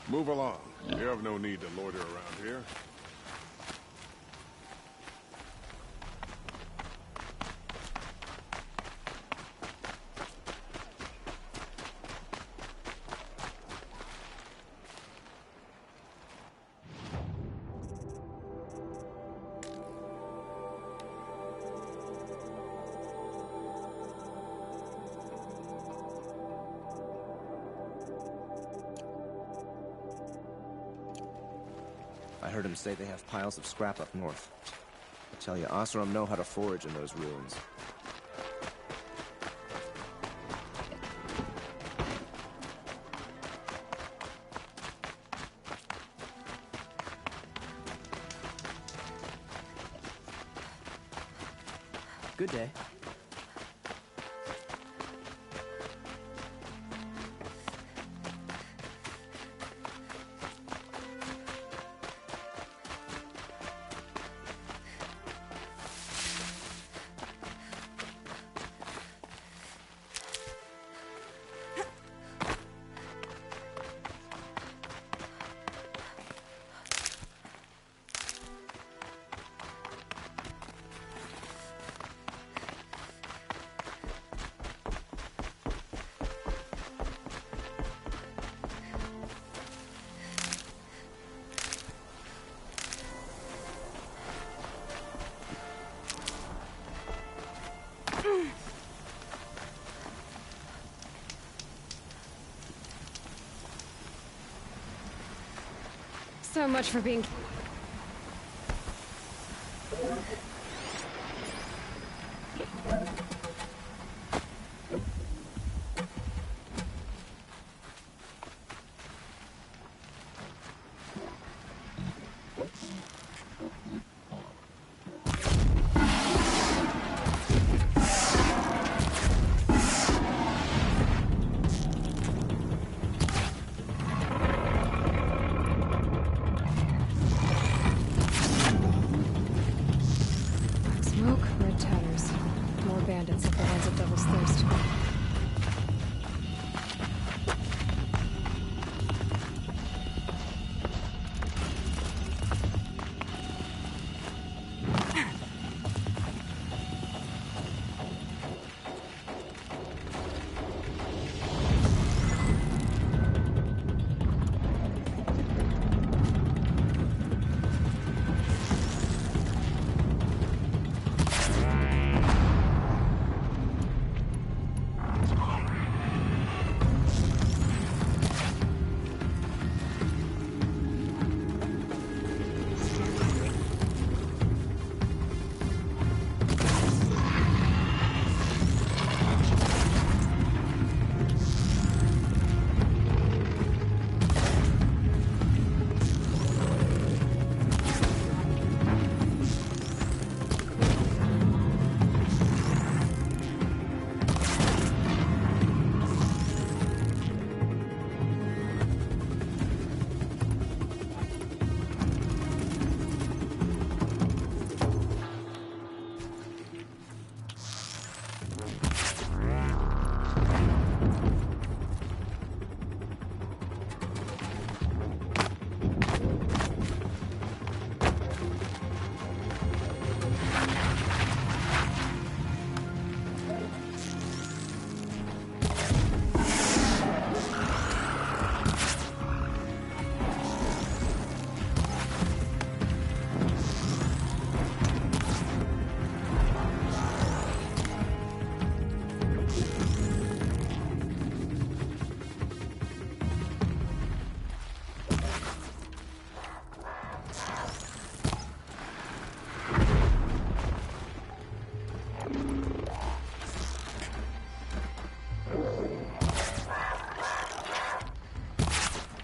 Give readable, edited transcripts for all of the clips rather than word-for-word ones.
Move along. You have no need to loiter around here. I heard him say they have piles of scrap up north. I tell you, Oseram know how to forage in those ruins. Good day. So much for being... bandits at the hands of Devil's Thirst.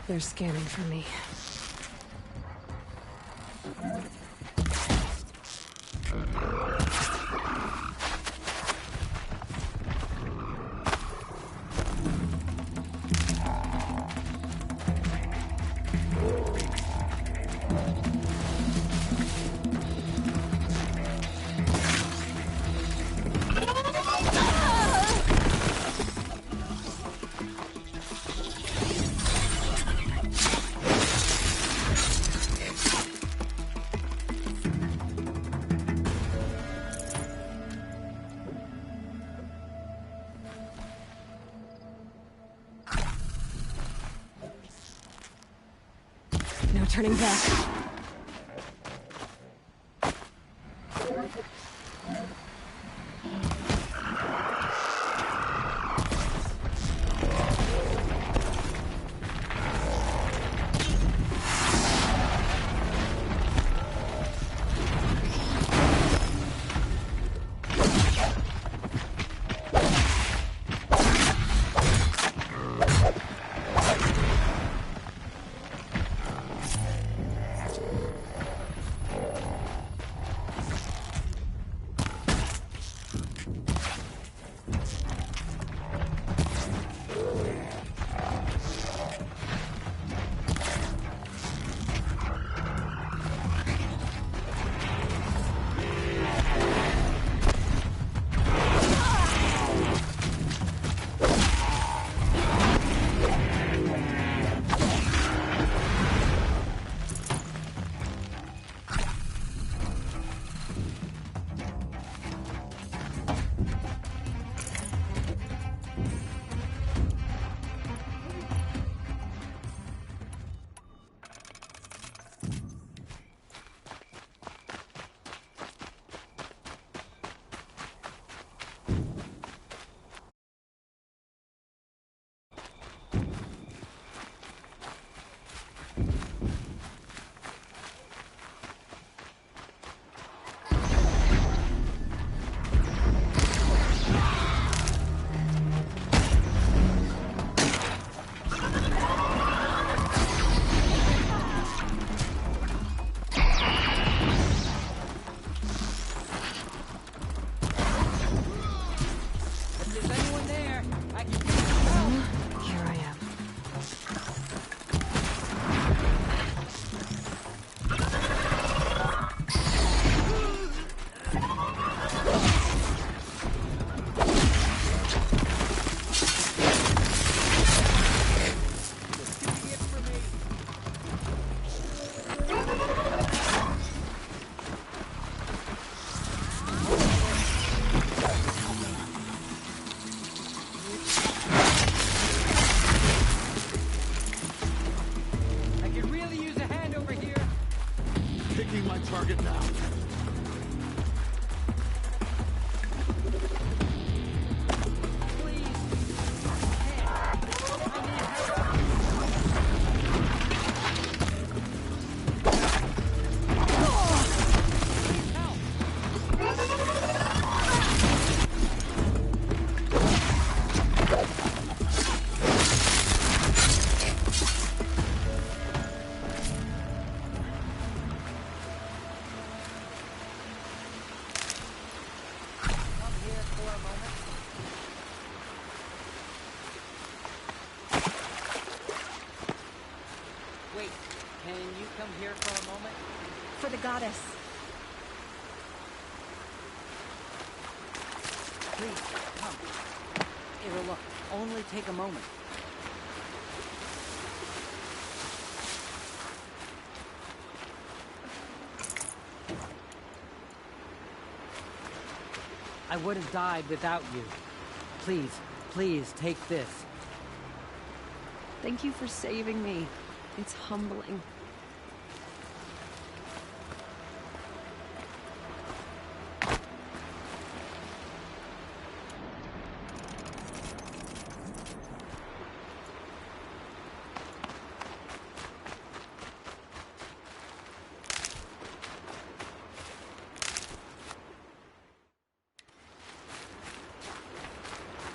They're scanning for me. turning back. Target now. For the goddess. Please, come. It'll only take a moment. I would have died without you. Please, please, take this. Thank you for saving me. It's humbling.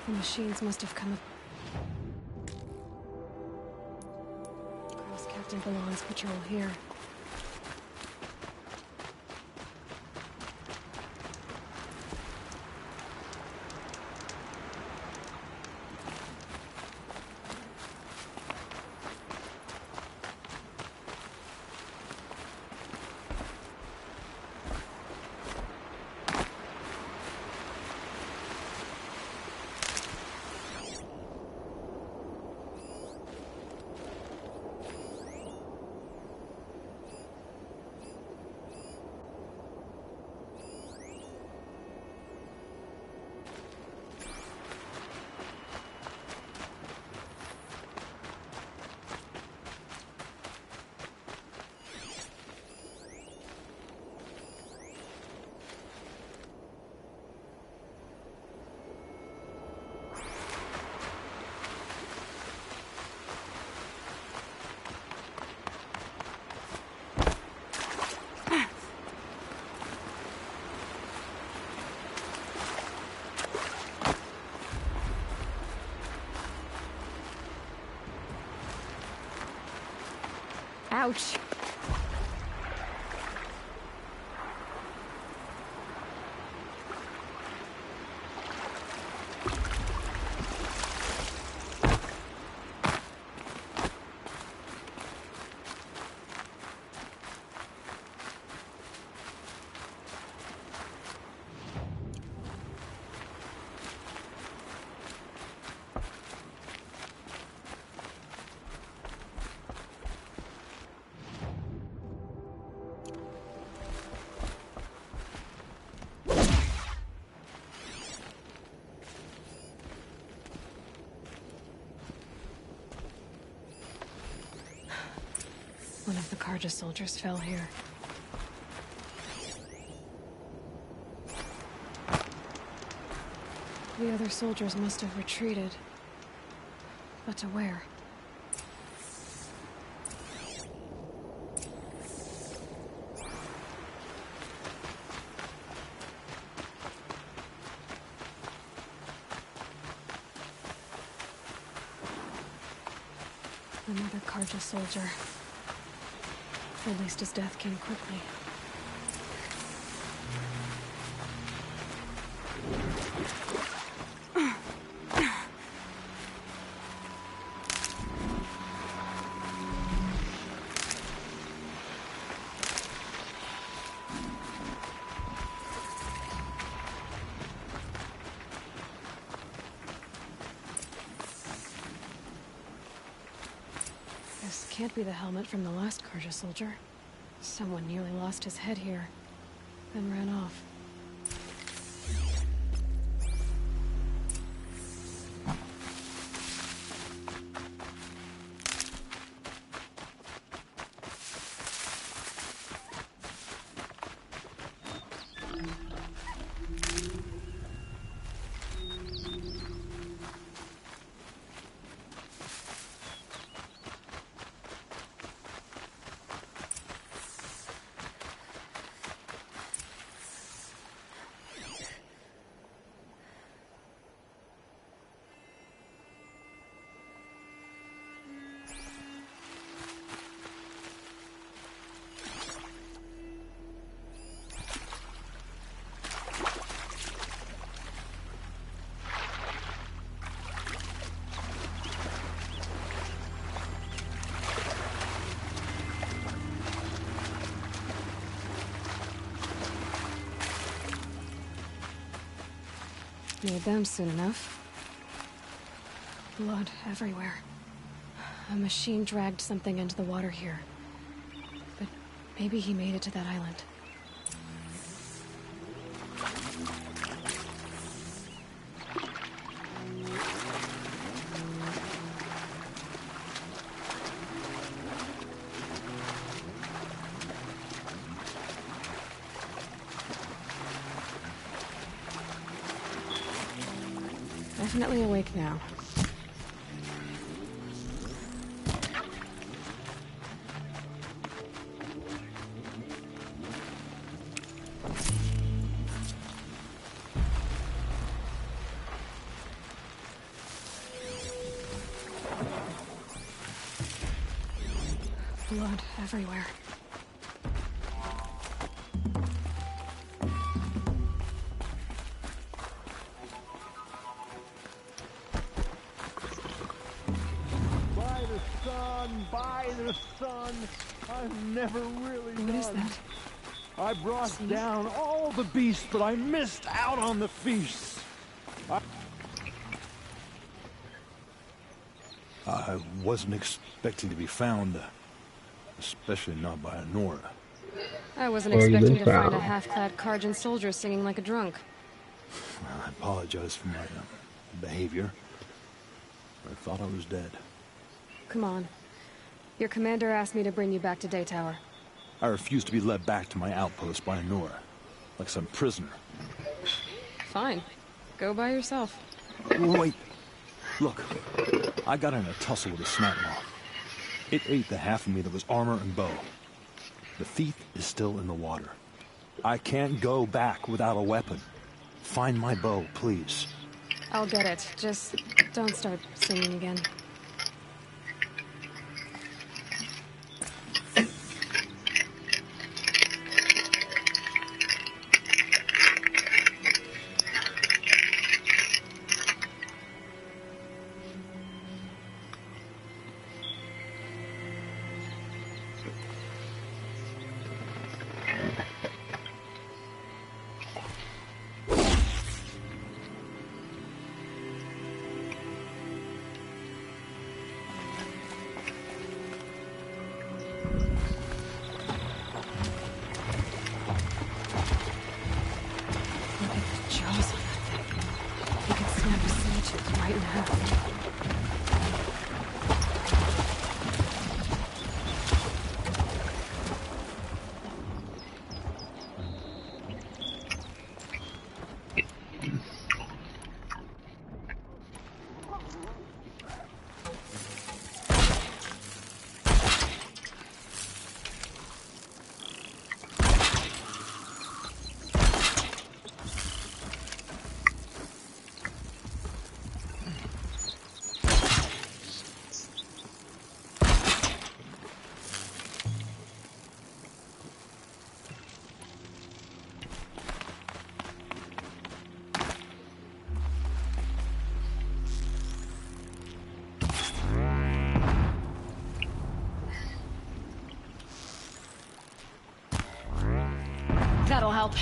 The machines must have come up. Girls Captain belongs patrol here. Ouch. One of the Karja soldiers fell here. The other soldiers must have retreated. But to where? Another Karja soldier. At least his death came quickly. This can't be the helmet from the last Karja soldier. Someone nearly lost his head here, then ran off. Need them soon enough. Blood everywhere. A machine dragged something into the water here. But maybe he made it to that island. Definitely awake now. Blood everywhere. By the sun, I've never really What is that? I brought down all the beasts, but I missed out on the feasts. I wasn't expecting to be found, especially not by Nora. I wasn't expecting to find a half-clad Karjan soldier singing like a drunk. I apologize for my behavior. I thought I was dead. Come on. Your commander asked me to bring you back to Daytower. I refused to be led back to my outpost by Nora, like some prisoner. Fine. Go by yourself. Wait. Look, I got in a tussle with a snapmaw. It ate the half of me that was armor and bow. The thief is still in the water. I can't go back without a weapon. Find my bow, please. I'll get it. Just don't start singing again. right now. That'll help.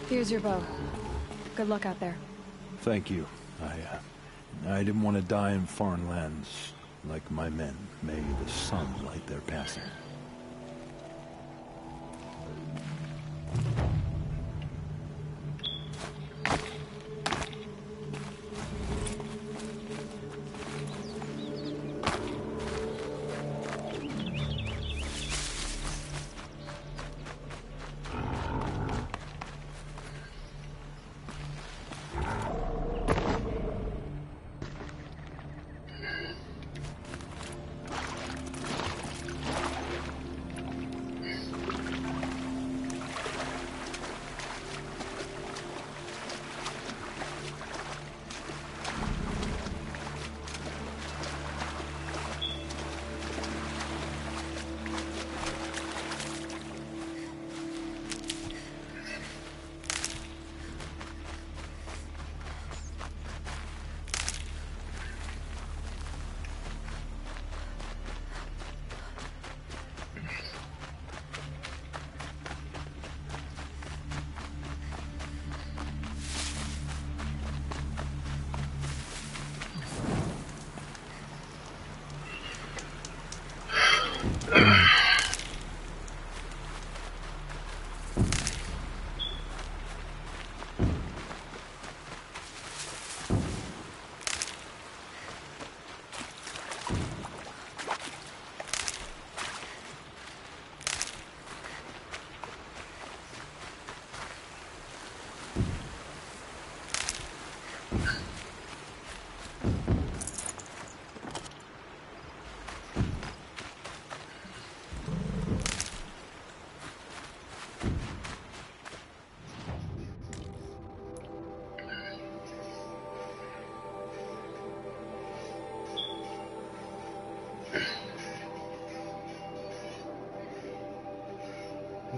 Here's your bow. Good luck out there. Thank you. I didn't want to die in foreign lands like my men. May the sun light their passing.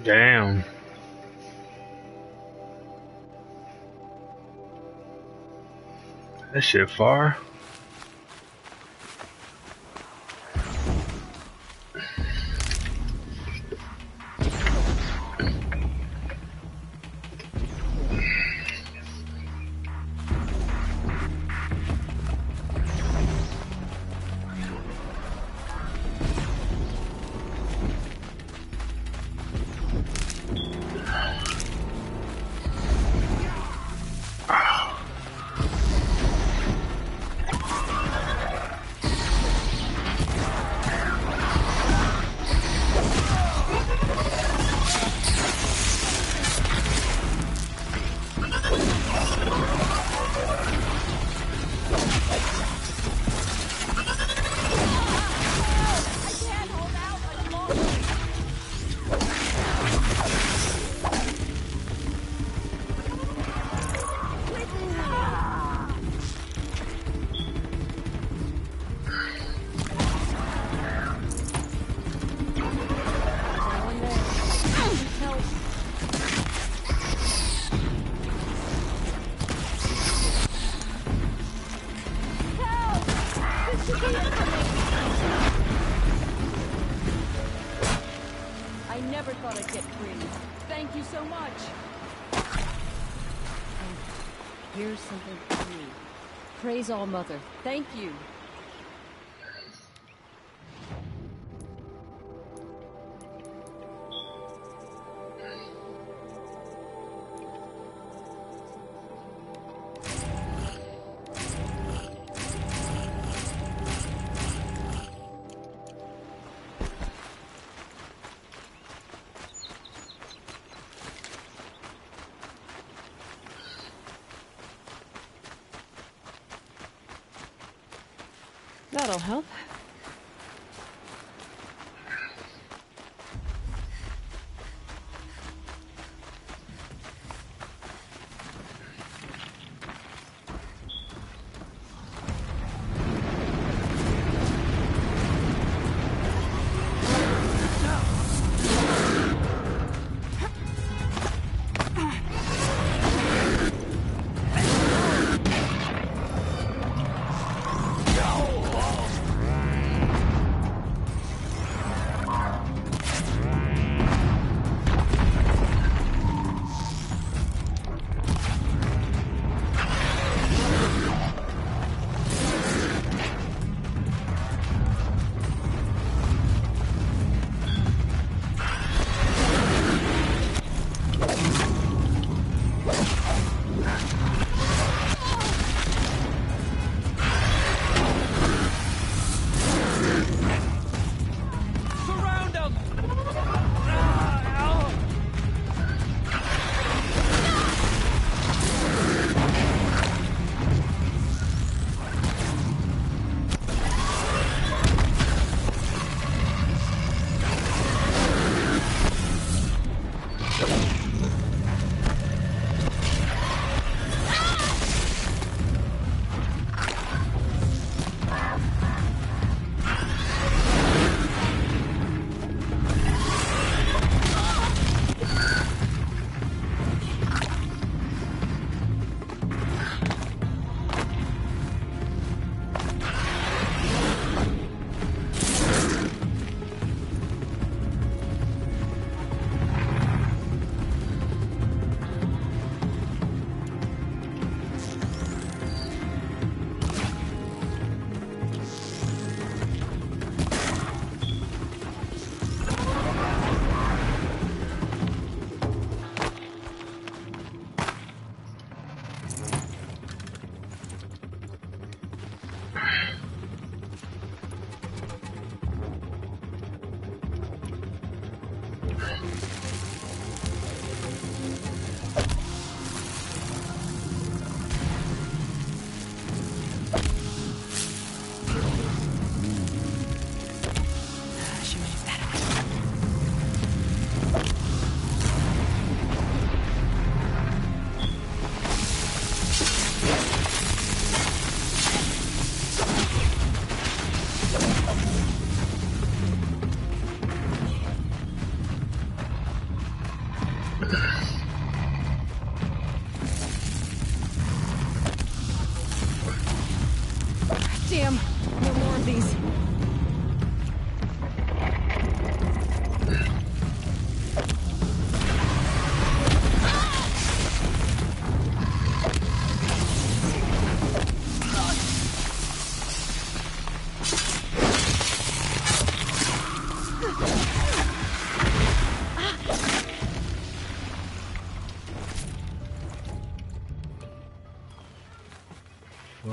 Damn. That shit far. I never thought I'd get free. Thank you so much. And here's something for you. Praise All Mother. Thank you. That'll help.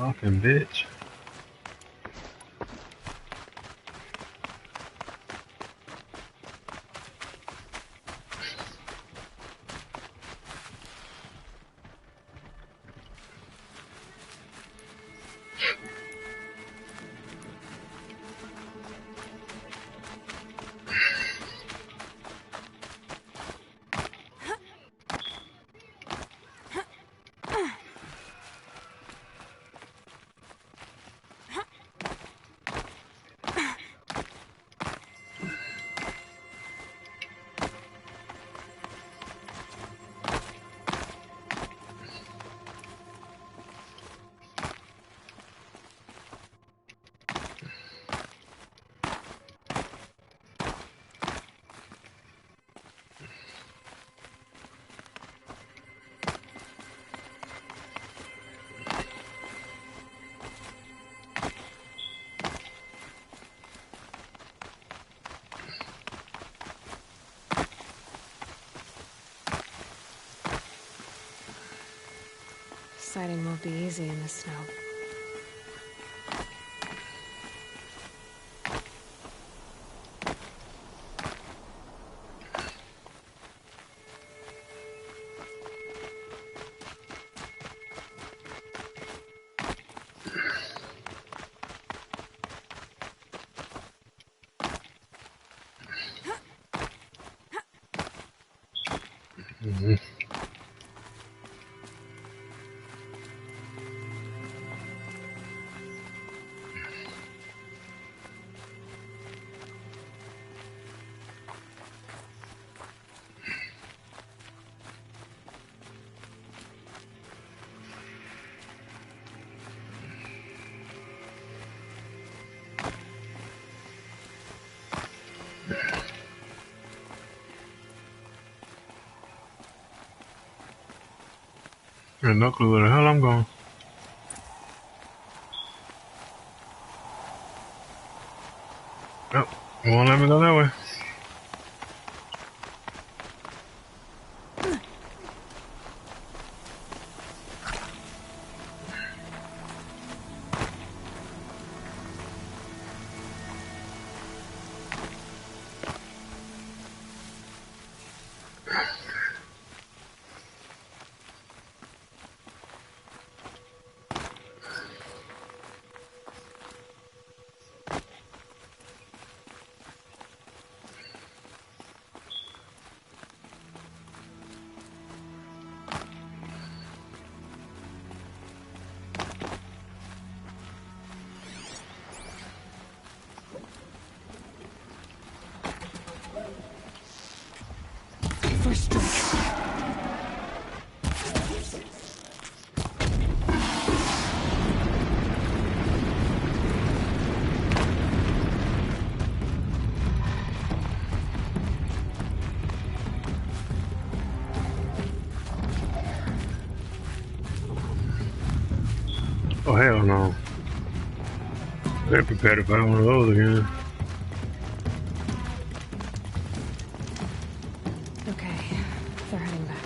Fucking bitch. Sighting won't be easy in the snow. Mm-hmm. I have no clue where the hell I'm going. Oh, it won't let me go that way. First strike. Oh, hell no. They're prepared to fight one of those again. Okay, they're heading back.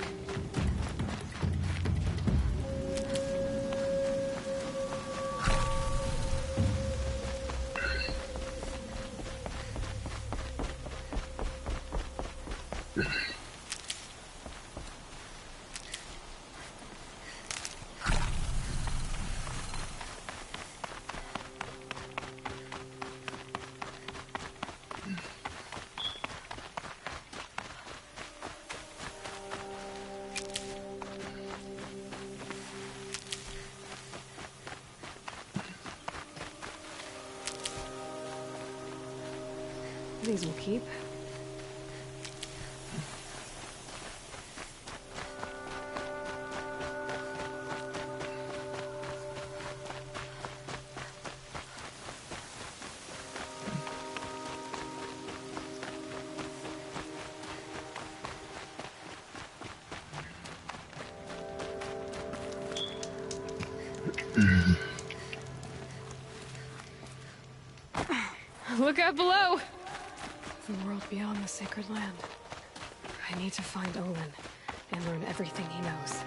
These will keep. Look out below! The world beyond the sacred land. I need to find Olin and learn everything he knows.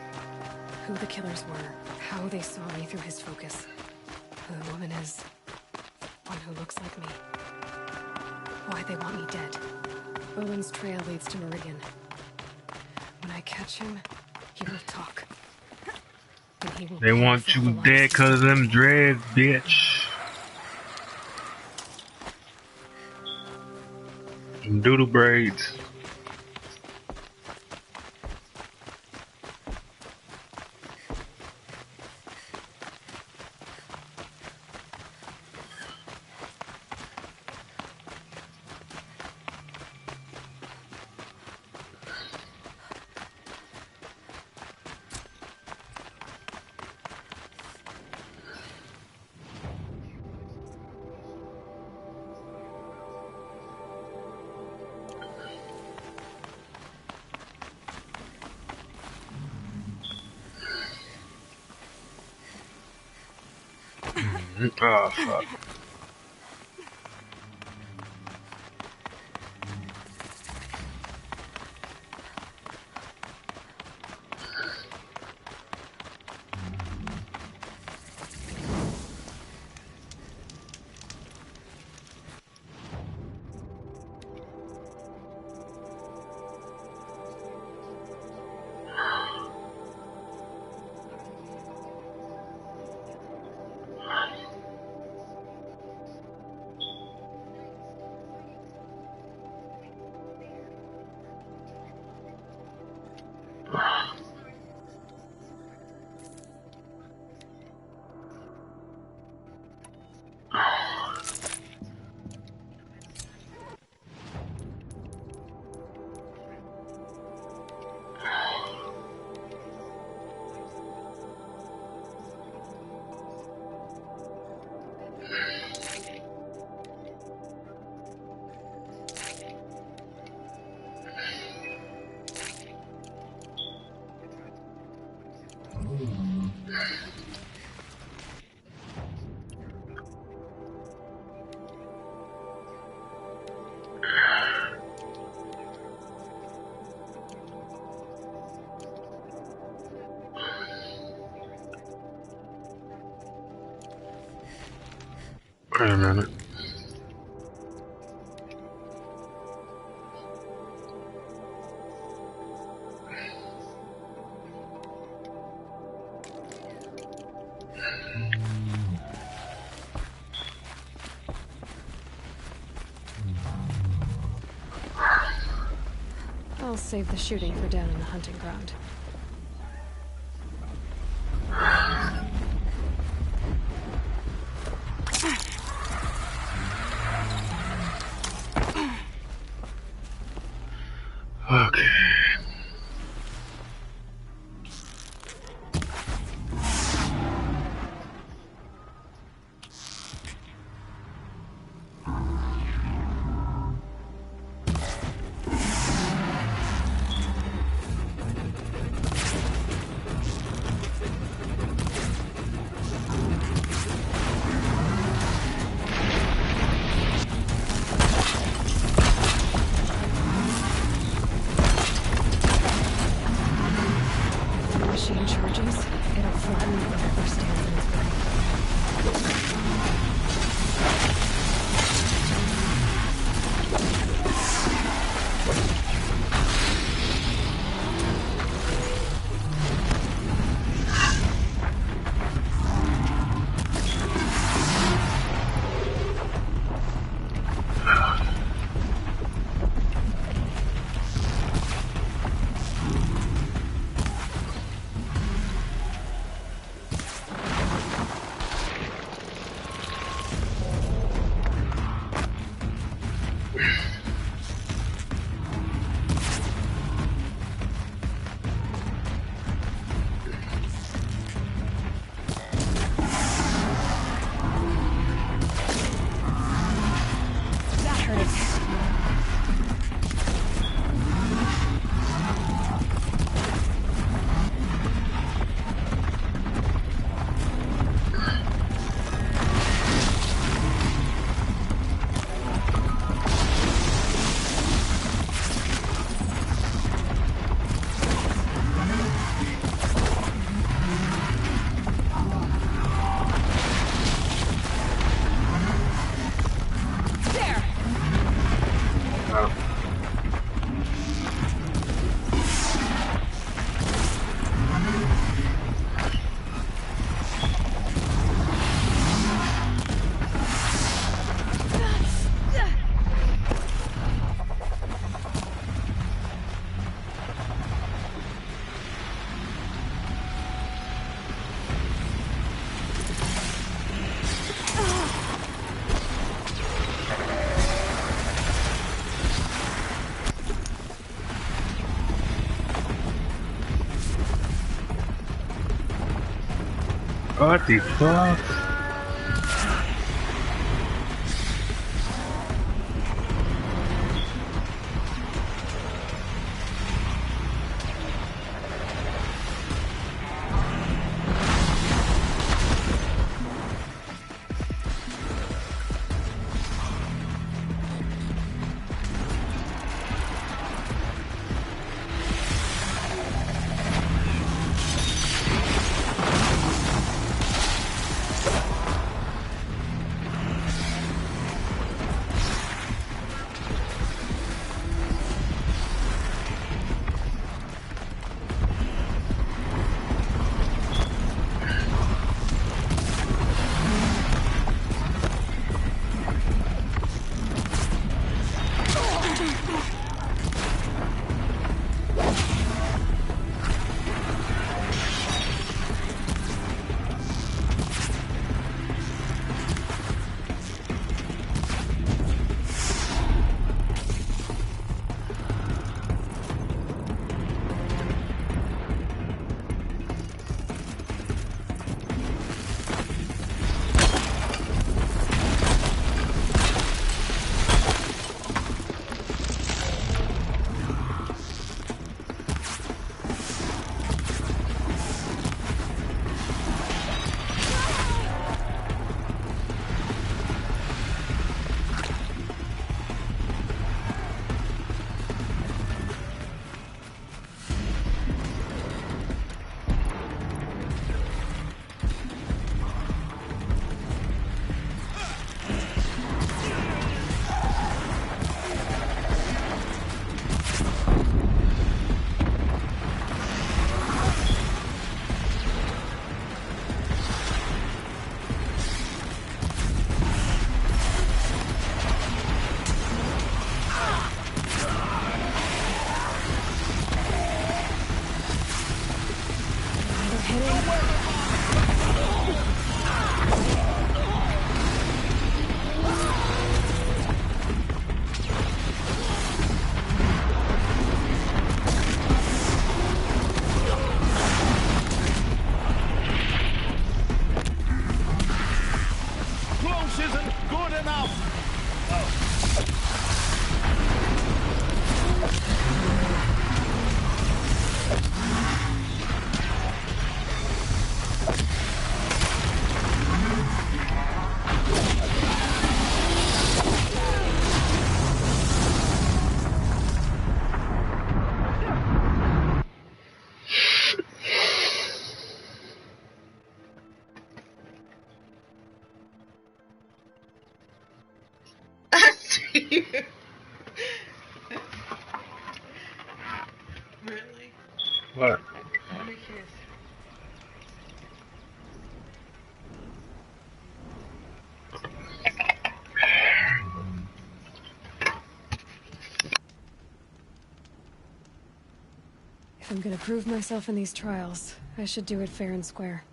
Who the killers were, how they saw me through his focus. The woman is one who looks like me. Why they want me dead. Owen's trail leads to Meridian. When I catch him, he will talk. And he will They want you dead cause of them dreads, bitch. Them doodle braids. Oh, fuck. Wait a minute. I'll save the shooting for down in the hunting ground. Okay. What the fuck? Really? What? What a kiss. If I'm gonna prove myself in these trials, I should do it fair and square.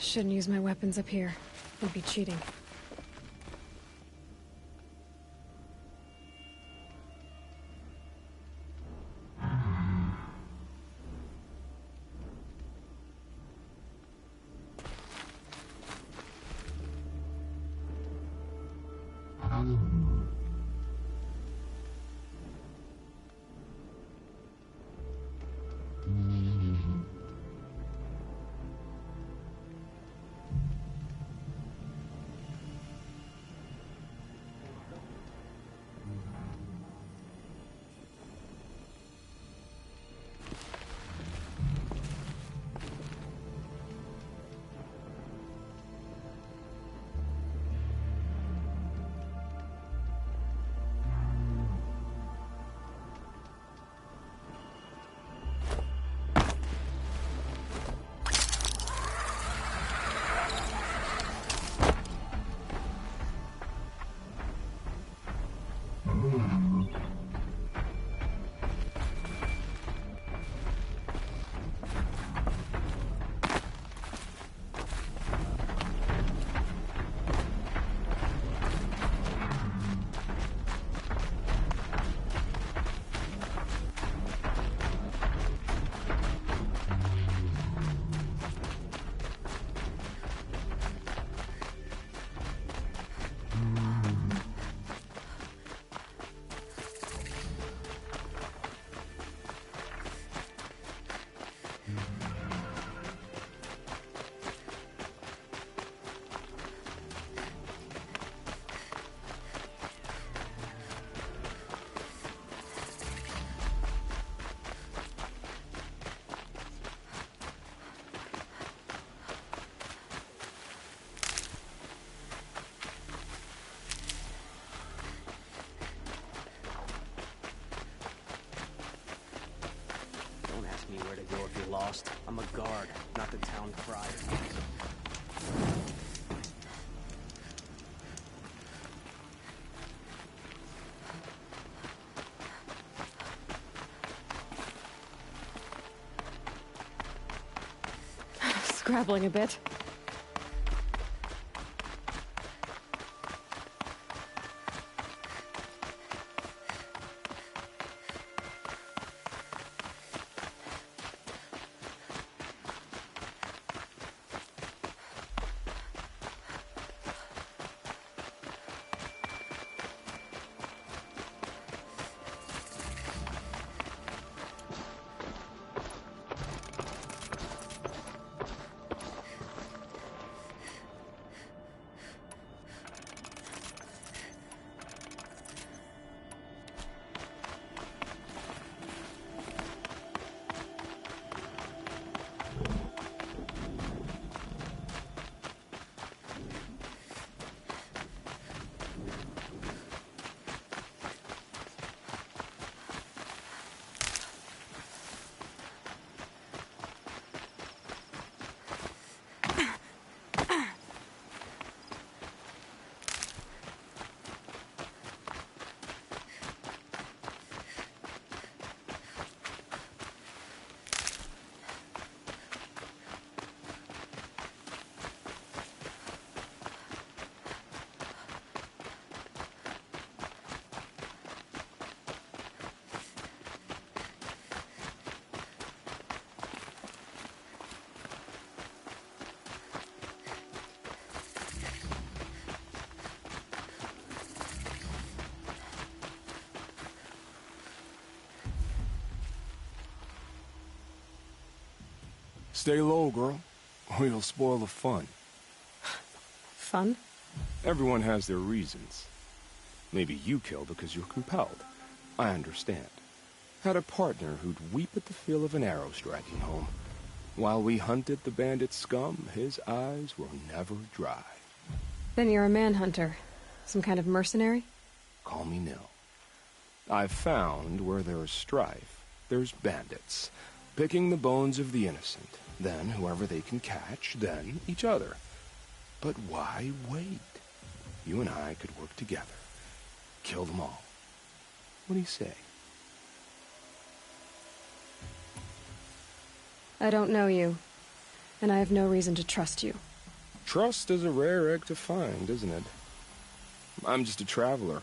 Shouldn't use my weapons up here. Would be cheating. Where to go if you're lost. I'm a guard, not the town crier. Scrabbling a bit. Stay low, girl, or you'll spoil the fun. Fun? Everyone has their reasons. Maybe you kill because you're compelled. I understand. Had a partner who'd weep at the feel of an arrow striking home. While we hunted the bandit scum, his eyes were never dry. Then you're a manhunter. Some kind of mercenary? Call me Nil. I've found where there is strife, there's bandits, picking the bones of the innocent, then whoever they can catch, then each other. But why wait? You and I could work together. Kill them all. What do you say? I don't know you, and I have no reason to trust you. Trust is a rare egg to find, isn't it? I'm just a traveler,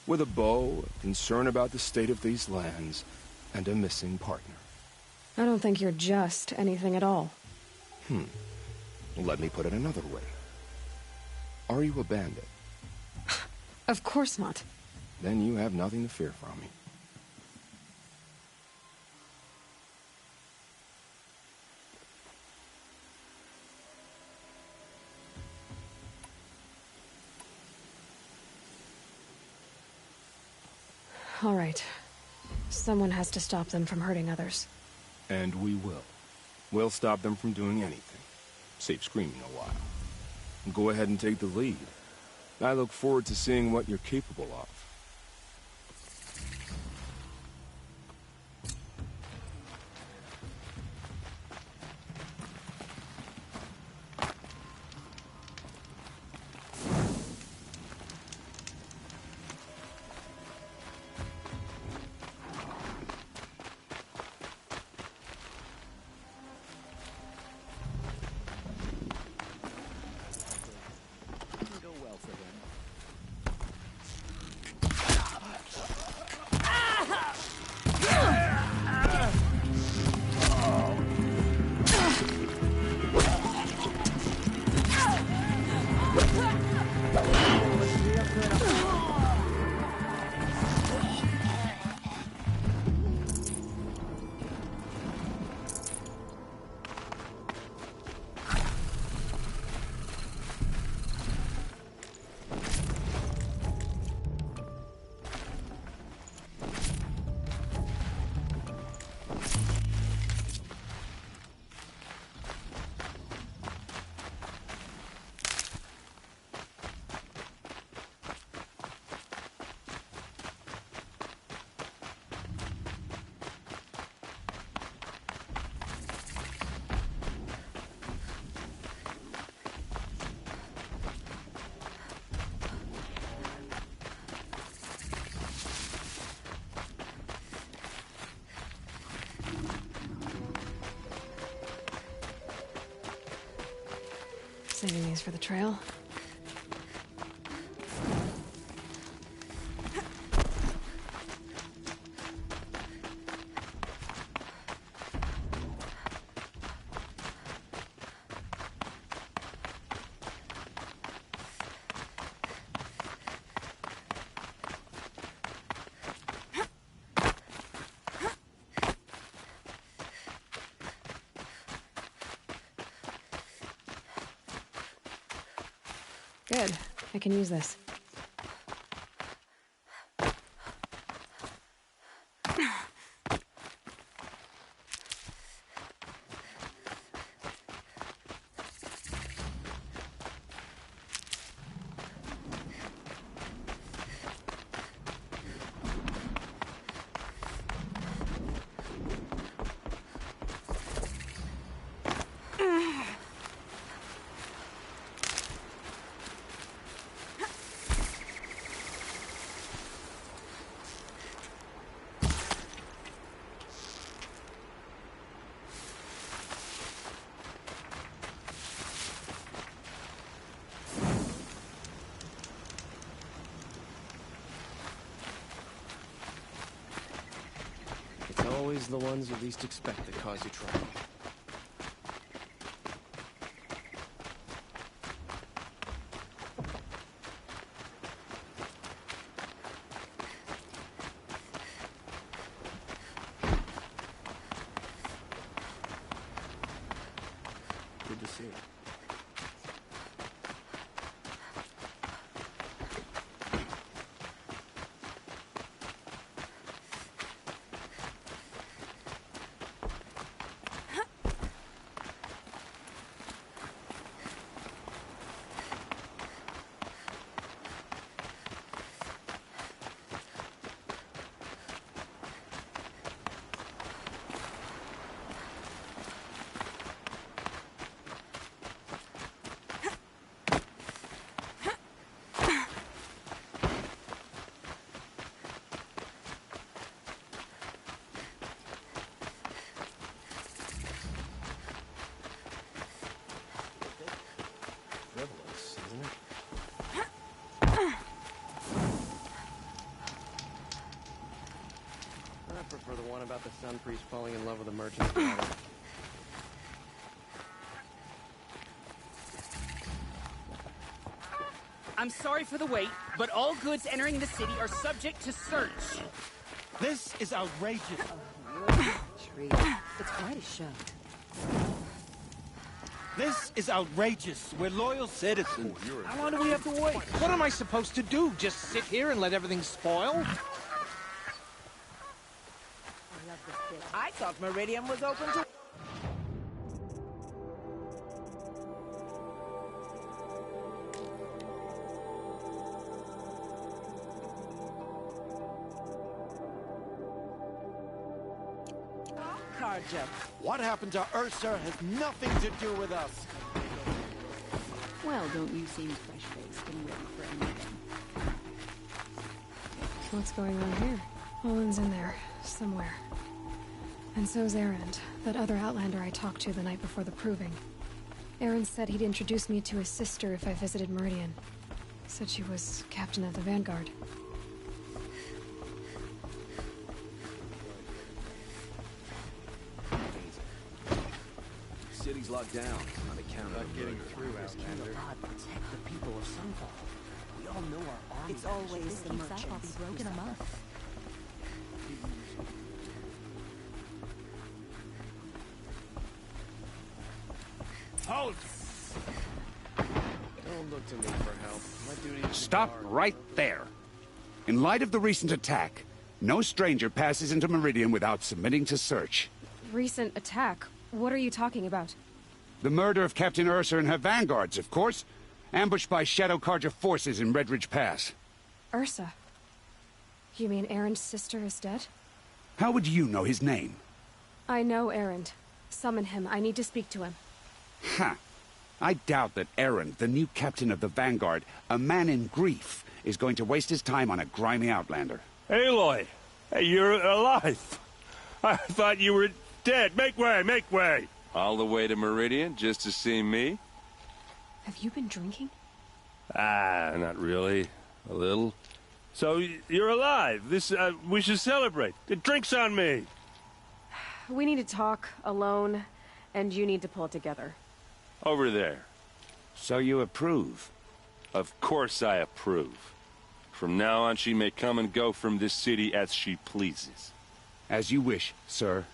with a bow, a concern about the state of these lands, and a missing partner. I don't think you're just anything at all. Let me put it another way. Are you a bandit? Of course not. Then you have nothing to fear from me. All right. Someone has to stop them from hurting others. And we will. We'll stop them from doing anything. Save screaming a while. Go ahead and take the lead. I look forward to seeing what you're capable of. Saving these for the trail. Good. I can use this. Always the ones you least expect that cause you trouble. Good to see you. about the sun priest falling in love with a merchant's daughter. I'm sorry for the wait, but all goods entering the city are subject to search. This is outrageous. Tree. It's quite a show. This is outrageous. We're loyal citizens. How long do we have to wait? What am I supposed to do? Just sit here and let everything spoil? I thought Meridian was open to... What happened to Ursa has nothing to do with us. Well, don't you seem fresh-faced and ready for anything. What's going on here? Olin's in there, somewhere. And so's Erend, that other Outlander I talked to the night before the proving. Erend said he'd introduce me to his sister if I visited Meridian. Said she was captain of the Vanguard. City's locked down on account of getting through, Outlander. God, protect the people of Sunfall. We all know our army. It's always the merchants. I'll be broken a month. Hold! Don't look to me for help. My duty is Stop right there. In light of the recent attack, no stranger passes into Meridian without submitting to search. Recent attack? What are you talking about? The murder of Captain Ursa and her vanguards, of course. Ambushed by Shadow Carja forces in Redridge Pass. Ursa? You mean Erend's sister is dead? How would you know his name? I know Erend. Summon him. I need to speak to him. Ha! I doubt that Erend, the new captain of the Vanguard, a man in grief, is going to waste his time on a grimy outlander. Aloy! Hey, you're alive! I thought you were dead. Make way, make way! All the way to Meridian just to see me? Have you been drinking? Ah, not really. A little. So, you're alive. We should celebrate. The drink's on me. We need to talk, alone, and you need to pull it together. Over there. So you approve? Of course I approve. From now on, she may come and go from this city as she pleases. As you wish, sir.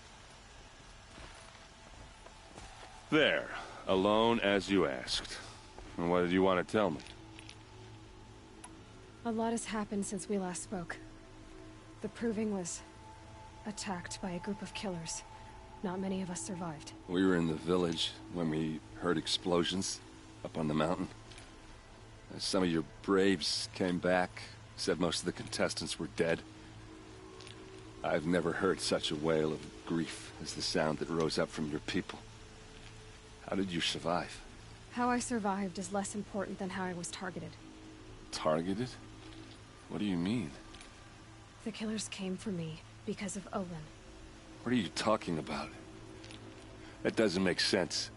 There. Alone as you asked. And what did you want to tell me? A lot has happened since we last spoke. The Proving was attacked by a group of killers. Not many of us survived. We were in the village when we heard explosions up on the mountain. Some of your braves came back, said most of the contestants were dead. I've never heard such a wail of grief as the sound that rose up from your people. How did you survive? How I survived is less important than how I was targeted. Targeted? What do you mean? The killers came for me because of Olin. What are you talking about? That doesn't make sense.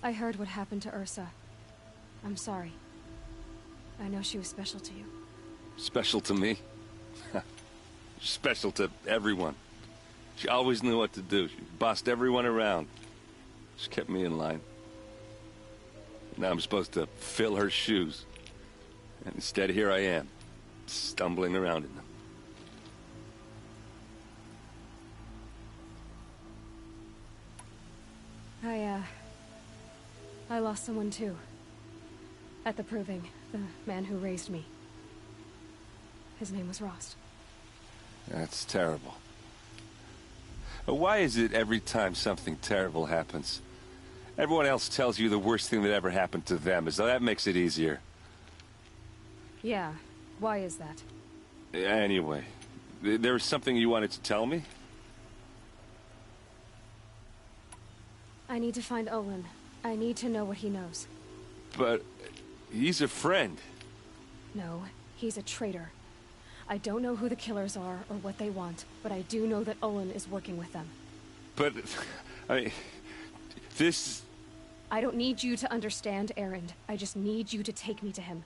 I heard what happened to Ursa. I'm sorry. I know she was special to you. Special to me? Special to everyone. She always knew what to do. She bossed everyone around. She kept me in line. Now I'm supposed to fill her shoes. And instead, here I am, stumbling around in them. I lost someone too. At the Proving, the man who raised me. His name was Rost. That's terrible. Why is it every time something terrible happens, everyone else tells you the worst thing that ever happened to them, as though that makes it easier? Yeah, why is that? Anyway, there was something you wanted to tell me? I need to find Olin. I need to know what he knows. But he's a friend. No, he's a traitor. I don't know who the killers are or what they want, but I do know that Olin is working with them. But, I mean, this... I don't need you to understand, Erend. I just need you to take me to him.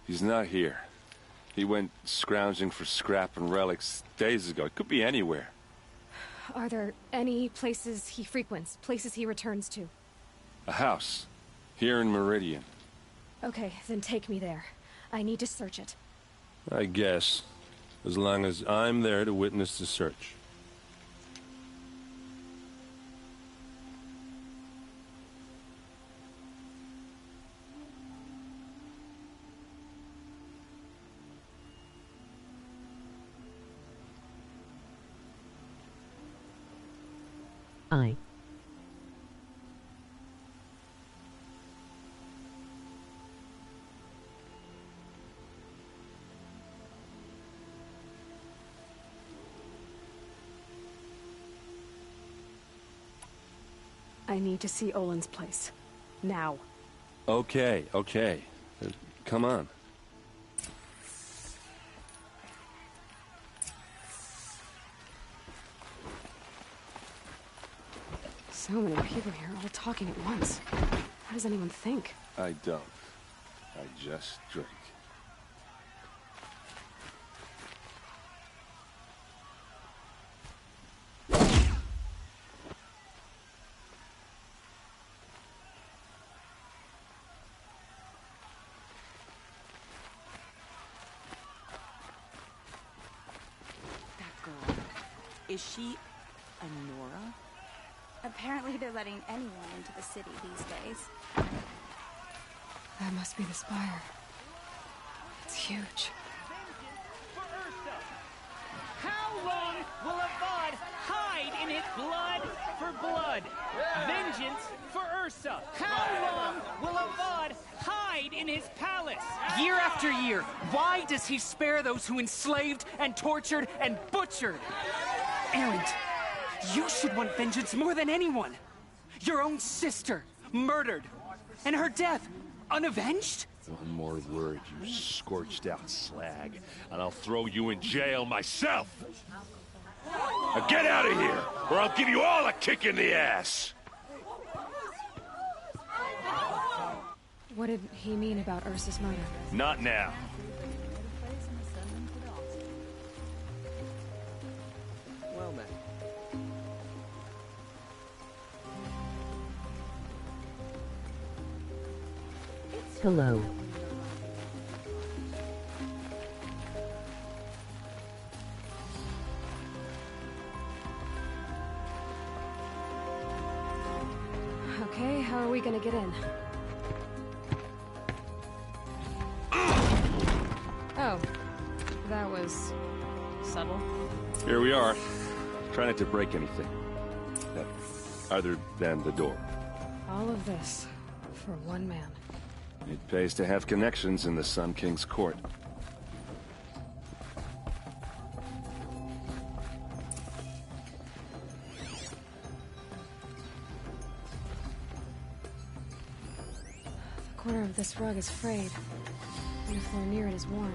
He's not here. He went scrounging for scrap and relics days ago. It could be anywhere. Are there any places he frequents, places he returns to? A house. Here in Meridian. Okay, then take me there. I need to search it. I guess. As long as I'm there to witness the search. I need to see Olin's place. Now. Okay. Come on. So many people here, all talking at once. How does anyone think? I don't. I just drink. Is she a Nora? Apparently they're letting anyone into the city these days. That must be the spire. It's huge. How long will Avad hide in his blood for blood? Vengeance for Ursa. How long will Avad hide in his palace? Year after year, why does he spare those who enslaved and tortured and butchered? Erend, you should want vengeance more than anyone. Your own sister, murdered. And her death, unavenged? One more word, you scorched-out slag, and I'll throw you in jail myself! Now get out of here, or I'll give you all a kick in the ass! What did he mean about Ursa's murder? Not now. Well met. Hello. Okay, how are we gonna get in? Oh, that was subtle. Here we are. Try not to break anything. Other than the door. All of this for one man. It pays to have connections in the Sun King's court. The corner of this rug is frayed, and the floor near it is worn.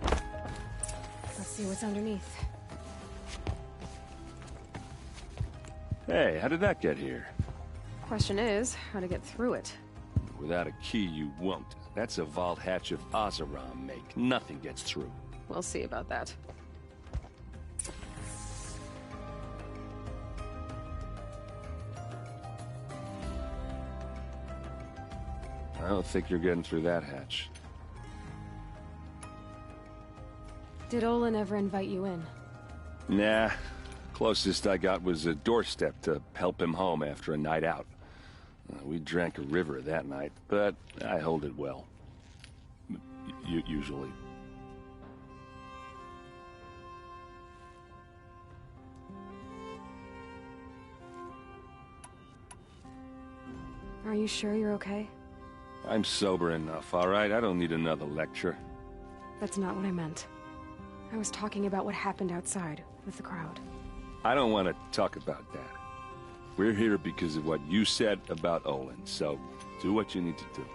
Let's see what's underneath. Hey, how did that get here? Question is, how to get through it. Without a key, you won't. That's a vault hatch of Oseram make. Nothing gets through. We'll see about that. I don't think you're getting through that hatch. Did Olin ever invite you in? Nah. Closest I got was a doorstep to help him home after a night out. We drank a river that night, but I hold it well. Usually. Are you sure you're okay? I'm sober enough, all right? I don't need another lecture. That's not what I meant. I was talking about what happened outside with the crowd. I don't want to talk about that. We're here because of what you said about Olin, so do what you need to do.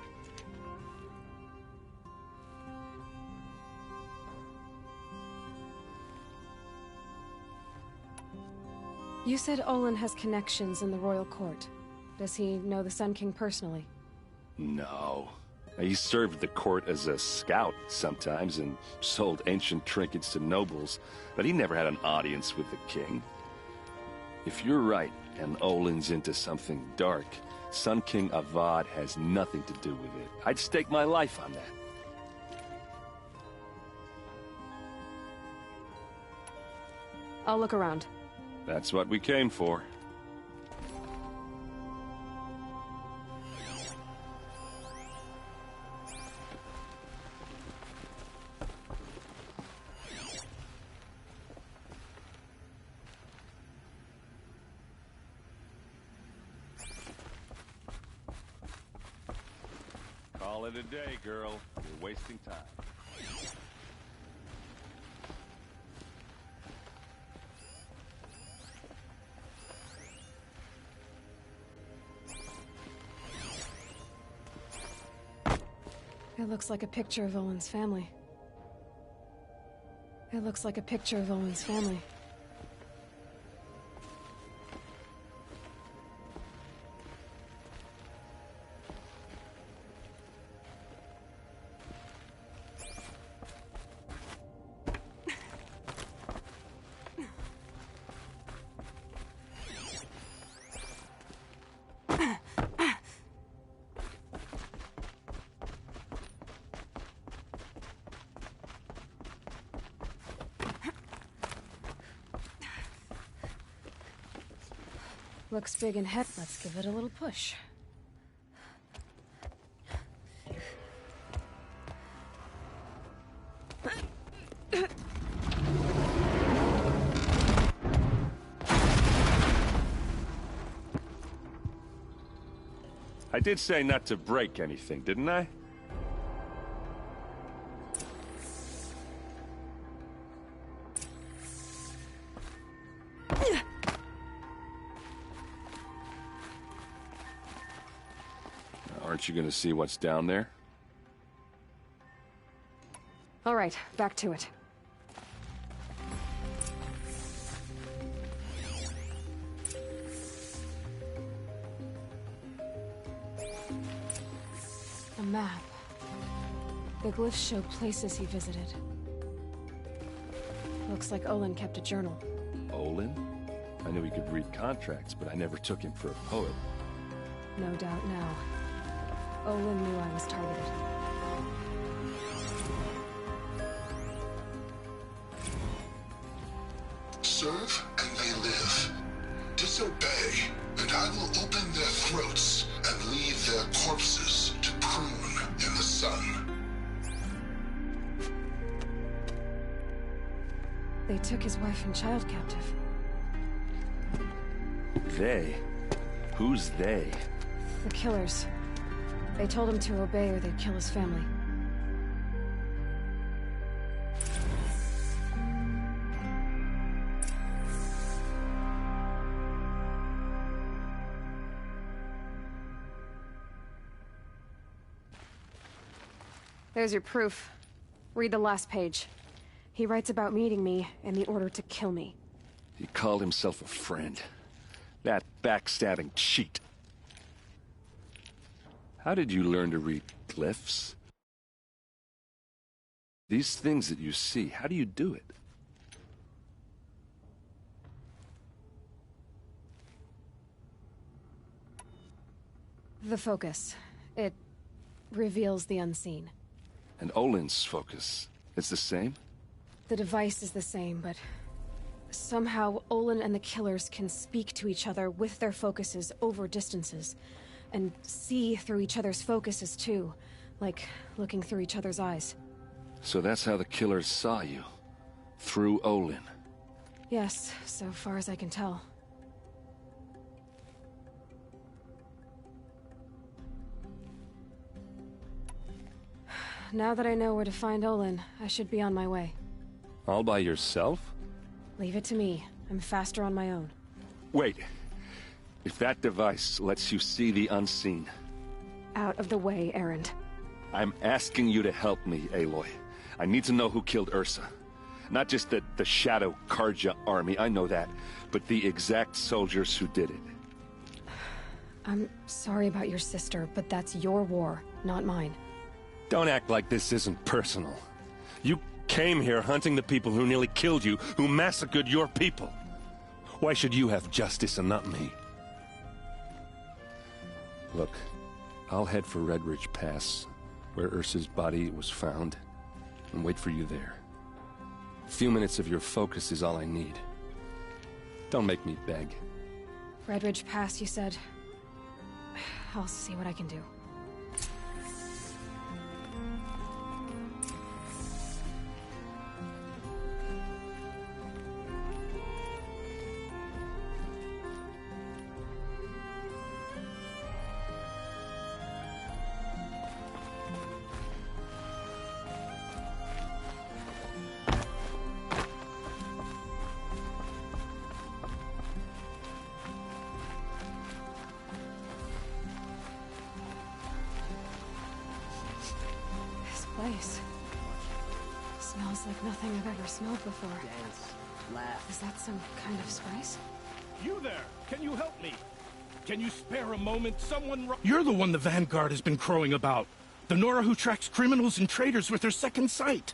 You said Olin has connections in the royal court. Does he know the Sun King personally? No. He served the court as a scout sometimes and sold ancient trinkets to nobles, but he never had an audience with the king. If you're right, and Olin's into something dark, Sun King Avad has nothing to do with it. I'd stake my life on that. I'll look around. That's what we came for. Call it a day, girl. You're wasting time. It looks like a picture of Olin's family. It looks like a picture of Olin's family. Looks big and heavy. Let's give it a little push. I did say not to break anything, didn't I? Aren't you gonna see what's down there? All right, back to it. A map. The glyphs show places he visited. Looks like Olin kept a journal. Olin? I knew he could read contracts, but I never took him for a poet. No doubt now. Olin knew I was targeted. Serve and they live. Disobey, and I will open their throats and leave their corpses to prune in the sun. They took his wife and child captive. They? Who's they? The killers. They told him to obey or they'd kill his family. There's your proof. Read the last page. He writes about meeting me and the order to kill me. He called himself a friend. That backstabbing cheat. How did you learn to read glyphs? These things that you see, how do you do it? The focus. It reveals the unseen. And Olin's focus, it's the same? The device is the same, but somehow Olin and the killers can speak to each other with their focuses over distances. And see through each other's focuses, too. Like looking through each other's eyes. So that's how the killers saw you? Through Olin? Yes, so far as I can tell. Now that I know where to find Olin, I should be on my way. All by yourself? Leave it to me. I'm faster on my own. Wait. If that device lets you see the unseen... Out of the way, Erend. I'm asking you to help me, Aloy. I need to know who killed Ursa. Not just the Shadow Karja army, I know that, but the exact soldiers who did it. I'm sorry about your sister, but that's your war, not mine. Don't act like this isn't personal. You came here hunting the people who nearly killed you, who massacred your people. Why should you have justice and not me? Look, I'll head for Red Ridge Pass, where Ursa's body was found, and wait for you there. A few minutes of your focus is all I need. Don't make me beg. Red Ridge Pass, you said. I'll see what I can do. Place. Smells like nothing I've ever smelled before. Dance, laugh. Is that some kind of spice? You there! Can you help me? Can you spare a moment? You're the one the Vanguard has been crowing about. The Nora who tracks criminals and traitors with her second sight.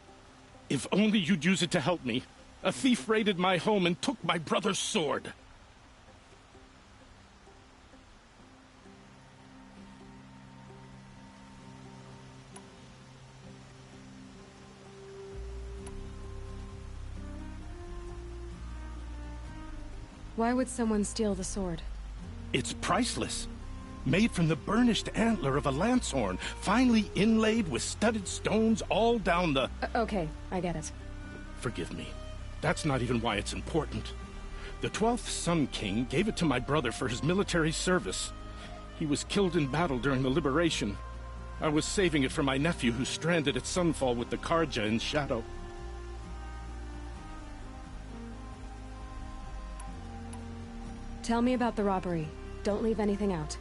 If only you'd use it to help me. A thief raided my home and took my brother's sword. Why would someone steal the sword? It's priceless. Made from the burnished antler of a lancehorn, finely inlaid with studded stones all down the... Okay, I get it. Forgive me. That's not even why it's important. The 12th Sun King gave it to my brother for his military service. He was killed in battle during the liberation. I was saving it for my nephew who's stranded at Sunfall with the Karja in Shadow. Tell me about the robbery. Don't leave anything out.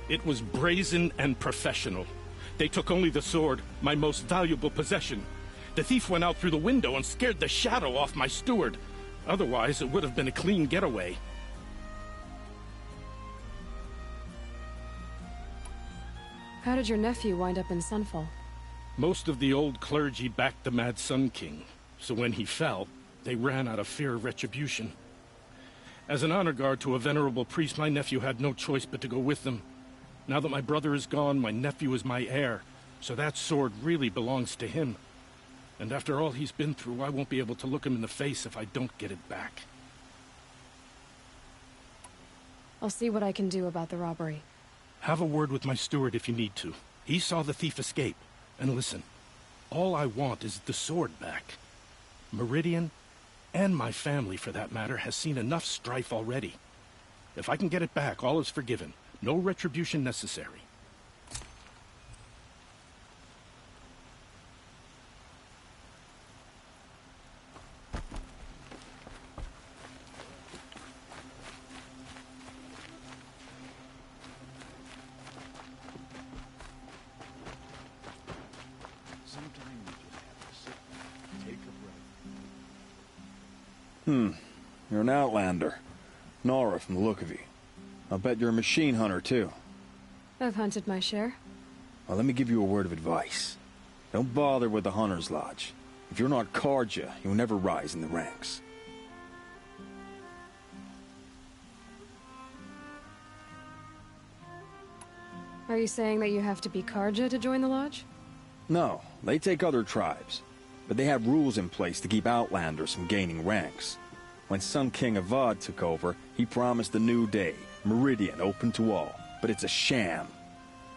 It was brazen and professional. They took only the sword, my most valuable possession. The thief went out through the window and scared the shadow off my steward. Otherwise, it would have been a clean getaway. How did your nephew wind up in Sunfall? Most of the old clergy backed the Mad Sun King, so when he fell, they ran out of fear of retribution. As an honor guard to a venerable priest, my nephew had no choice but to go with them. Now that my brother is gone, my nephew is my heir, so that sword really belongs to him. And after all he's been through, I won't be able to look him in the face if I don't get it back. I'll see what I can do about the robbery. Have a word with my steward if you need to. He saw the thief escape. And listen, all I want is the sword back. Meridian, and my family for that matter, has seen enough strife already. If I can get it back, all is forgiven. No retribution necessary. You're an outlander. Nora from the look of you. I'll bet you're a machine hunter, too. I've hunted my share. Well, let me give you a word of advice. Don't bother with the Hunter's Lodge. If you're not Karja, you'll never rise in the ranks. Are you saying that you have to be Karja to join the lodge? No, they take other tribes. But they have rules in place to keep outlanders from gaining ranks. When Sun King Avad took over, he promised a new day, Meridian open to all. But it's a sham.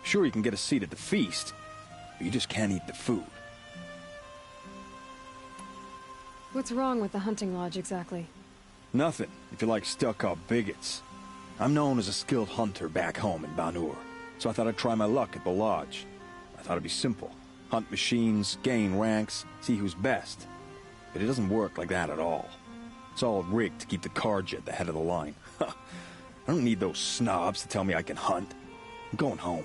Sure, you can get a seat at the feast, but you just can't eat the food. What's wrong with the hunting lodge exactly? Nothing, if you like stuck-up bigots. I'm known as a skilled hunter back home in Banur, so I thought I'd try my luck at the lodge. I thought it'd be simple. Hunt machines, gain ranks, see who's best. But it doesn't work like that at all. It's all rigged to keep the Karja at the head of the line. I don't need those snobs to tell me I can hunt. I'm going home.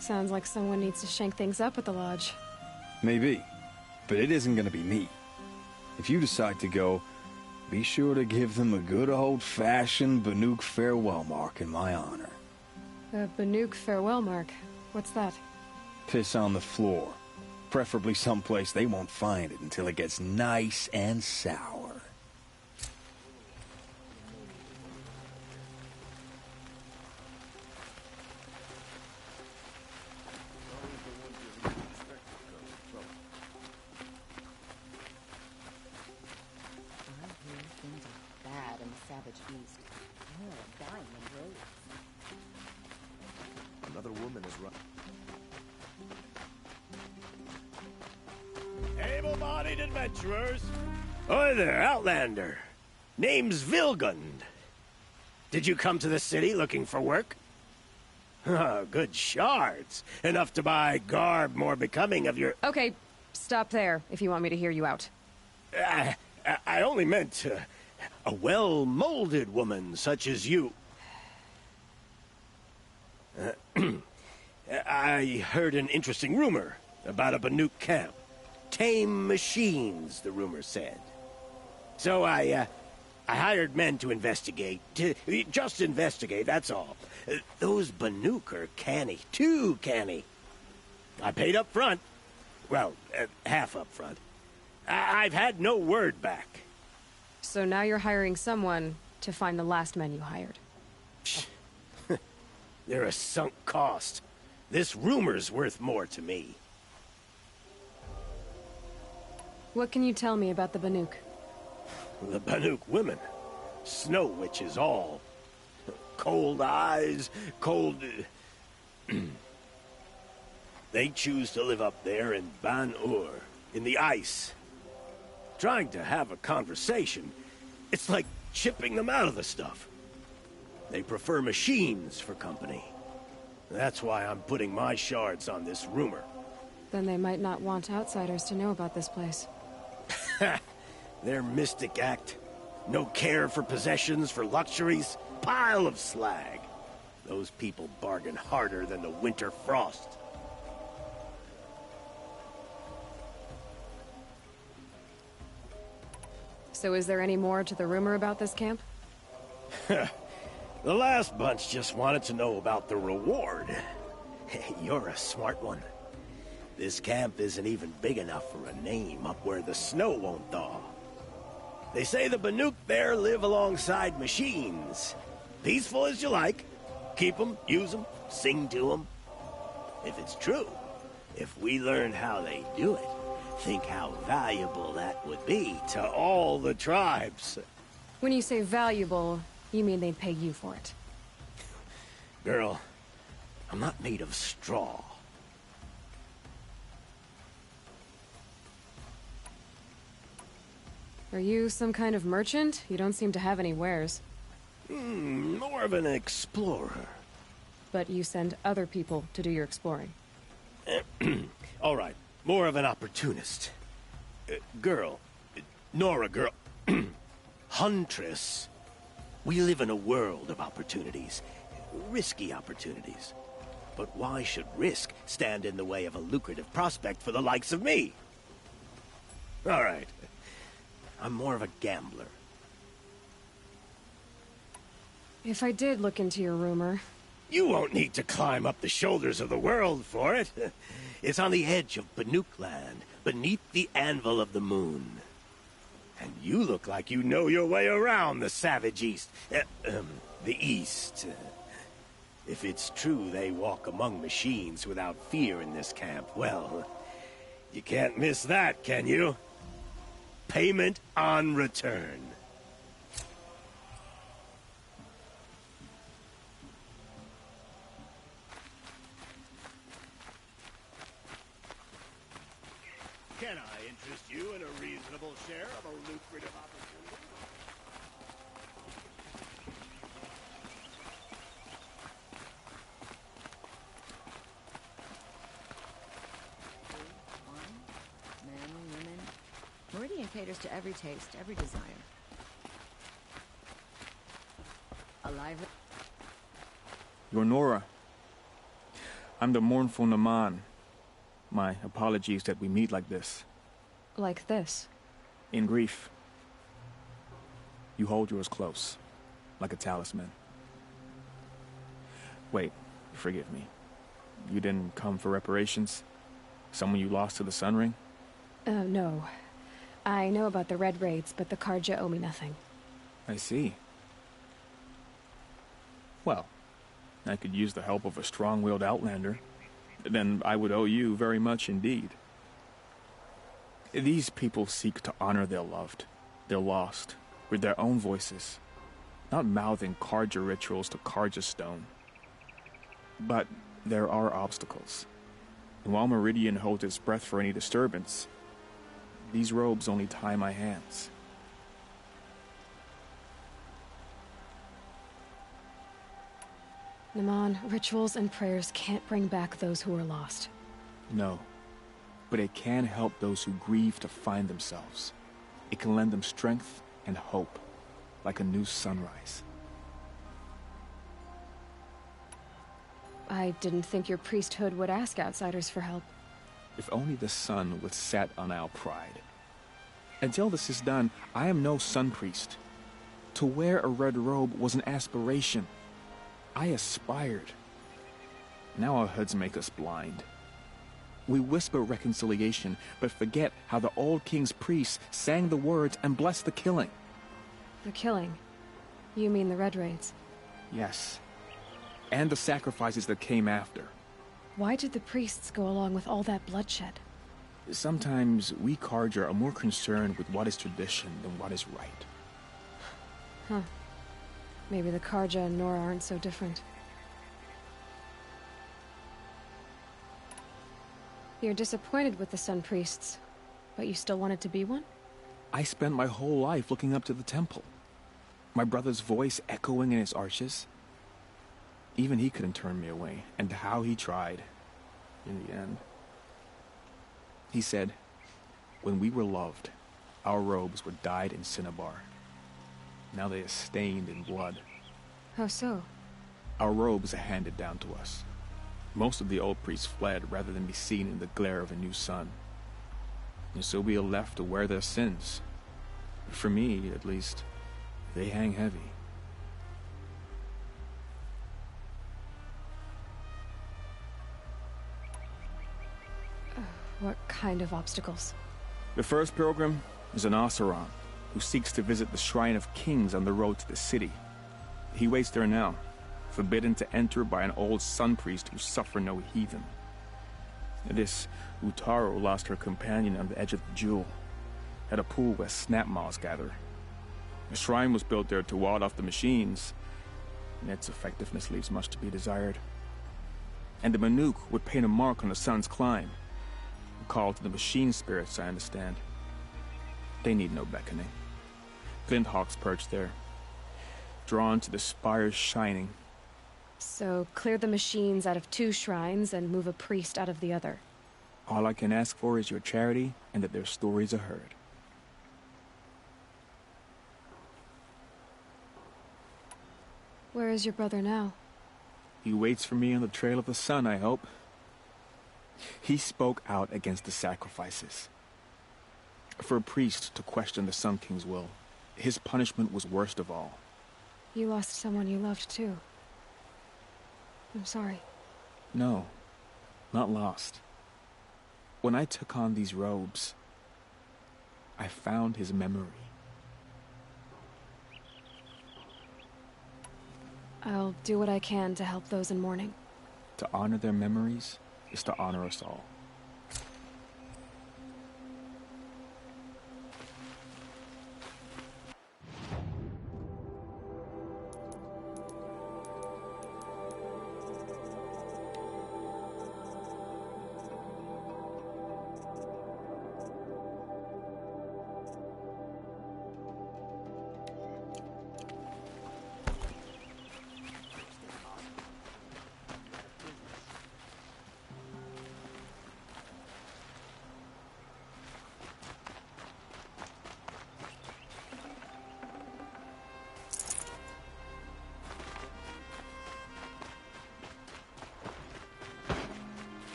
Sounds like someone needs to shank things up at the lodge. Maybe. But it isn't gonna be me. If you decide to go, Be sure to give them a good old-fashioned Banuk farewell mark in my honor. A Banuk farewell mark? What's that? Piss on the floor. Preferably someplace they won't find it until it gets nice and sour. Another woman is running. Able-bodied adventurers! Oi there, Outlander. Name's Vilgund. Did you come to the city looking for work? Good shards. Enough to buy garb more becoming of your... Okay, stop there, if you want me to hear you out. I only meant a well-molded woman such as you. I heard an interesting rumor about a Banuk camp. Tame machines, the rumor said. So I hired men to investigate. Just investigate, that's all. Those Banuk are canny, too canny. I paid up front. Well, half up front. I've had no word back. So now you're hiring someone to find the last men you hired. They're a sunk cost. This rumor's worth more to me. What can you tell me about the Banuk? The Banuk women. Snow witches all. Cold eyes, cold... They choose to live up there in Ban-Ur, in the ice. Trying to have a conversation, it's like chipping them out of the stuff. They prefer machines for company. That's why I'm putting my shards on this rumor. Then they might not want outsiders to know about this place. Their mystic act. No care for possessions, for luxuries. Pile of slag. Those people bargain harder than the winter frost. So is there any more to the rumor about this camp? The last bunch just wanted to know about the reward. You're a smart one. This camp isn't even big enough for a name up where the snow won't thaw. They say the Banuk there live alongside machines. Peaceful as you like. Keep them, use them, sing to them. If it's true, if we learn how they do it, think how valuable that would be to all the tribes. When you say valuable, you mean they'd pay you for it? Girl, I'm not made of straw. Are you some kind of merchant? You don't seem to have any wares. More of an explorer. But you send other people to do your exploring. All right, more of an opportunist. Girl, Nora girl, huntress. We live in a world of opportunities, risky opportunities. But why should risk stand in the way of a lucrative prospect for the likes of me? All right, I'm more of a gambler. If I did look into your rumor... You won't need to climb up the shoulders of the world for it. It's on the edge of Banuk land, beneath the anvil of the moon. And you look like you know your way around the savage east. The east. If it's true they walk among machines without fear in this camp, well, you can't miss that, can you? Payment on return. Can I interest you in a reasonable share of a lucrative opportunity? Men, women. Meridian caters to every taste, every desire. Alive. You're Nora. I'm the mournful Naman. My apologies that we meet like this. Like this? In grief. You hold yours close, like a talisman. Wait, forgive me. You didn't come for reparations? Someone you lost to the Sun Ring? No. I know about the Red Raids, but the Karja owe me nothing. I see. Well, I could use the help of a strong-willed outlander. Then I would owe you very much indeed. These people seek to honor their loved, their lost, with their own voices, not mouthing Karja rituals to Karja stone. But there are obstacles. And while Meridian holds its breath for any disturbance, these robes only tie my hands. Naman, rituals and prayers can't bring back those who are lost. No, but it can help those who grieve to find themselves. It can lend them strength and hope, like a new sunrise. I didn't think your priesthood would ask outsiders for help. If only the sun would set on our pride. Until this is done, I am no sun priest. To wear a red robe was an aspiration. I aspired. Now our hoods make us blind. We whisper reconciliation, but forget how the old king's priests sang the words and blessed the killing. The killing? You mean the Red Raids? Yes. And the sacrifices that came after. Why did the priests go along with all that bloodshed? Sometimes we Karja are more concerned with what is tradition than what is right. Huh. Maybe the Karja and Nora aren't so different. You're disappointed with the Sun Priests, but you still wanted to be one? I spent my whole life looking up to the temple. My brother's voice echoing in its arches. Even he couldn't turn me away, and how he tried, in the end. He said, when we were loved, our robes were dyed in cinnabar. Now they are stained in blood. How so? Our robes are handed down to us. Most of the old priests fled rather than be seen in the glare of a new sun. And so we are left to wear their sins. For me, at least, they hang heavy. What kind of obstacles? The first pilgrim is an Oseram, who seeks to visit the Shrine of Kings on the road to the city. He waits there now, forbidden to enter by an old sun priest who suffer no heathen. This Utaro lost her companion on the edge of the jewel, at a pool where snap moths gather. The shrine was built there to ward off the machines, and its effectiveness leaves much to be desired. And the Manuk would paint a mark on the sun's climb, a call to the machine spirits, I understand. They need no beckoning. Glint hawks perch there, drawn to the spire's shining. So, clear the machines out of 2 shrines and move a priest out of the other. All I can ask for is your charity and that their stories are heard. Where is your brother now? He waits for me on the trail of the sun, I hope. He spoke out against the sacrifices. For a priest to question the Sun King's will, his punishment was worst of all. You lost someone you loved, too. I'm sorry. No, not lost. When I took on these robes, I found his memory. I'll do what I can to help those in mourning. To honor their memories is to honor us all.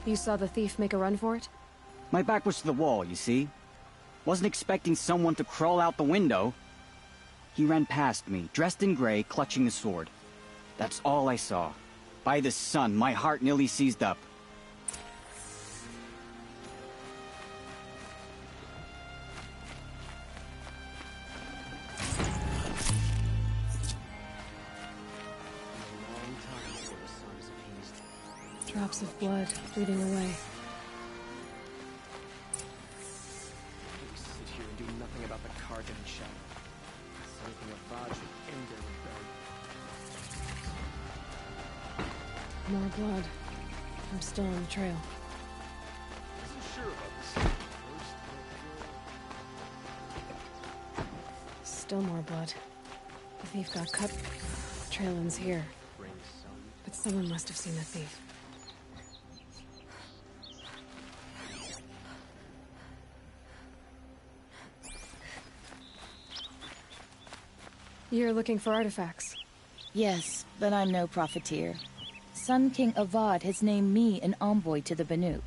You saw the thief make a run for it? My back was to the wall, you see. Wasn't expecting someone to crawl out the window. He ran past me, dressed in gray, clutching a sword. That's all I saw. By the sun, my heart nearly seized up. Drops of blood bleeding away. Sit here and do nothing about the car getting shot. Something Avad should end their rebellion. More blood. I'm still on the trail. Isn't sure about this. Still more blood. The thief got cut. The trail ends here. But someone must have seen the thief. You're looking for artifacts? Yes, but I'm no profiteer. Sun King Avad has named me an envoy to the Banuk.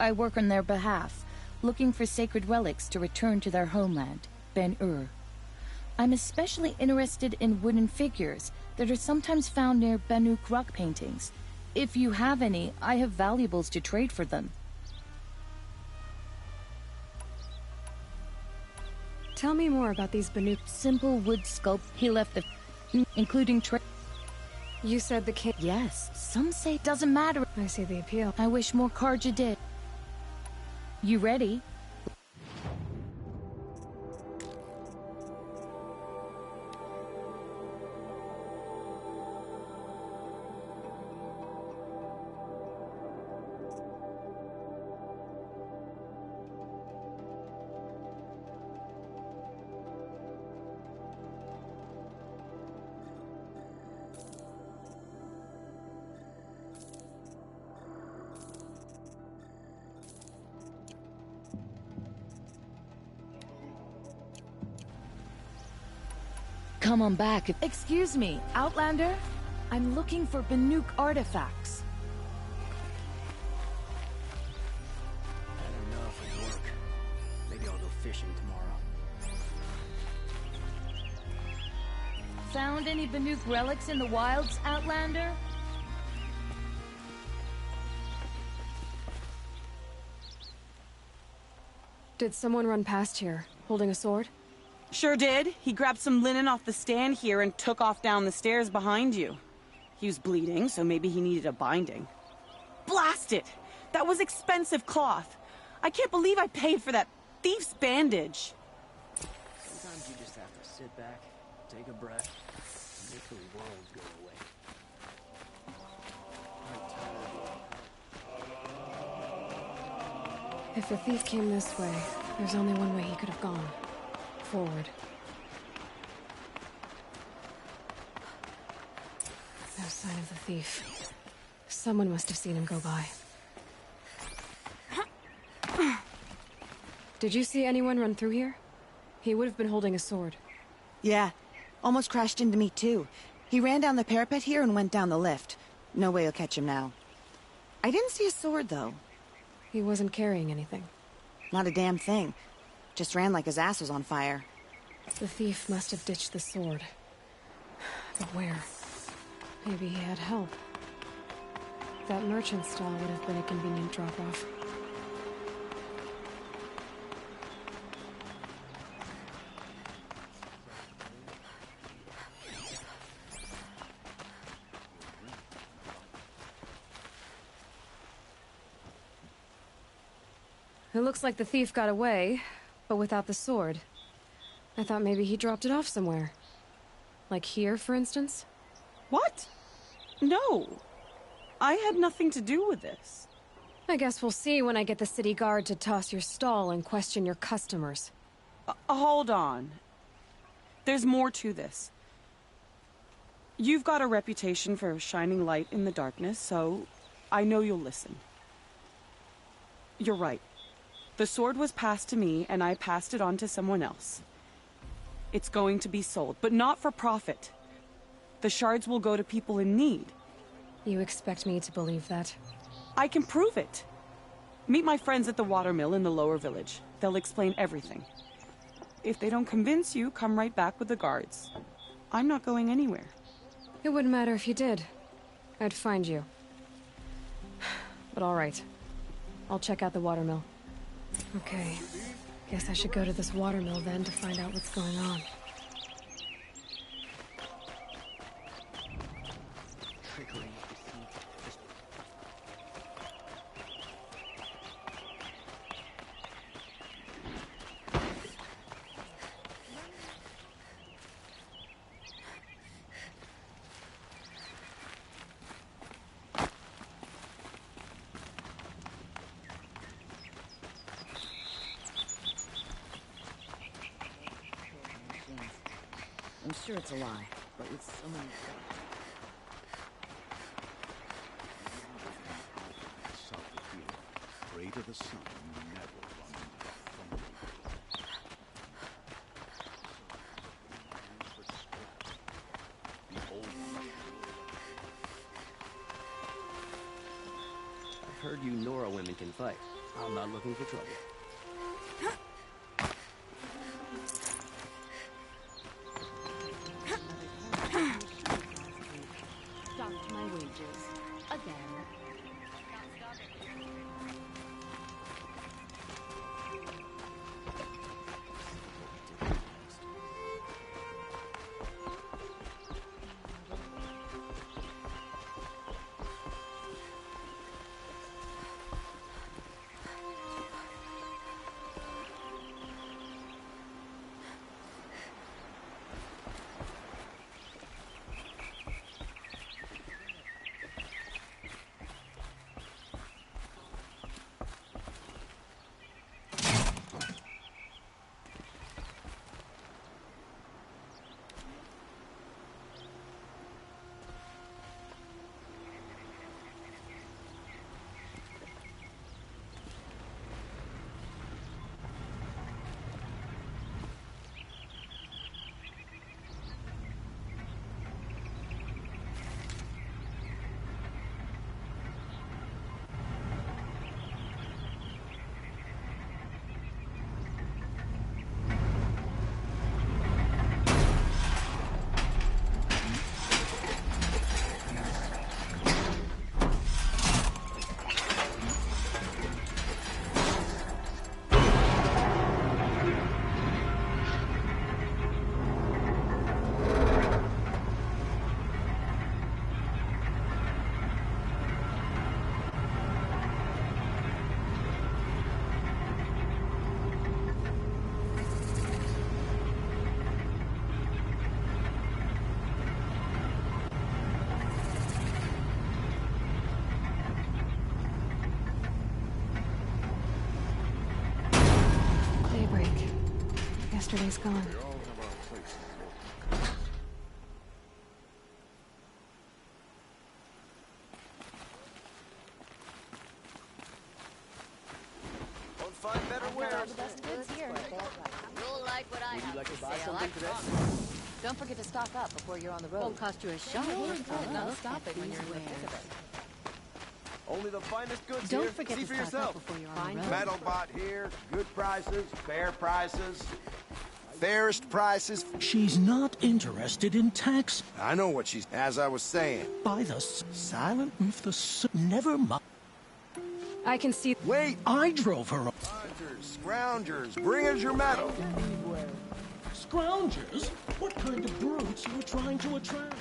I work on their behalf, looking for sacred relics to return to their homeland, Ben-Ur. I'm especially interested in wooden figures that are sometimes found near Banuk rock paintings. If you have any, I have valuables to trade for them. Tell me more about these Banuk. Simple wood sculpt he left the... including You said the king... Yes, some say it doesn't matter. I see the appeal. I wish more Karja did. You ready? Come on back. Excuse me, Outlander? I'm looking for Banuk artifacts. I don't know if it'll work. Maybe I'll go fishing tomorrow. Found any Banuk relics in the wilds, Outlander? Did someone run past here, holding a sword? Sure did. He grabbed some linen off the stand here and took off down the stairs behind you. He was bleeding, so maybe he needed a binding. Blast it! That was expensive cloth. I can't believe I paid for that thief's bandage. Sometimes you just have to sit back, take a breath, and make the world go away. If the thief came this way, there's only one way he could have gone. Forward. No sign of the thief. Someone must have seen him go by. Did you see anyone run through here? He would have been holding a sword. Yeah. Almost crashed into me, too. He ran down the parapet here and went down the lift. No way you'll catch him now. I didn't see a sword, though. He wasn't carrying anything. Not a damn thing. Just ran like his ass was on fire. The thief must have ditched the sword. But where? Maybe he had help. That merchant stall would have been a convenient drop-off. It looks like the thief got away, but without the sword. I thought maybe he dropped it off somewhere. Like here, for instance? What? No. I had nothing to do with this. I guess we'll see when I get the city guard to toss your stall and question your customers. Hold on. There's more to this. You've got a reputation for shining light in the darkness, so I know you'll listen. You're right. The sword was passed to me, and I passed it on to someone else. It's going to be sold, but not for profit. The shards will go to people in need. You expect me to believe that? I can prove it. Meet my friends at the watermill in the lower village. They'll explain everything. If they don't convince you, come right back with the guards. I'm not going anywhere. It wouldn't matter if you did. I'd find you. But all right. I'll check out the watermill. Okay. Guess I should go to this watermill then to find out what's going on. I'm sure it's a lie, but with so many... Pray to the sun, you never run into I've heard you Nora women can fight. I'm not looking for trouble. Docked my wages. Again. Yesterday's gone. Won't find better wares. The best goods here. You'll like what I have like to to buy say. something today? Don't forget to stock up before you're on the road. Won't cost you a shot. Not stopping when you're in the thick of it. Only the finest goods Don't here. forget See to for stock yourself. up before you're on the road. Metal bot here, good prices, fair prices, fairest prices. She's not interested in tax. I know what she's... As I was saying. By the silent of the never mind. I can see... Wait! I drove her up. Scroungers, bring us your metal. Scroungers? What kind of brutes are you trying to attract?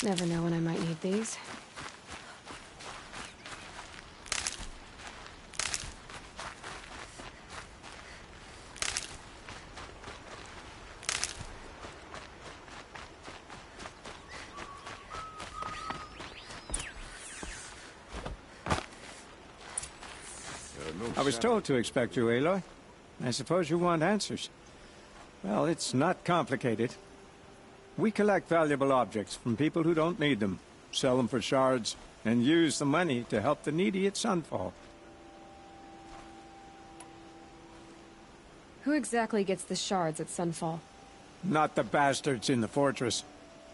Never know when I might need these. I was told to expect you, Aloy. I suppose you want answers. Well, it's not complicated. We collect valuable objects from people who don't need them, sell them for shards, and use the money to help the needy at Sunfall. Who exactly gets the shards at Sunfall? Not the bastards in the fortress.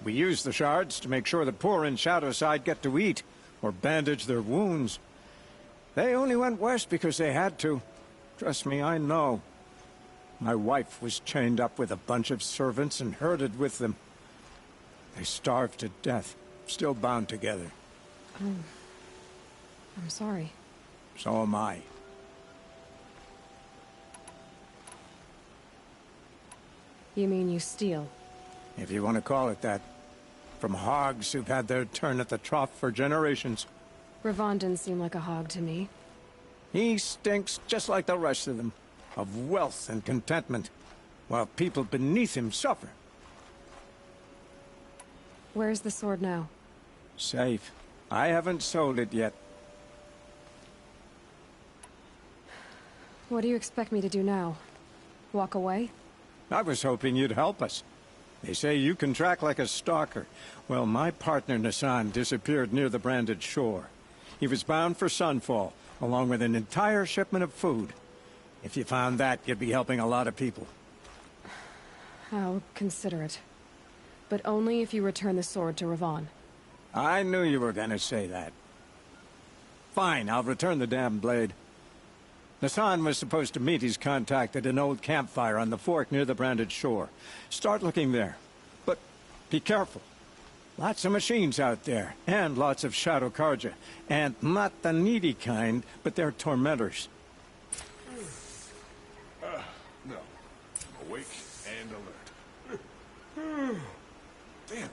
We use the shards to make sure the poor in Shadowside get to eat, or bandage their wounds. They only went west because they had to. Trust me, I know. My wife was chained up with a bunch of servants and herded with them. They starved to death, still bound together. Oh. I'm sorry. So am I. You mean you steal? If you want to call it that. From hogs who've had their turn at the trough for generations. Ravon didn't seem like a hog to me. He stinks just like the rest of them. Of wealth and contentment. While people beneath him suffer. Where's the sword now? Safe. I haven't sold it yet. What do you expect me to do now? Walk away? I was hoping you'd help us. They say you can track like a stalker. Well, my partner Nassan disappeared near the branded shore. He was bound for Sunfall, along with an entire shipment of food. If you found that, you'd be helping a lot of people. I'll consider it. But only if you return the sword to Ravon. I knew you were gonna say that. Fine, I'll return the damn blade. Nassan was supposed to meet his contact at an old campfire on the fork near the branded shore. Start looking there. But be careful. Lots of machines out there, and lots of Shadow Karja. And not the needy kind, but they're tormentors. No. I'm awake and alert. Damn it.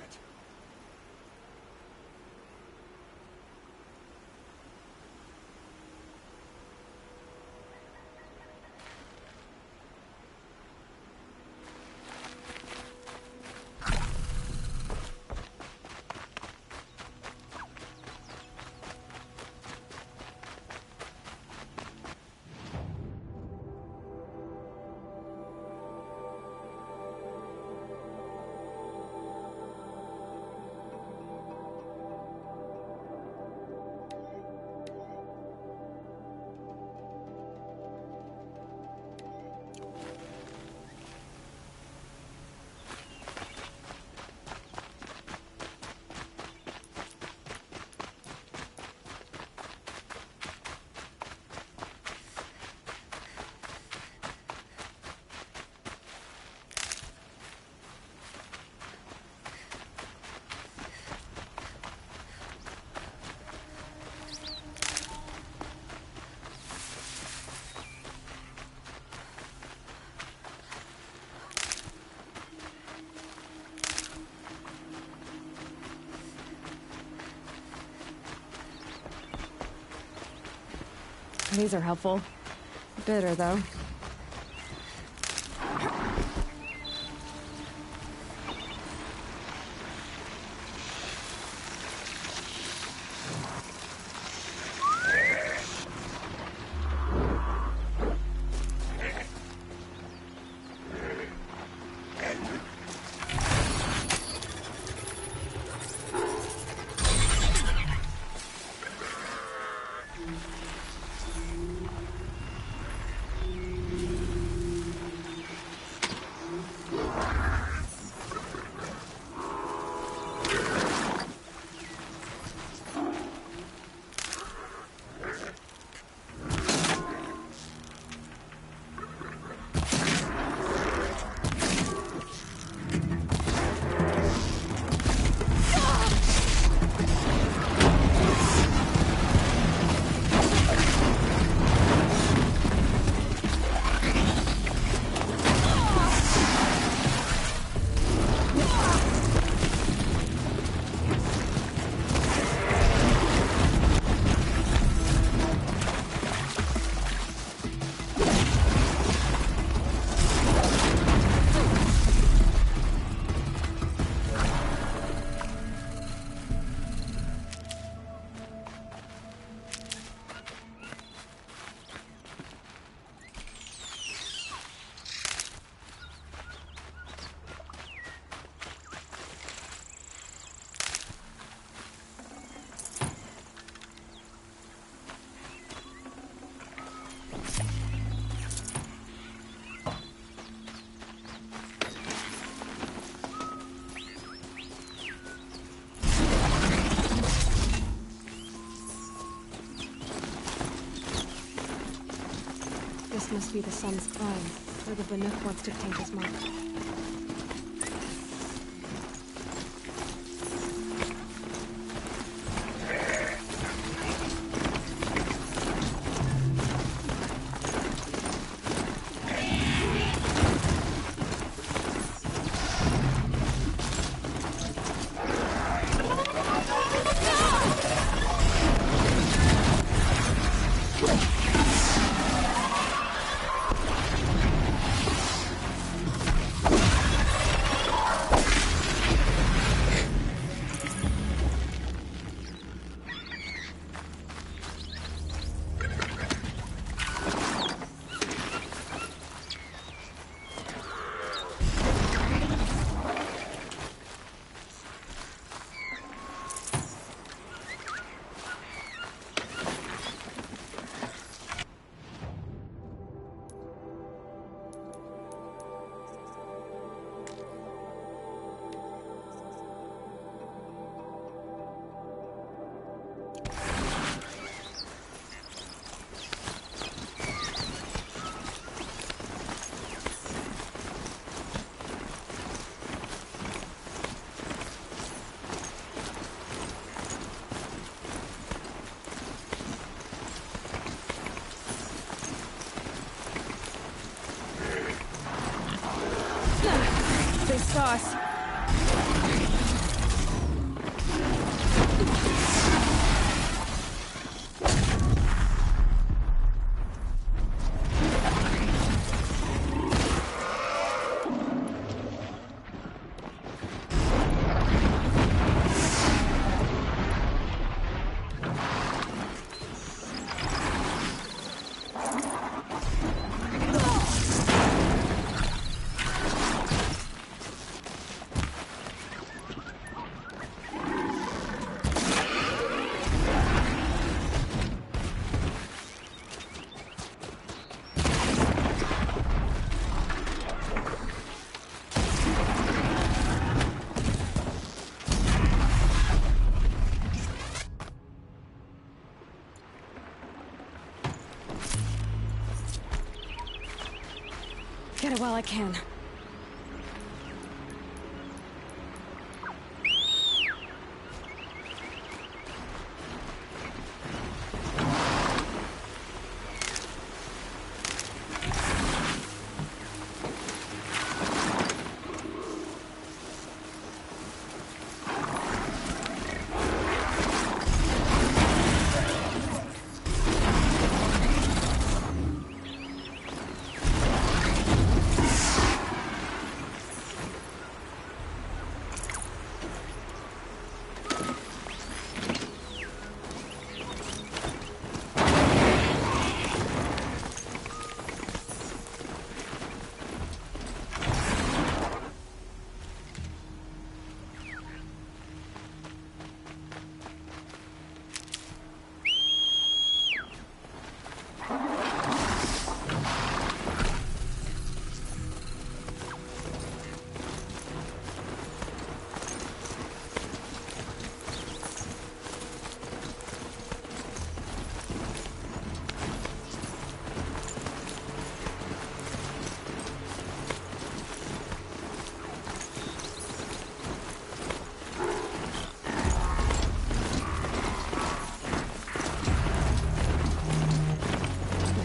These are helpful. Bitter, though. This must be the sun's crime, or the Banuk wants to taint his mark. They saw us. Get it while I can.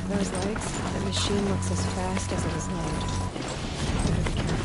Those legs, the machine looks as fast as it is loud. Better be careful.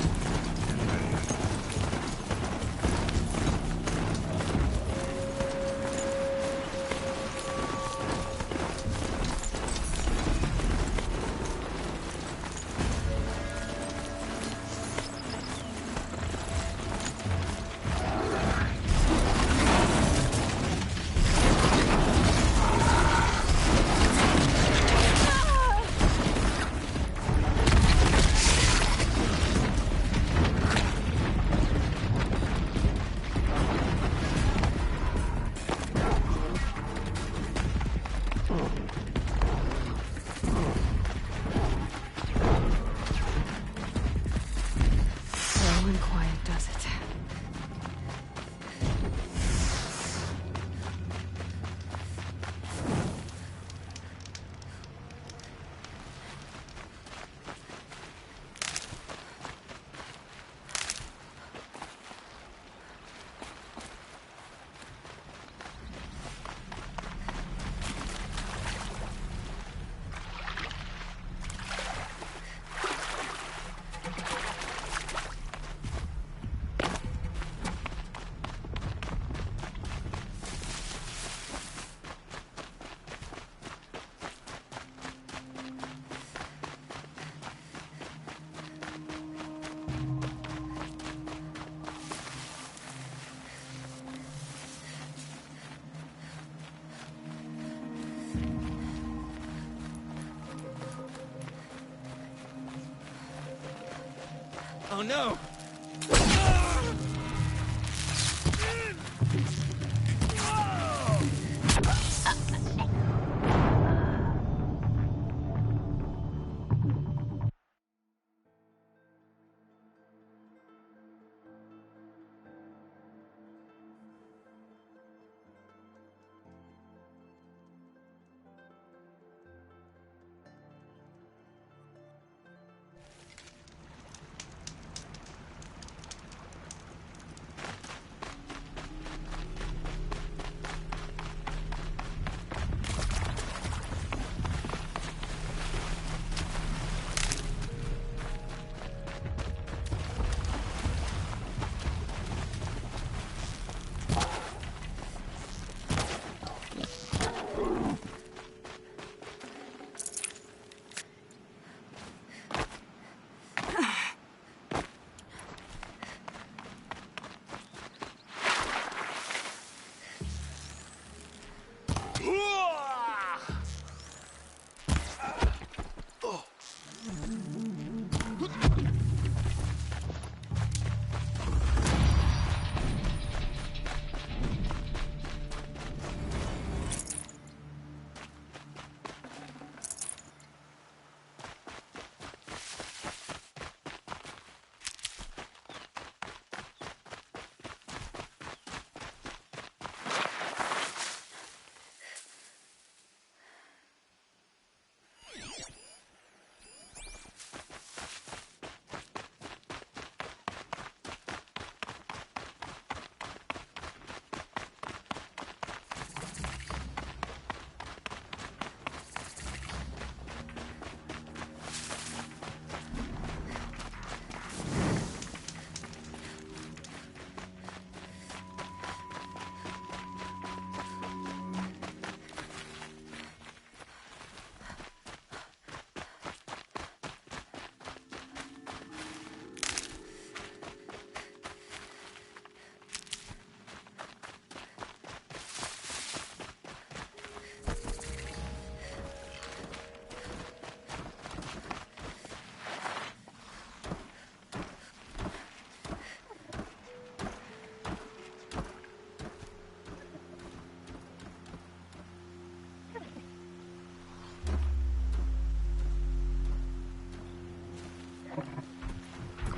Oh no!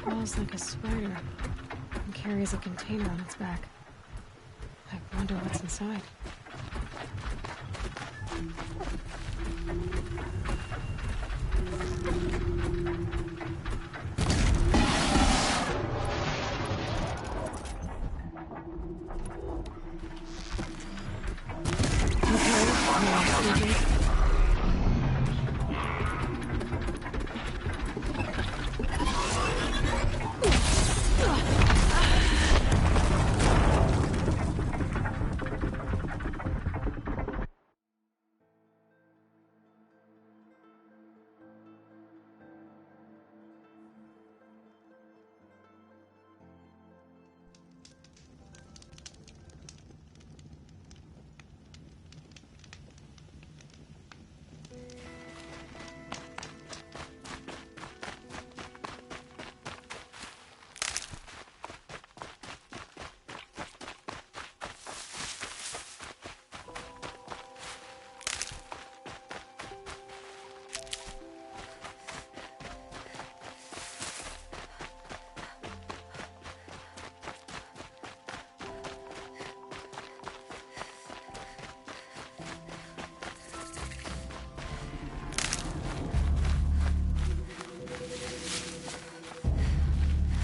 Crawls like a spider and carries a container on its back. I wonder what's inside.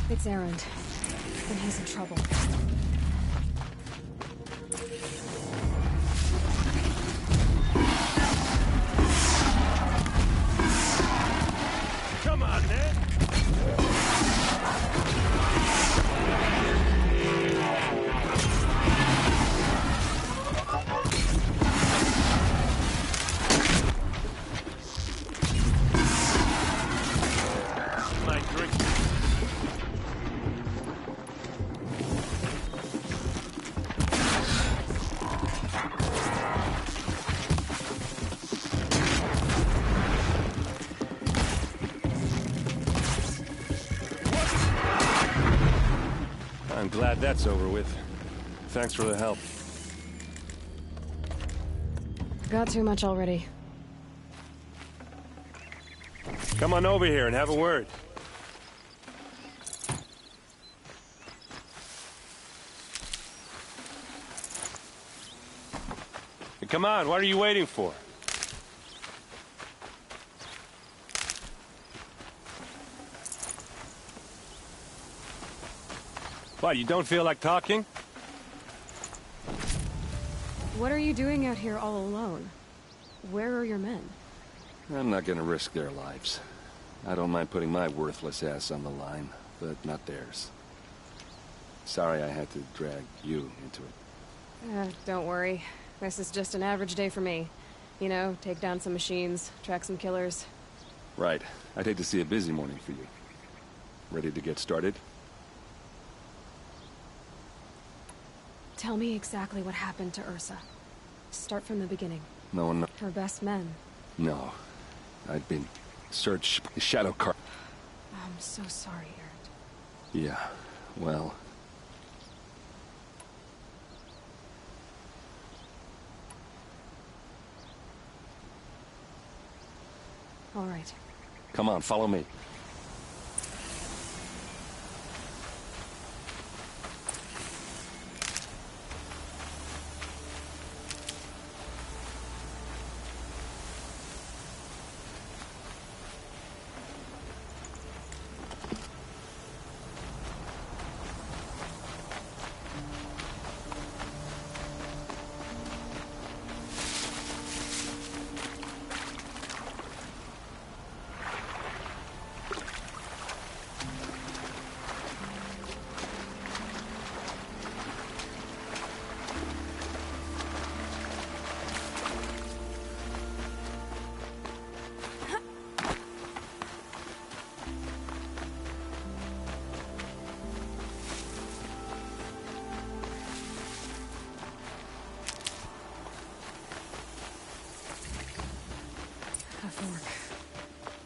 It's Erend, and he's in trouble. Come on, man! My drink. glad that's over with. Thanks for the help. Got too much already. Come on over here and have a word. Hey, come on, what are you waiting for? What, you don't feel like talking? What are you doing out here all alone? Where are your men? I'm not gonna risk their lives. I don't mind putting my worthless ass on the line, but not theirs. Sorry I had to drag you into it. Don't worry. This is just an average day for me. You know, take down some machines, track some killers. Right. I'd hate to see a busy morning for you. Ready to get started? Tell me exactly what happened to Ursa. Start from the beginning. No one... Her best men. No. I'd been... Search... Shadow car... I'm so sorry, Erend. Yeah. Well... All right. Come on, follow me.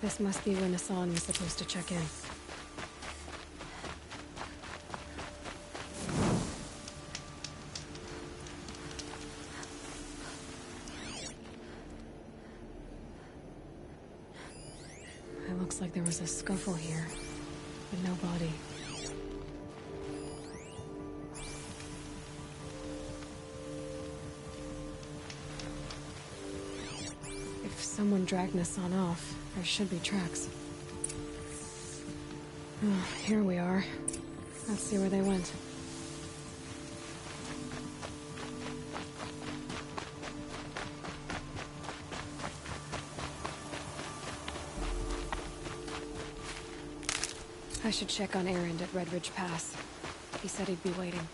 This must be when Hassan was supposed to check in. It looks like there was a scuffle here, but no body. If someone dragged Hassan off, there should be tracks. Oh, here we are. Let's see where they went. I should check on Erend at Red Ridge Pass. He said he'd be waiting.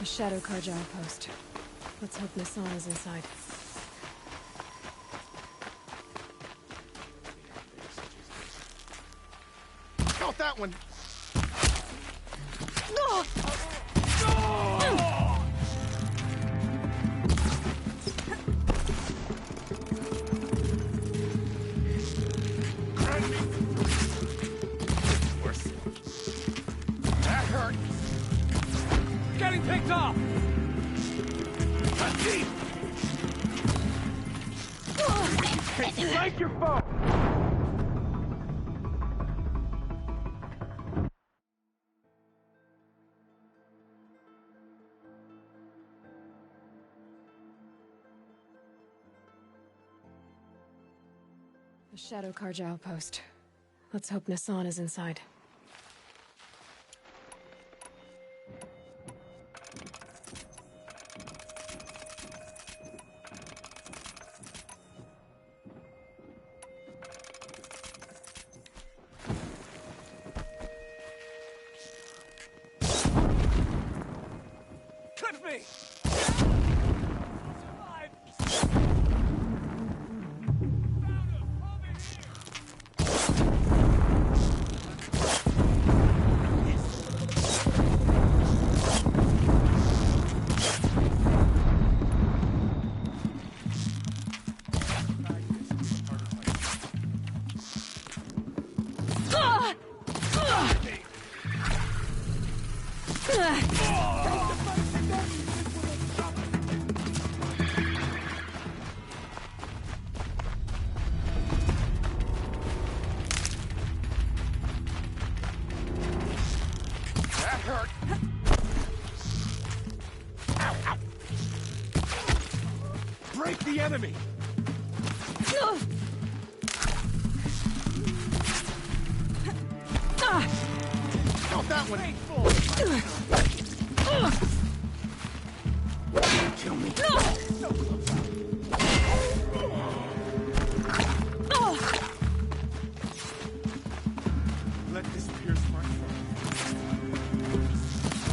A Shadow Carja outpost. Let's hope Hassan is inside. Got that one! That hurt! Getting picked off! Strike your foe! The Shadow Carja outpost. Let's hope Hassan is inside. break the enemy! Got that one! Kill me. Let this pierce my throat.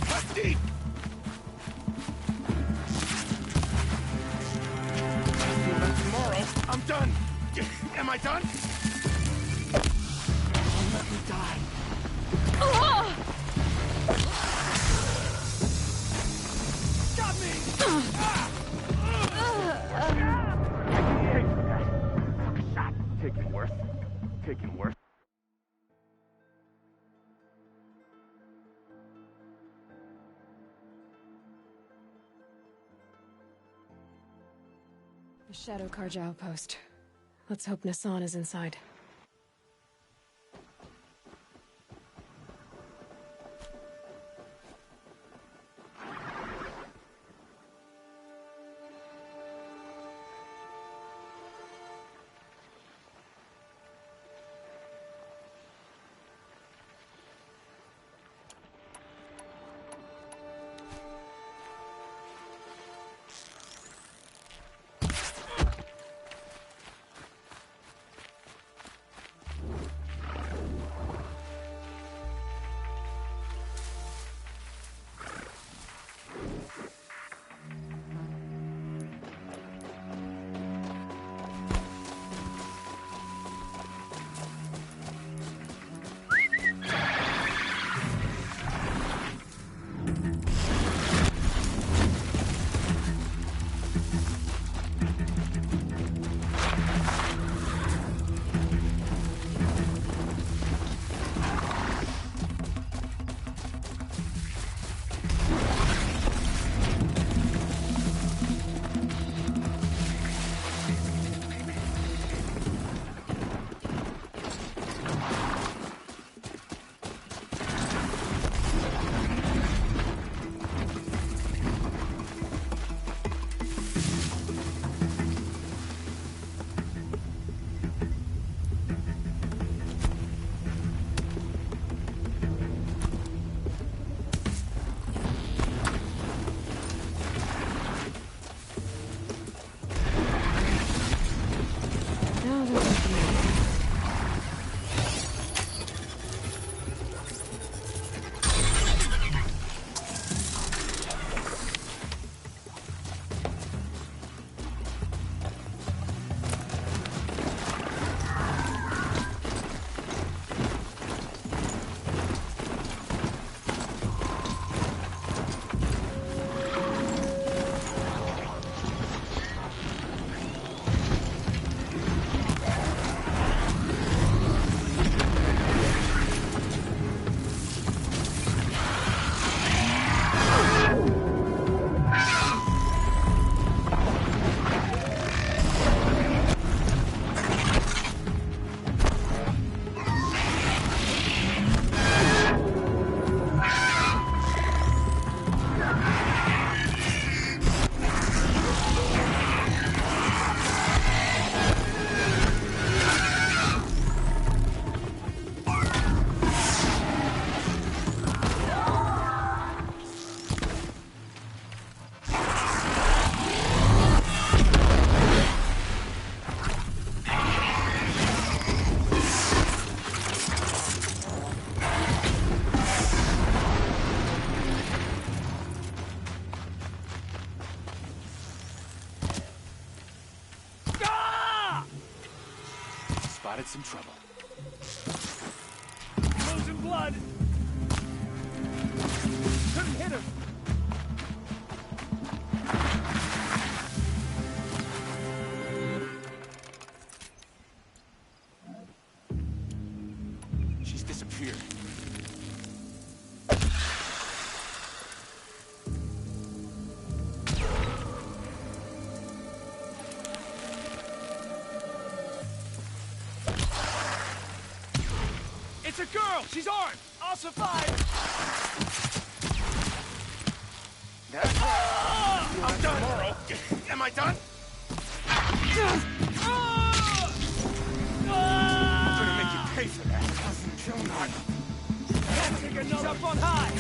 Cut deep! Tomorrow. I'm done! Am I done? Don't let me die. Got me! Taking worse. Taking worse. The Shadow Karja outpost. Let's hope Nassan is inside. Spotted some trouble. Losing blood. Couldn't hit him. She's disappeared. It's a girl! She's armed! I'll survive! I'm done! Am I done? gonna make you pay for that. He's up on high.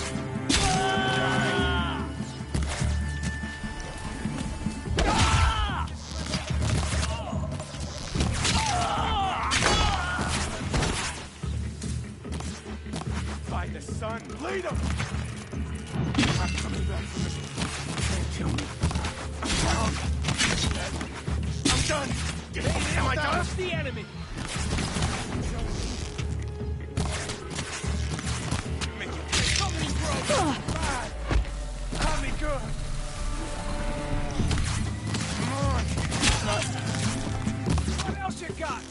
By the sun, lead him! You're not coming back from this. Can't kill me. I'm done! Am I done? That's the enemy! Make it pay. Something broke! Got me good! Come on! What else you got?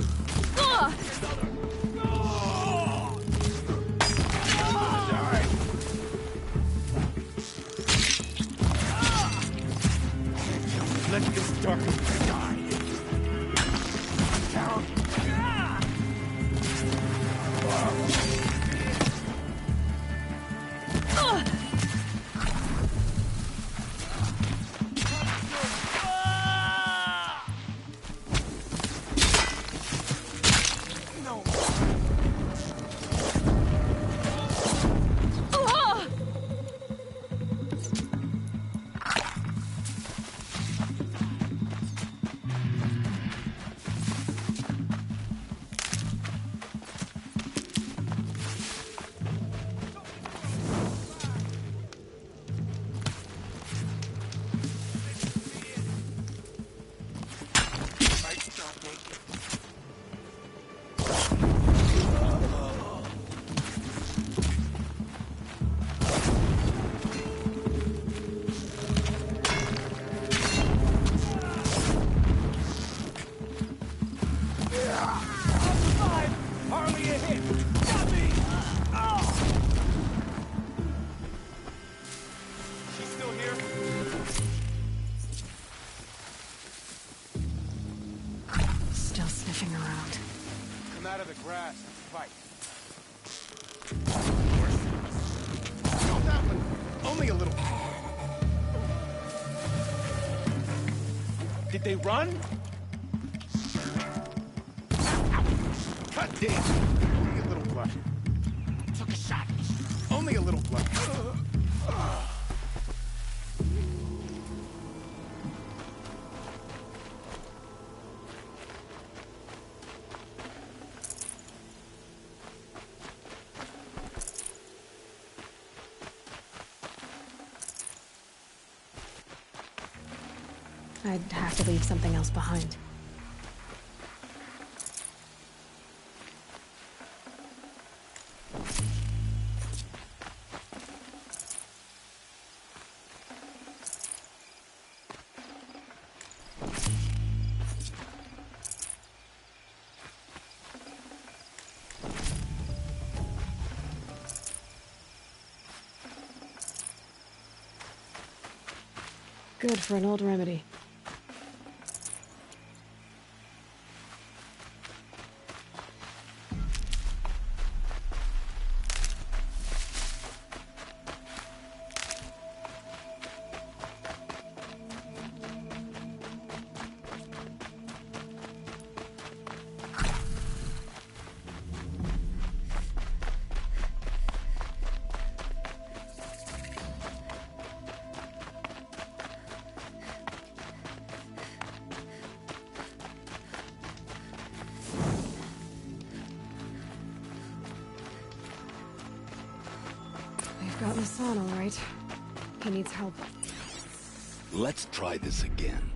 Let this darkness die. Down. No. Still sniffing around. Come out of the grass and fight. Not that one. Only a little. Did they run? God damn. Only a little blood. Took a shot. Only a little blood. I'd have to leave something else behind. Good for an old remedy. We've gotten the son, all right. He needs help. Let's try this again.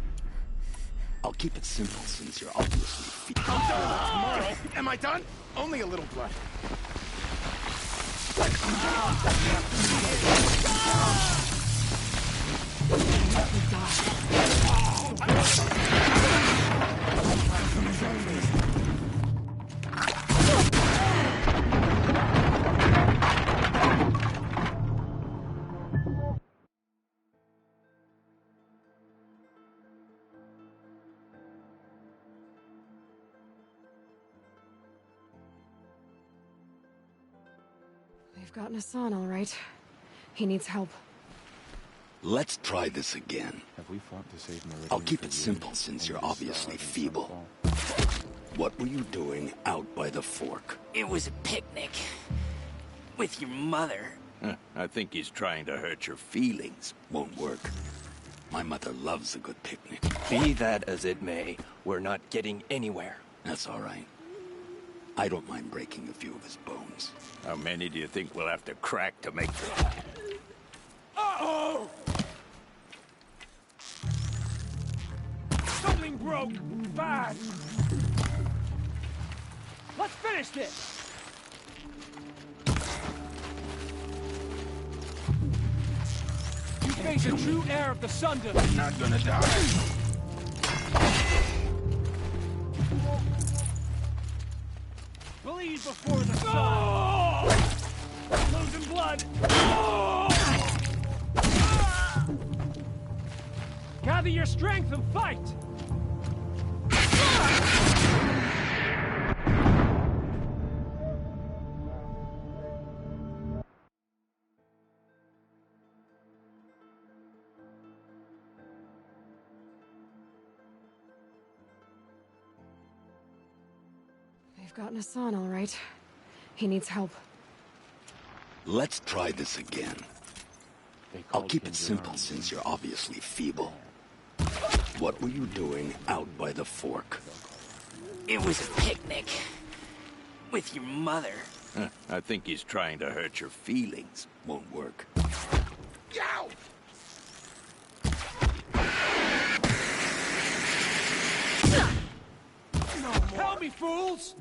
I'll keep it simple since you're obviously I'm done tomorrow. Am I done? Only a little blood. We've gotten a son, all right. He needs help. Let's try this again. We fought to save Meridian. I'll keep for it years, simple since you're only to obviously starve and feeble. sunfall. What were you doing out by the fork? It was a picnic. With your mother. I think he's trying to hurt your feelings. Won't work. My mother loves a good picnic. Be that as it may, we're not getting anywhere. That's all right. I don't mind breaking a few of his bones. How many do you think we'll have to crack to make this? Uh-oh! Something broke. Bad. Let's finish this. You face a true heir of the Sunday. I'm not gonna die. Bleed before the sun. Losing blood. Gather your strength and fight. They've gotten Hassan, all right. He needs help. Let's try this again. I'll keep it simple since you're obviously feeble. What were you doing out by the fork? It was a picnic. With your mother. I think he's trying to hurt your feelings. Won't work. Yow! Help me, fools!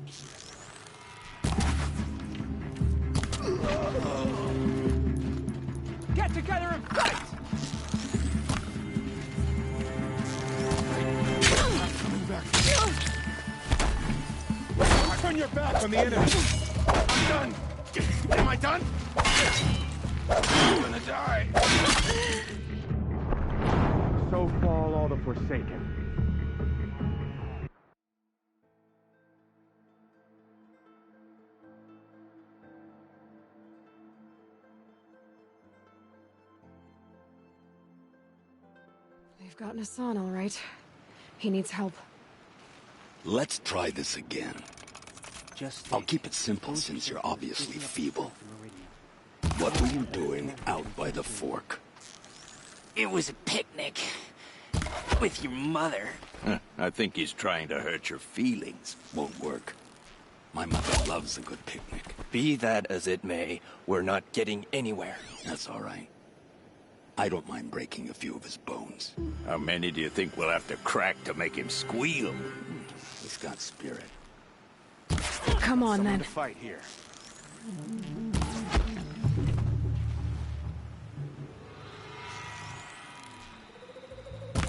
Get together and fight! I'm coming back. Turn your back on the enemy. I'm done. Am I done? I'm gonna die. So fall all the Forsaken. They've gotten Hassan, all right. He needs help. Let's try this again. I'll keep it simple since you're obviously feeble. What were you doing out by the fork? It was a picnic. With your mother. I think he's trying to hurt your feelings. Won't work. My mother loves a good picnic. Be that as it may, we're not getting anywhere. That's all right. I don't mind breaking a few of his bones. How many do you think we'll have to crack to make him squeal? He's got spirit. Come on, Someone then. to fight here.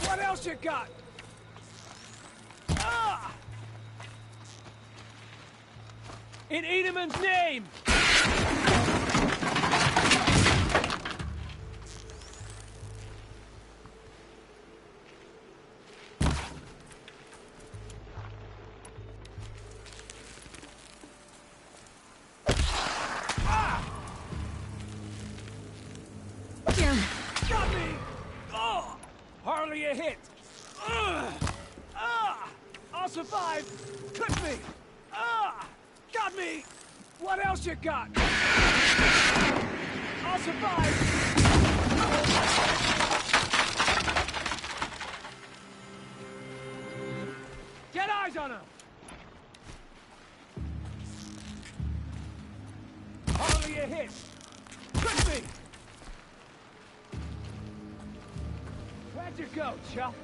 What else you got? Ah! In Edamon's name! Got me! Oh! Hardly a hit! I'll survive! Clip me! Got me! What else you got? I'll survive! Get eyes on him! Hardly a hit! Clip me! Where'd you go, Chuck?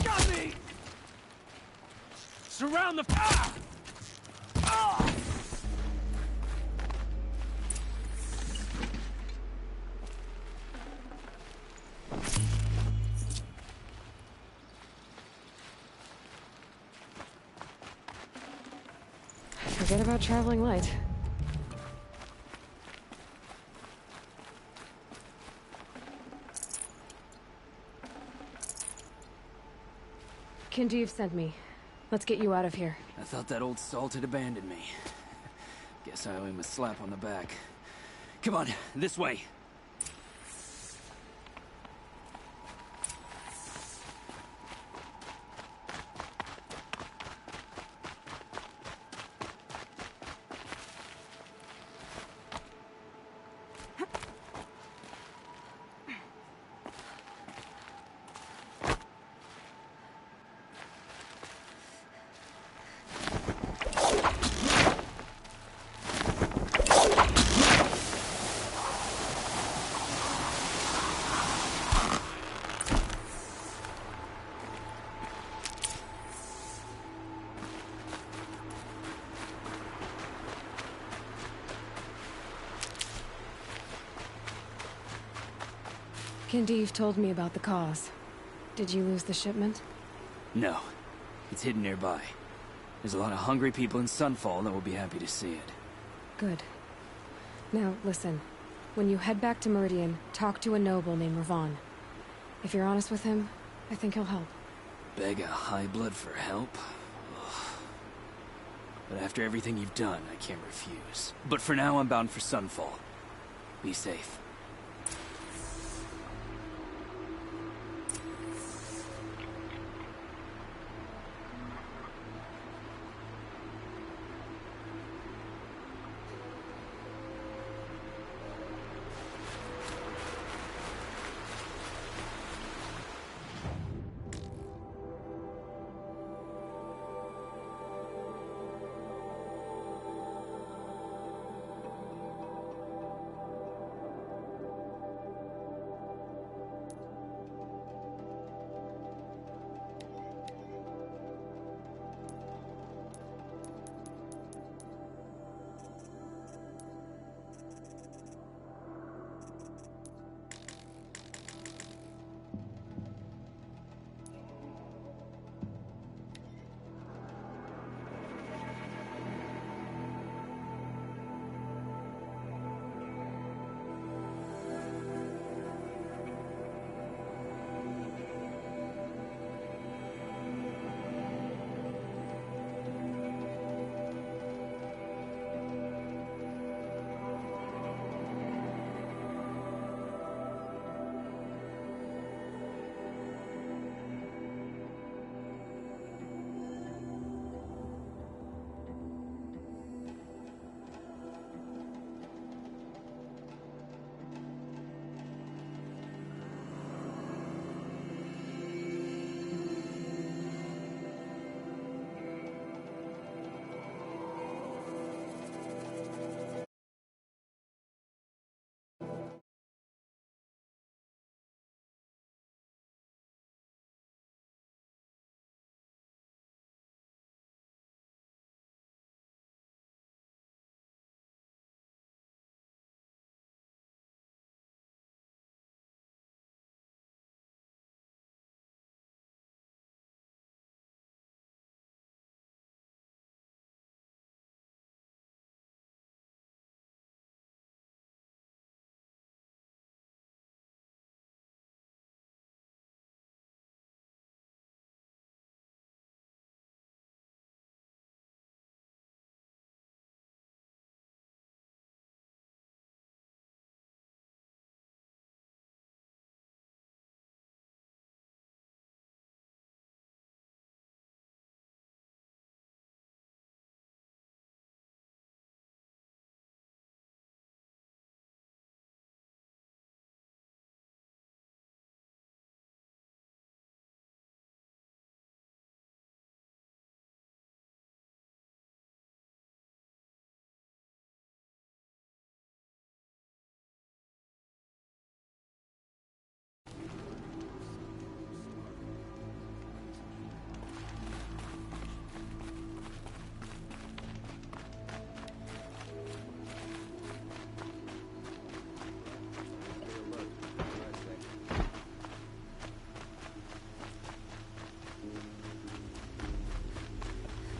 Got me! Surround the... Forget about traveling light. Kinjeev sent me. Let's get you out of here. I thought that old salt had abandoned me. Guess I owe him a slap on the back. Come on, this way. Kindeev told me about the cause. Did you lose the shipment? No. It's hidden nearby. There's a lot of hungry people in Sunfall that will be happy to see it. Good. Now, listen. When you head back to Meridian, talk to a noble named Ravon. If you're honest with him, I think he'll help. Beg a high blood for help? Ugh. But after everything you've done, I can't refuse. But for now, I'm bound for Sunfall. Be safe.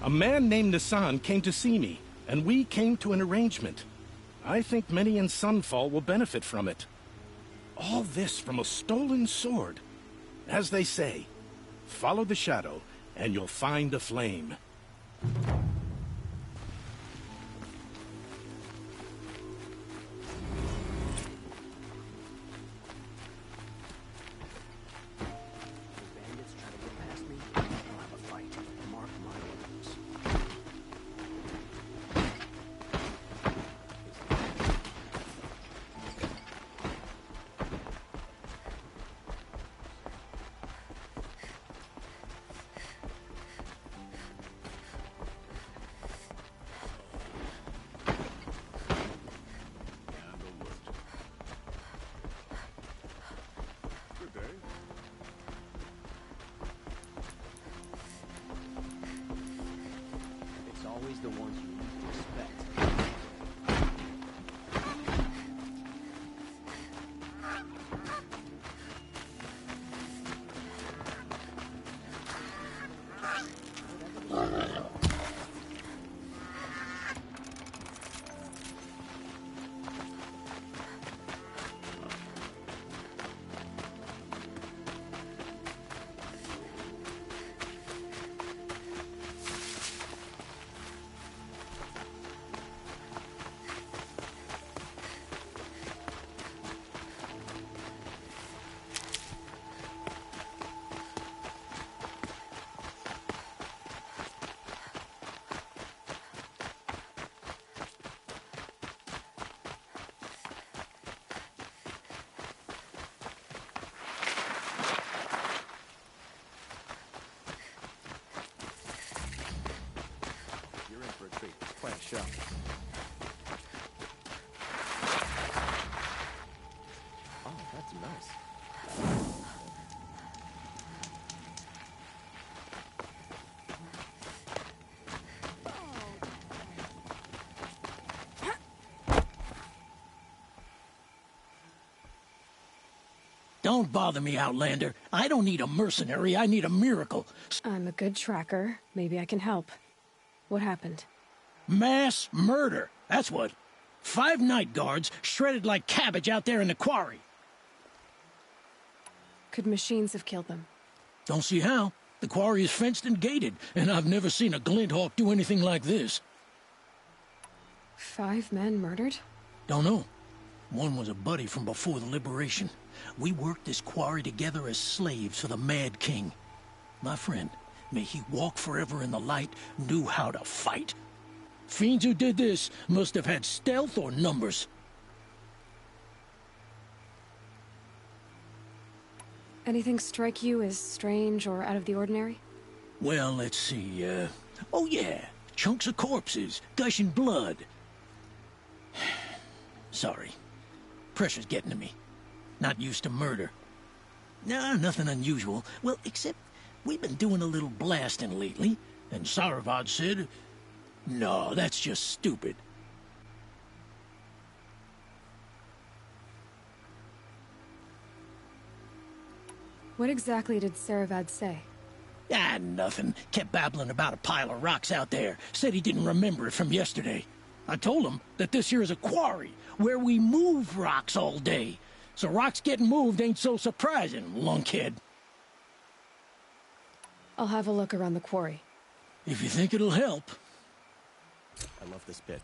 A man named Nassan came to see me, and we came to an arrangement. I think many in Sunfall will benefit from it. All this from a stolen sword. As they say, follow the shadow, and you'll find a flame. always the ones you least expect. Quite a shot. Oh, that's nice. Don't bother me, Outlander. I don't need a mercenary, I need a miracle. I'm a good tracker. Maybe I can help. What happened? Mass murder, that's what. 5 night guards shredded like cabbage out there in the quarry. Could machines have killed them? Don't see how. The quarry is fenced and gated, and I've never seen a Glinthawk do anything like this. 5 men murdered? Don't know. One was a buddy from before the liberation. We worked this quarry together as slaves for the Mad King. My friend, may he walk forever in the light, knew how to fight. Fiends who did this must have had stealth or numbers. Anything strike you as strange or out of the ordinary? Well, let's see, oh yeah, chunks of corpses, gushing blood. Sorry. Pressure's getting to me. Not used to murder. Nah, nothing unusual. Well, except we've been doing a little blasting lately, and Saravad said, no, that's just stupid. What exactly did Saravad say? Ah, nothing. Kept babbling about a pile of rocks out there. Said he didn't remember it from yesterday. I told him that this here is a quarry, where we move rocks all day. So rocks getting moved ain't so surprising, lunkhead. I'll have a look around the quarry. If you think it'll help. I love this bit.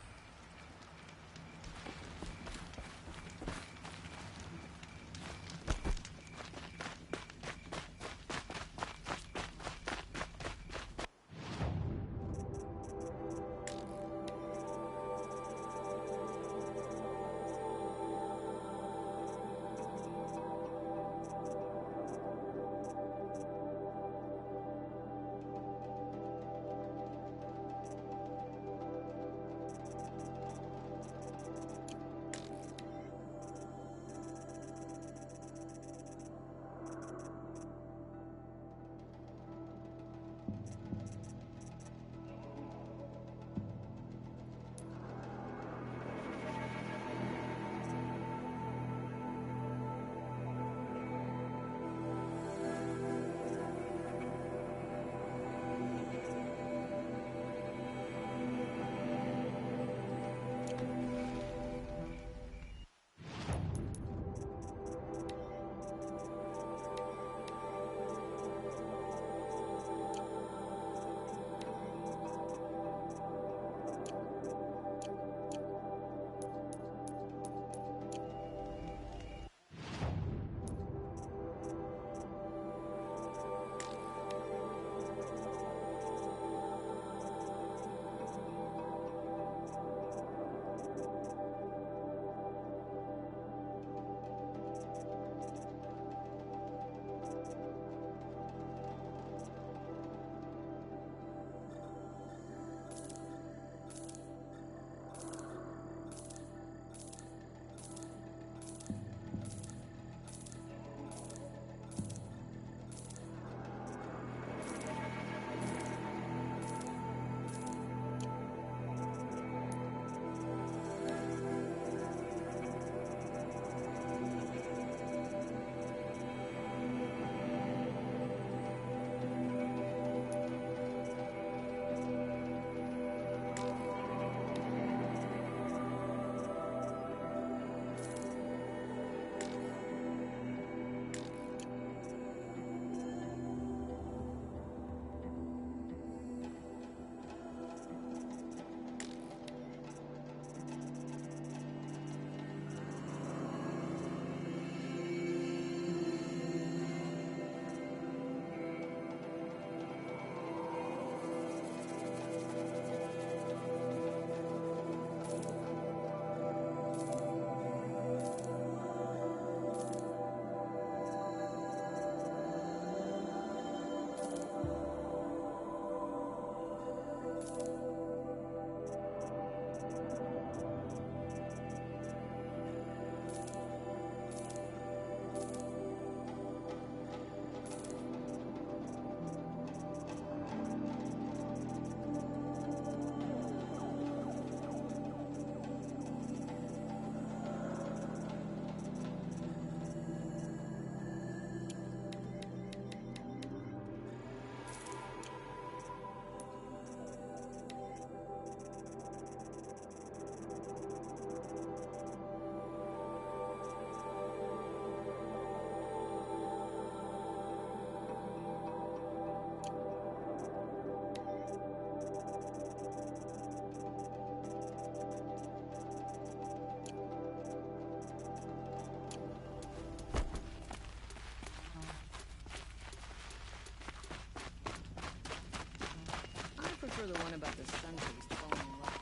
one about the sun priest falling in love.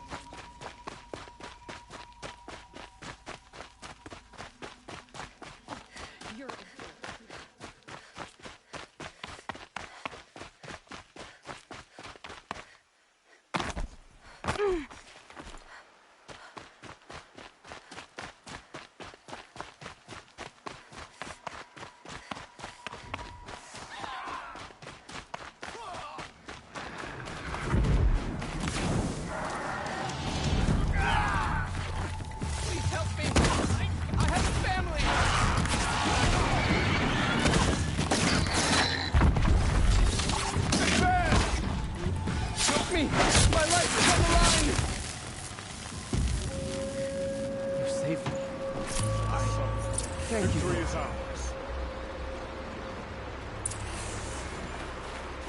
You're Victory is ours.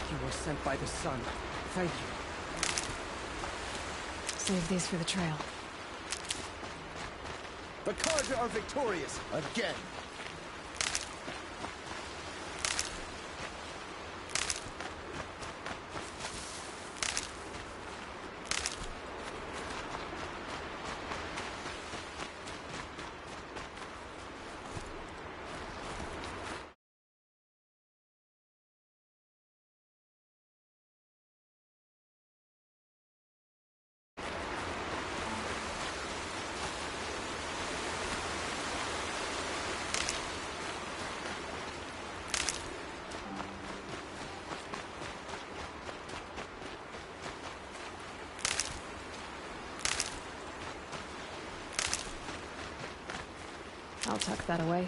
You were sent by the sun. Thank you. Save these for the trail. The Carja are victorious again. I'll tuck that away.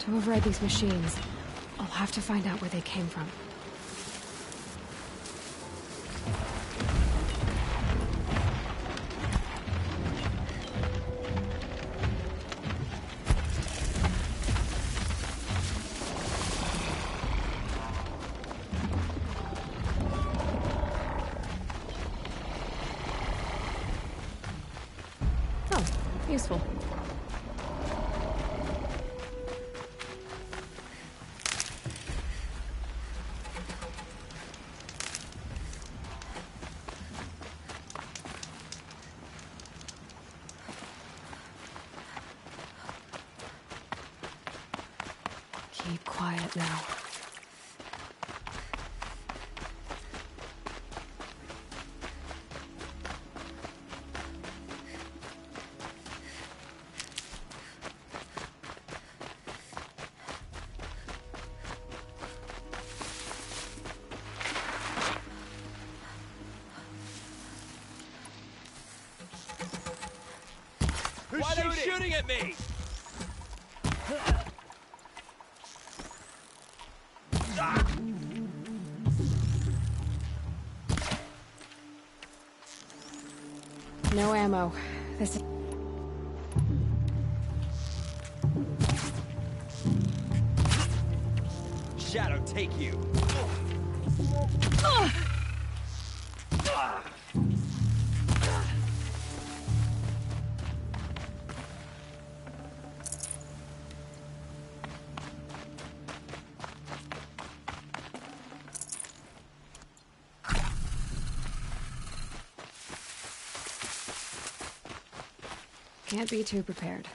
To override these machines, I'll have to find out where they came from. Oh, useful. Keep quiet now. Why are they shooting at me? No ammo. This is... Shadow, take you. Can't be too prepared.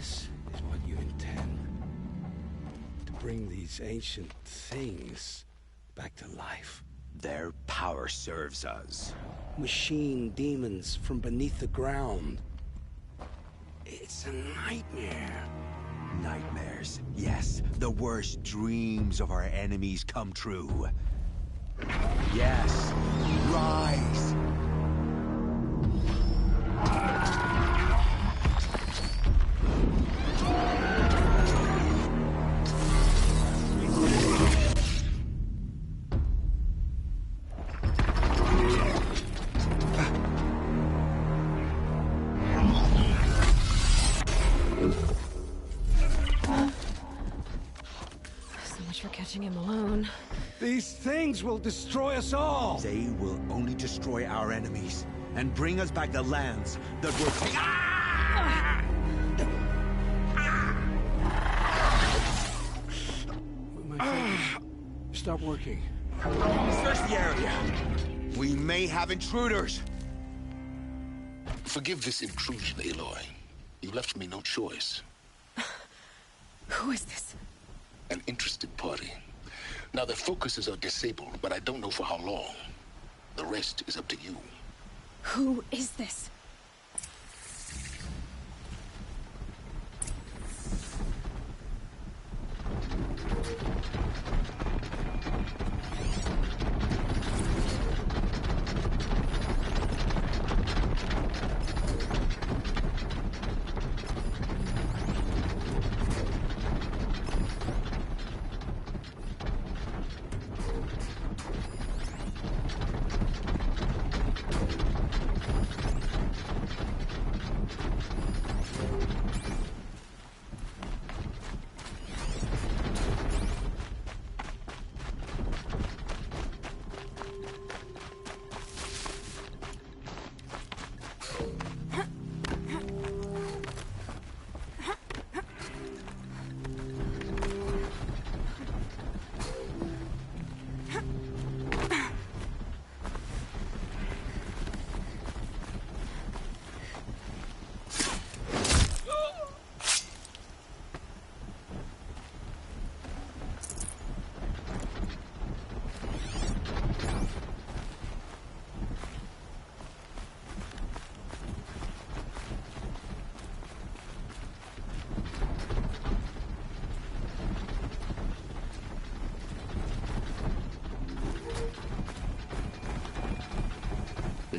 This is what you intend. To bring these ancient things back to life. Their power serves us. Machine demons from beneath the ground. It's a nightmare. Nightmares. Yes, the worst dreams of our enemies come true. Yes, rise! For catching him alone. These things will destroy us all! They will only destroy our enemies and bring us back the lands that were My fingers stop working. Search the area. We may have intruders. Forgive this intrusion, Aloy. You left me no choice. Who is this? An interested party. Now, their focuses are disabled, but I don't know for how long. The rest is up to you. Who is this?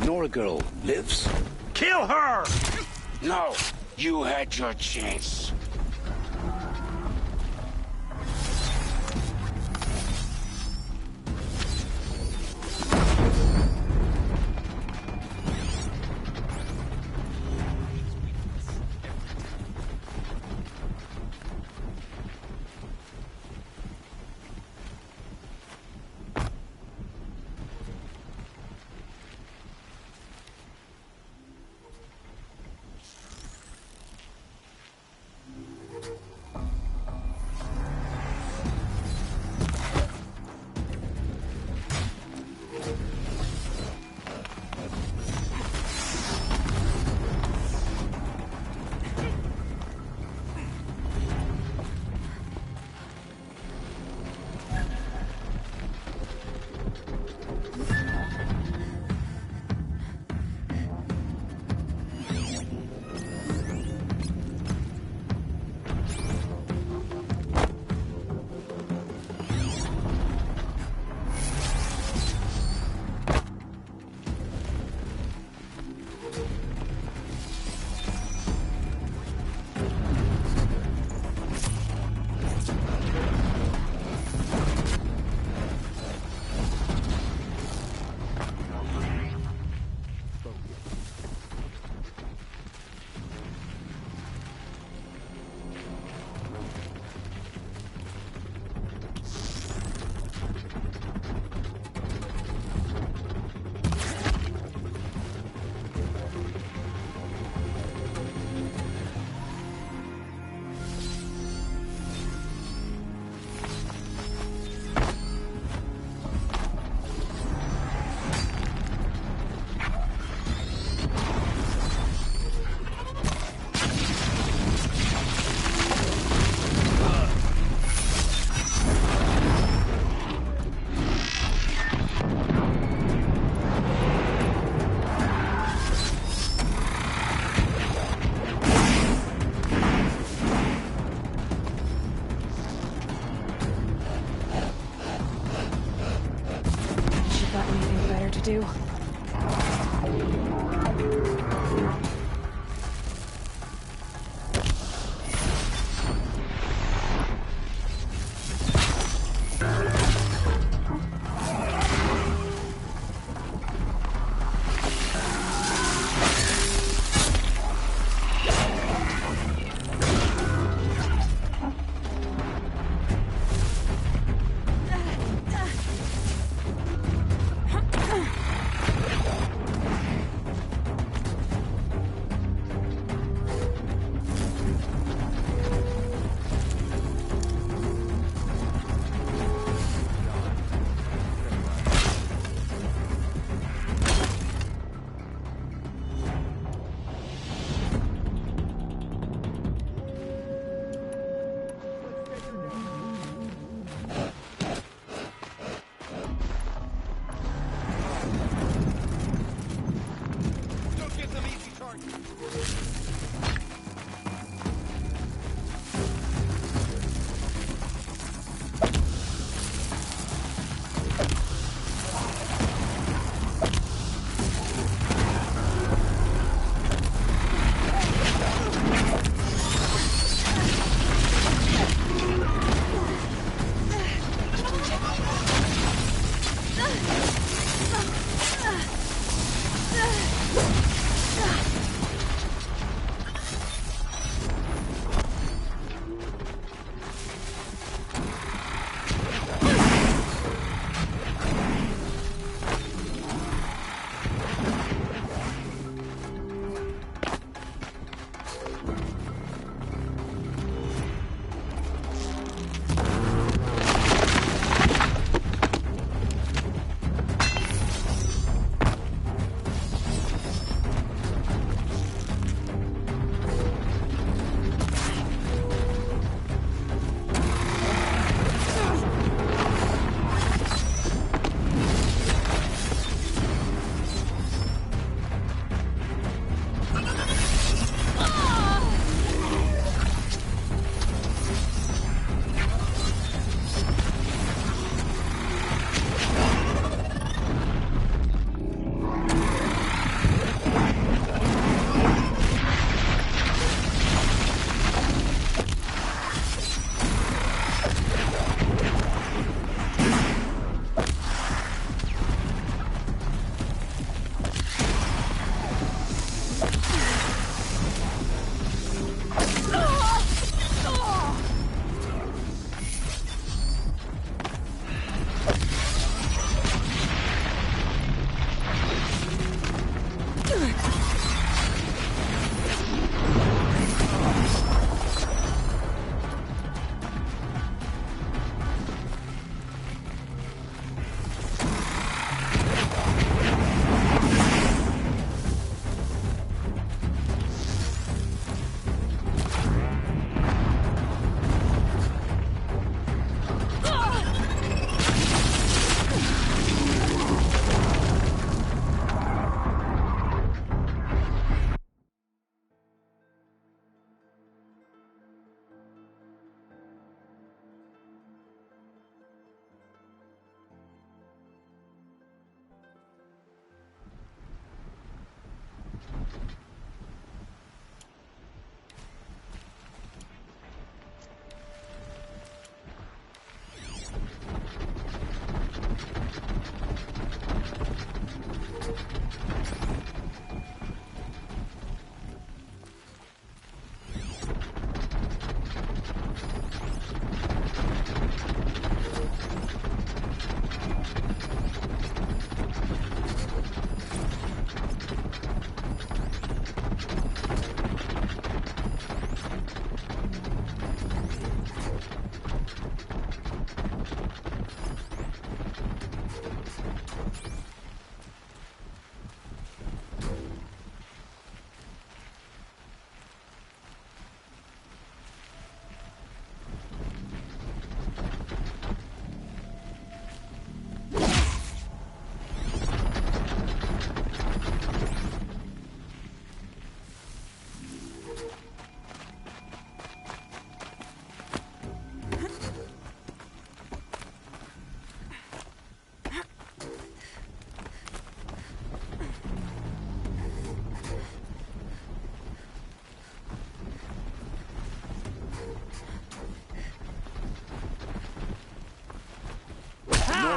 Nora girl lives? Kill her! No, you had your chance. to do.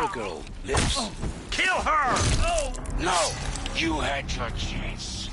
Nora girl lives. Kill her! Oh! No, you had your chance.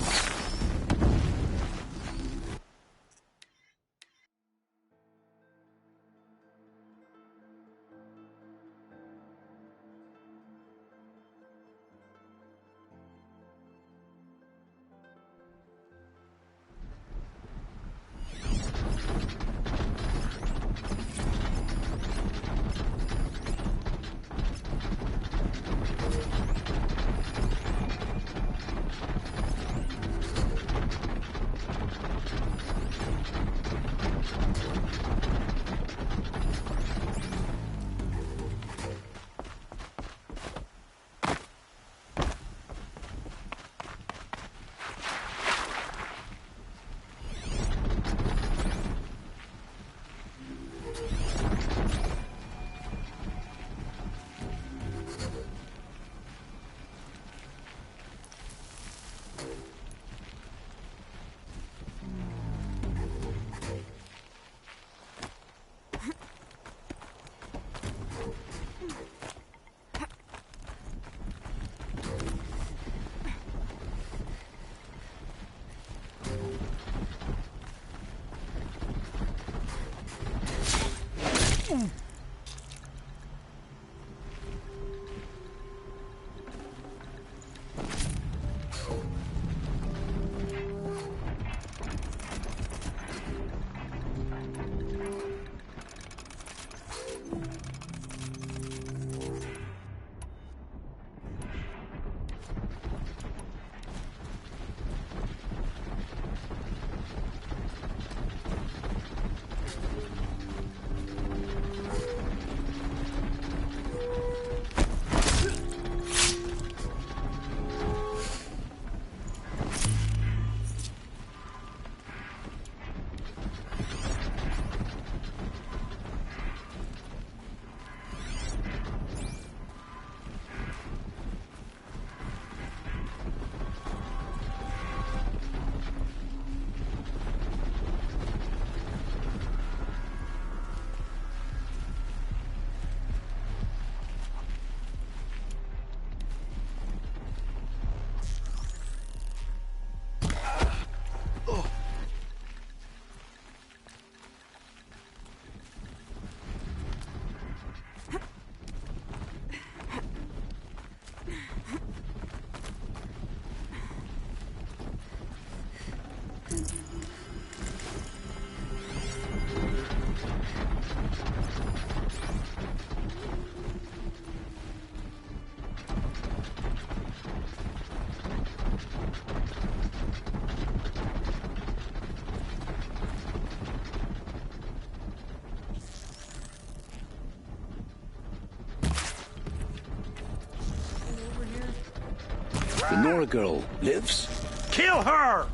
The Nora girl lives? Kill her!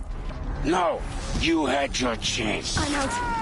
No, you had your chance. I'm out.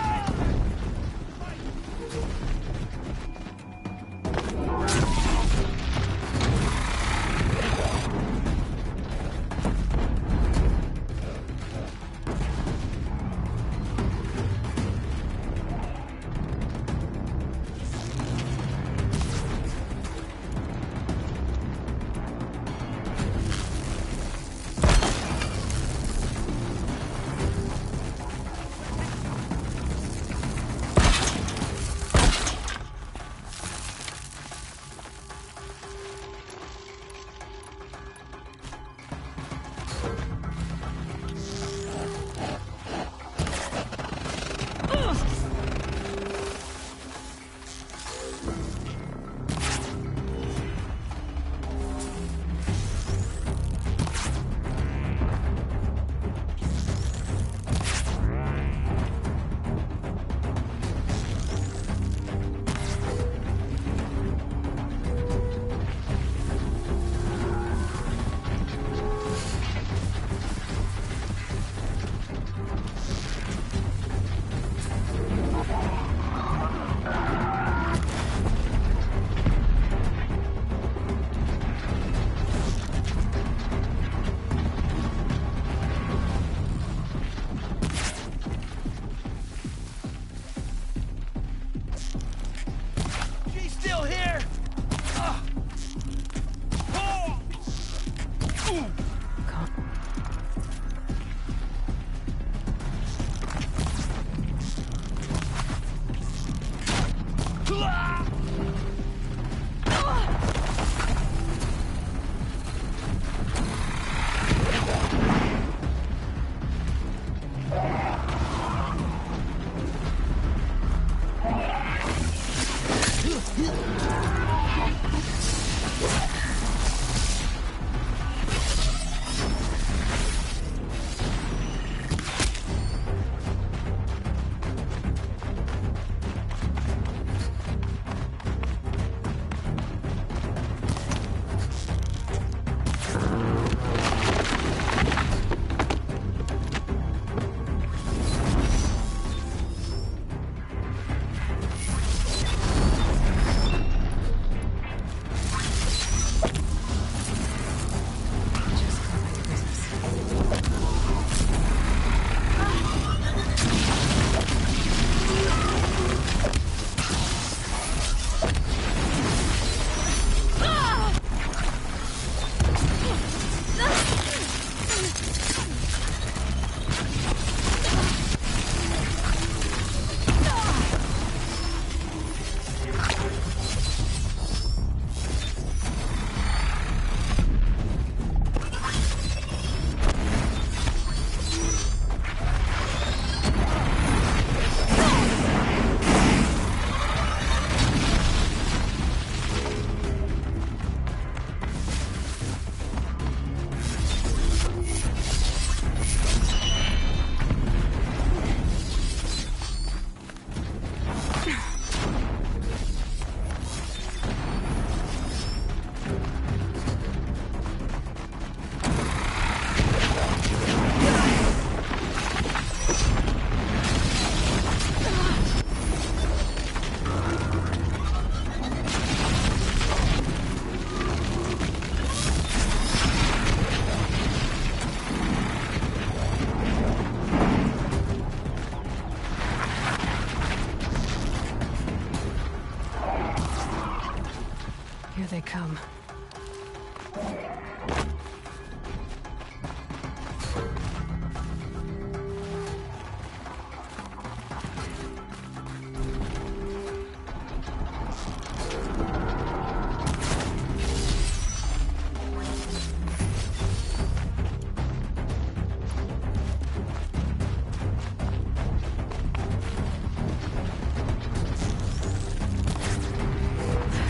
Here they come.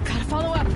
Gotta follow up.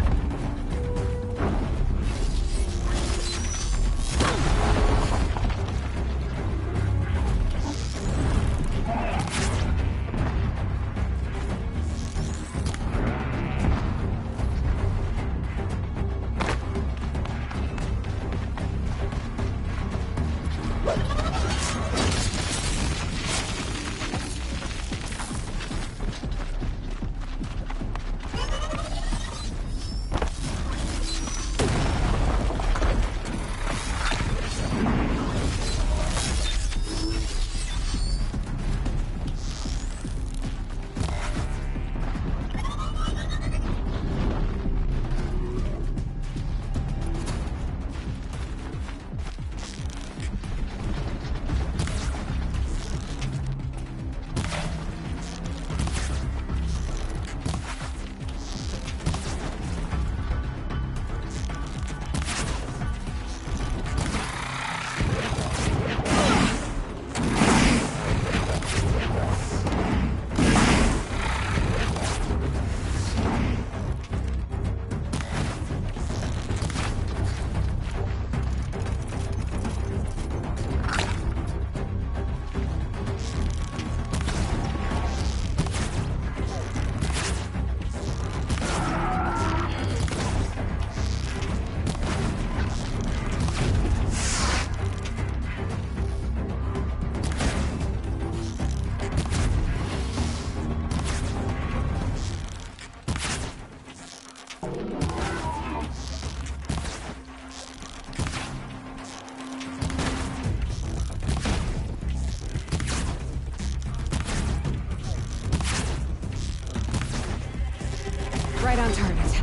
Right on target.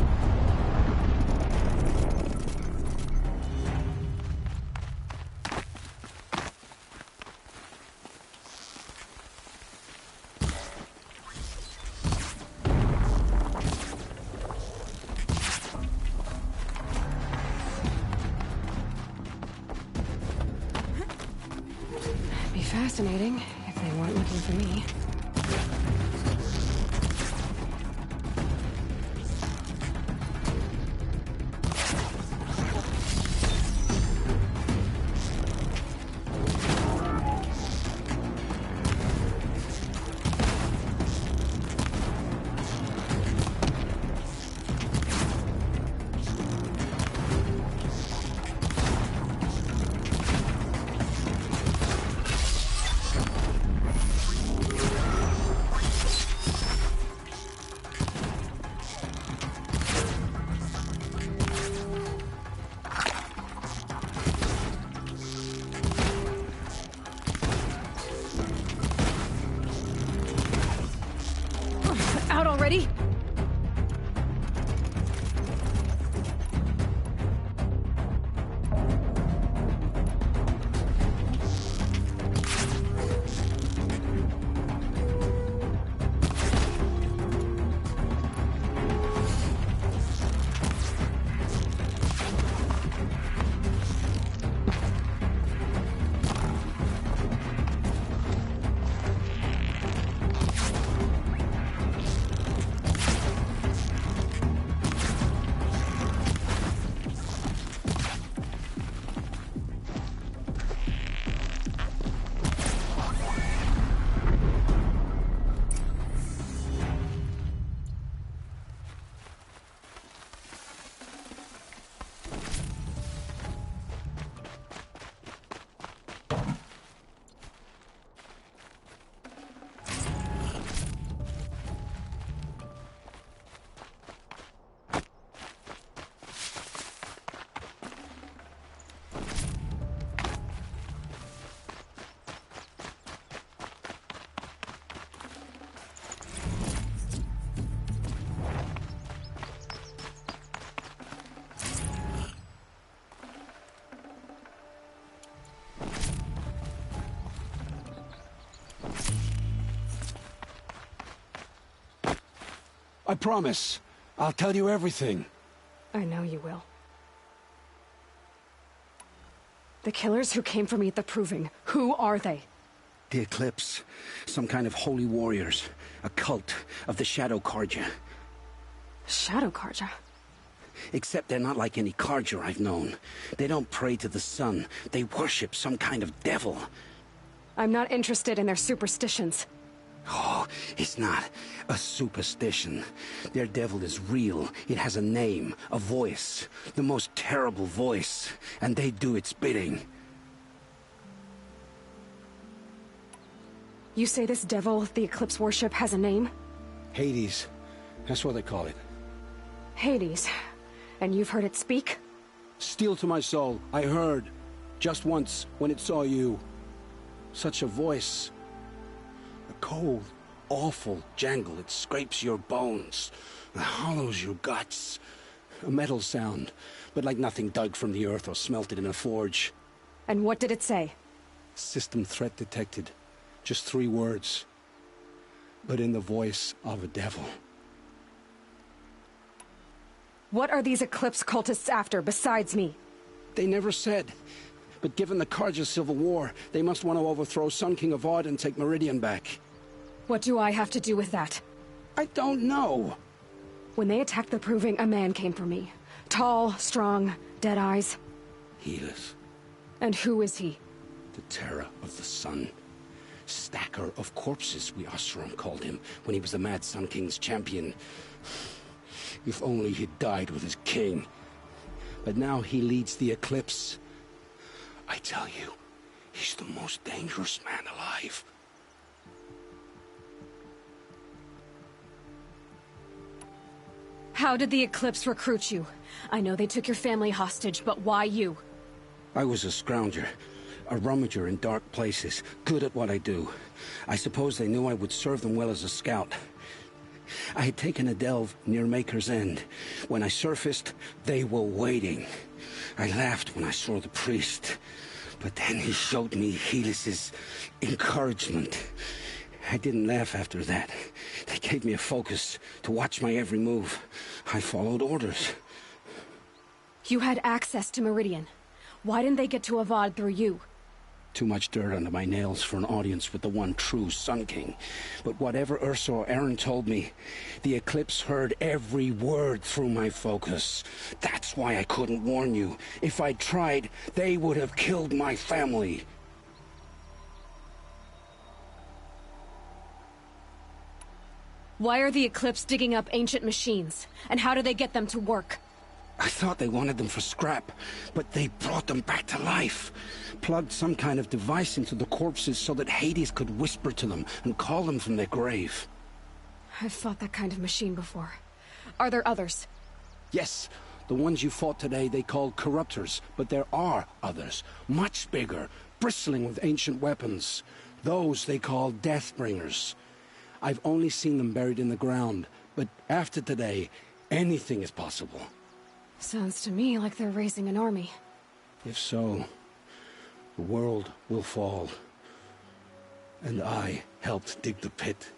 fascinating, if they weren't looking for me. Out already? I promise. I'll tell you everything. I know you will. The killers who came for me at the Proving, who are they? The Eclipse. Some kind of holy warriors. A cult of the Shadow Carja. Shadow Carja? Except they're not like any Carja I've known. They don't pray to the sun. They worship some kind of devil. I'm not interested in their superstitions. Oh, it's not a superstition. Their devil is real. It has a name, a voice, the most terrible voice, and they do its bidding. You say this devil the Eclipse worship has a name? Hades. That's what they call it. Hades. And you've heard it speak? Steel to my soul. I heard. Just once, when it saw you. Such a voice. A cold, awful jangle. It scrapes your bones. It hollows your guts. A metal sound, but like nothing dug from the earth or smelted in a forge. And what did it say? System threat detected. Just 3 words. But in the voice of a devil. What are these Eclipse cultists after, besides me? They never said. But given the Carja Civil War, they must want to overthrow Sun King Avad and take Meridian back. What do I have to do with that? I don't know. When they attacked the Proving, a man came for me. Tall, strong, dead eyes. Helis. And who is he? The terror of the sun. Stacker of corpses, we Oseram called him, when he was the Mad Sun King's champion. If only he'd died with his king. But now he leads the Eclipse. I tell you, he's the most dangerous man alive. How did the Eclipse recruit you? I know they took your family hostage, but why you? I was a scrounger, a rummager in dark places, good at what I do. I suppose they knew I would serve them well as a scout. I had taken a delve near Maker's End. When I surfaced, they were waiting. I laughed when I saw the priest, but then he showed me Helis's encouragement. I didn't laugh after that. They gave me a focus to watch my every move. I followed orders. You had access to Meridian. Why didn't they get to Avad through you? Too much dirt under my nails for an audience with the one true Sun King. But whatever Ursa or Aaron told me, the Eclipse heard every word through my focus. That's why I couldn't warn you. If I'd tried, they would have killed my family. Why are the Eclipse digging up ancient machines? And how do they get them to work? I thought they wanted them for scrap, but they brought them back to life. Plugged some kind of device into the corpses so that Hades could whisper to them and call them from their grave. I've fought that kind of machine before. Are there others? Yes, the ones you fought today they called corruptors, but there are others, much bigger, bristling with ancient weapons. Those they call Deathbringers. I've only seen them buried in the ground, but after today, anything is possible. Sounds to me like they're raising an army. If so, the world will fall. And I helped dig the pit.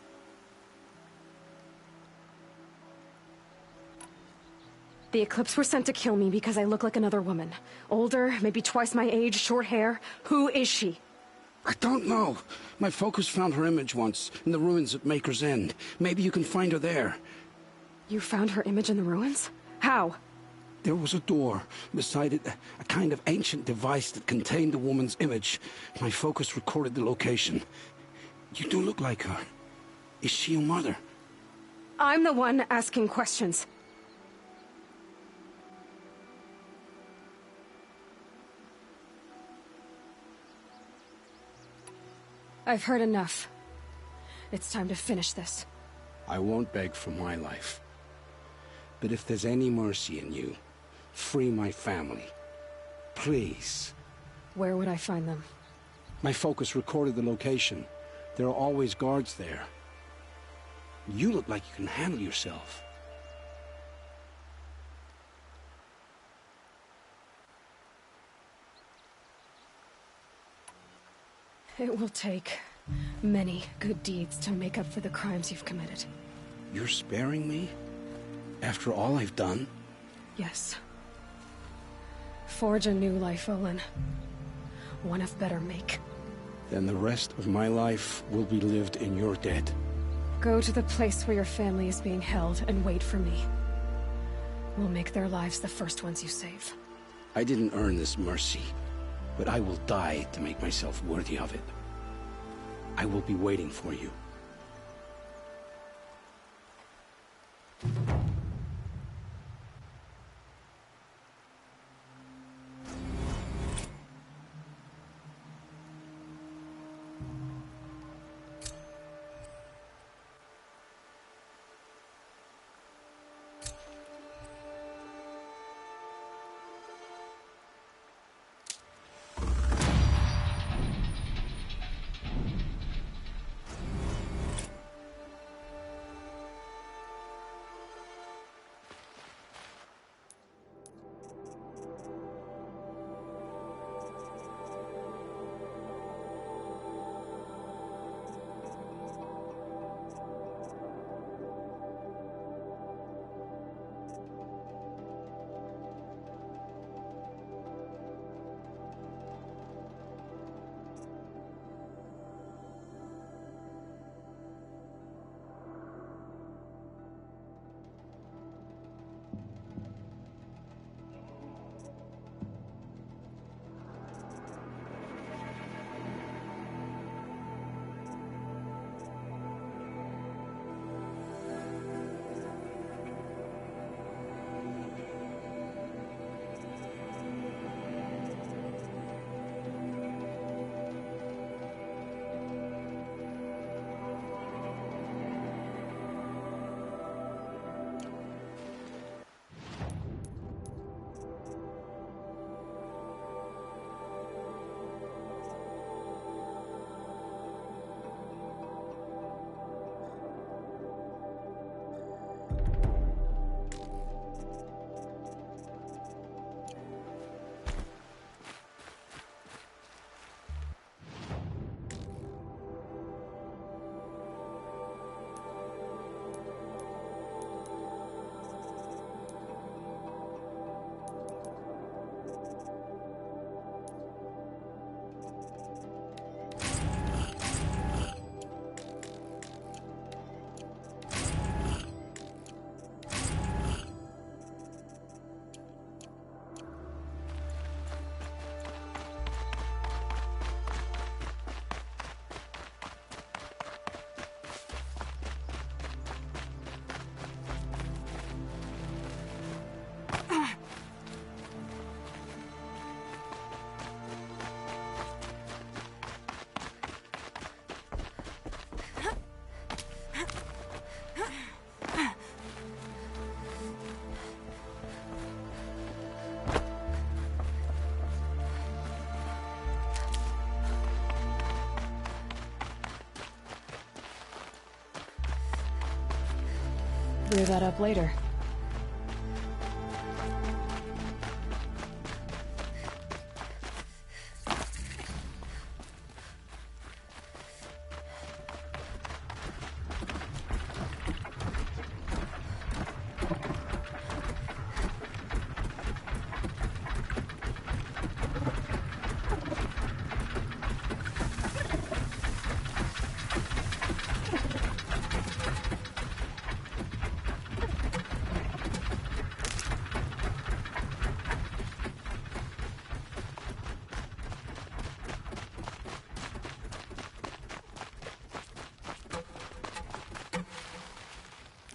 The Eclipse were sent to kill me because I look like another woman. Older, maybe twice my age, short hair. Who is she? I don't know. My focus found her image once, in the ruins at Maker's End. Maybe you can find her there. You found her image in the ruins? How? There was a door. Beside it, a kind of ancient device that contained the woman's image. My focus recorded the location. You do look like her. Is she your mother? I'm the one asking questions. I've heard enough. It's time to finish this. I won't beg for my life. But if there's any mercy in you, free my family. Please. Where would I find them? My focus recorded the location. There are always guards there. You look like you can handle yourself. It will take many good deeds to make up for the crimes you've committed. You're sparing me? After all I've done? Yes. Forge a new life, Olin. One of better make. Then the rest of my life will be lived in your debt. Go to the place where your family is being held and wait for me. We'll make their lives the first ones you save. I didn't earn this mercy, but I will die to make myself worthy of it. I will be waiting for you. Clear that up later.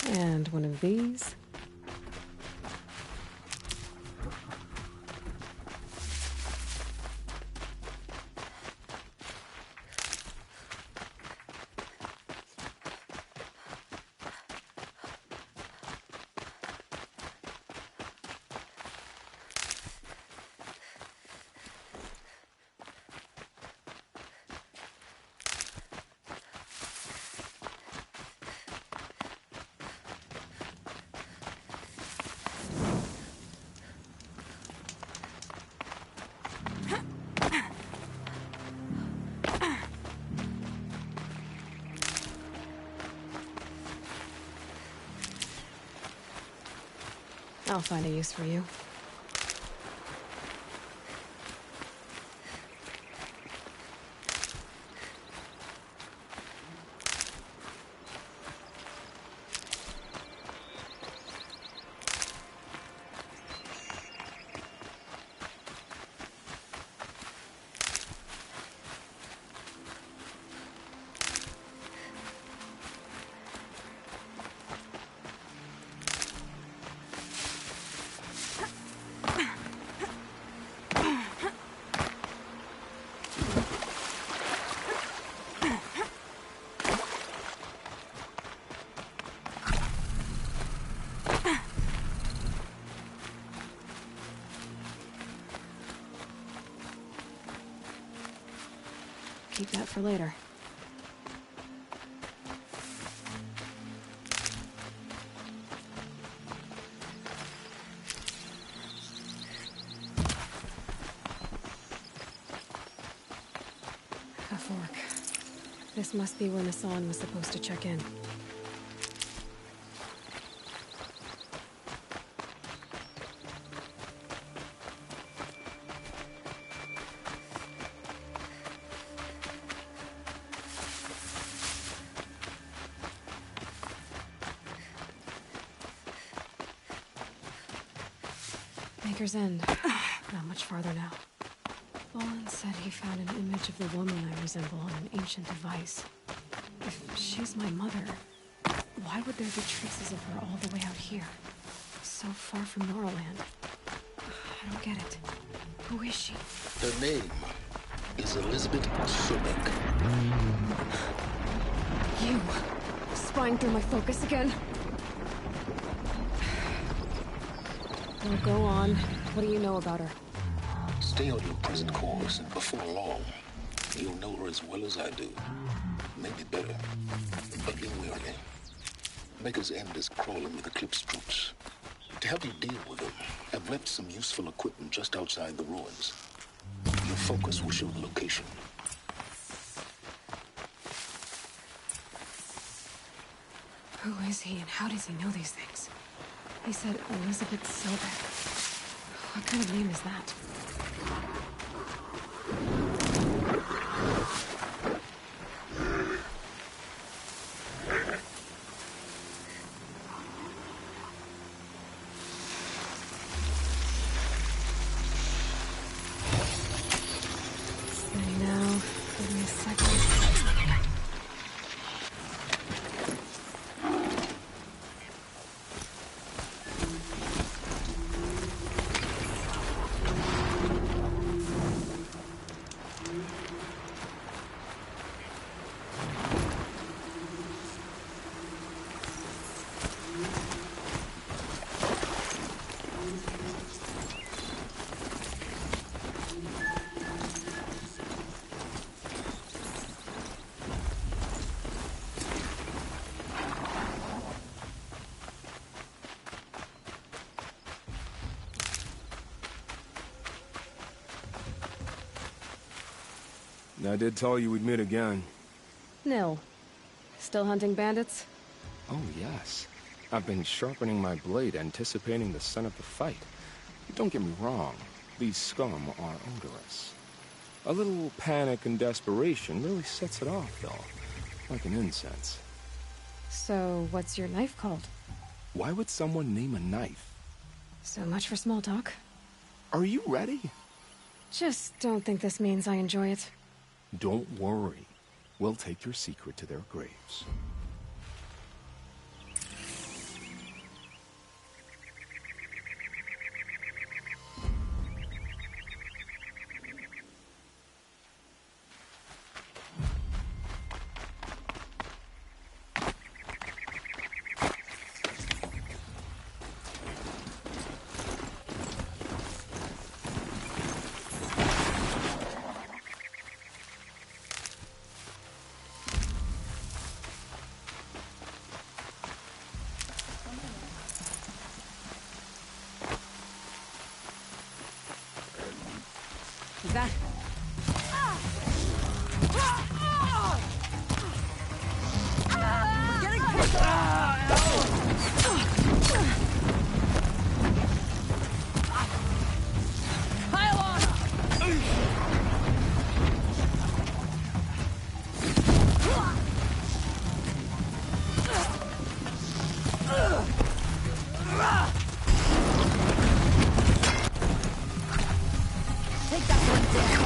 And one of these. I'll find a use for you. Keep that for later. A fork. This must be where Nassan was supposed to check in. Maker's End. Not much farther now. Bolin said he found an image of the woman I resemble on an ancient device. If she's my mother, why would there be traces of her all the way out here? So far from Norland. I don't get it. Who is she? Her name is Elizabeth Sobek. You! Spying through my focus again? Well, go on. What do you know about her? Stay on your present course, and before long, you'll know her as well as I do. Maybe better. But be wary. Maker's End is crawling with Eclipse troops. To help you deal with them, I've left some useful equipment just outside the ruins. Your focus will show the location. Who is he and how does he know these things? He said Elizabeth Sobek. What kind of name is that? Steady now. Give me a second. I did tell you we'd meet again. Nil. Still hunting bandits? Oh, yes. I've been sharpening my blade, anticipating the scent of the fight. Don't get me wrong, these scum are odorous. A little panic and desperation really sets it off, though. Like an incense. So, what's your knife called? Why would someone name a knife? So much for small talk. Are you ready? Just don't think this means I enjoy it. Don't worry. We'll take your secret to their graves. That... We're getting picked up! Pile on! Take that one down!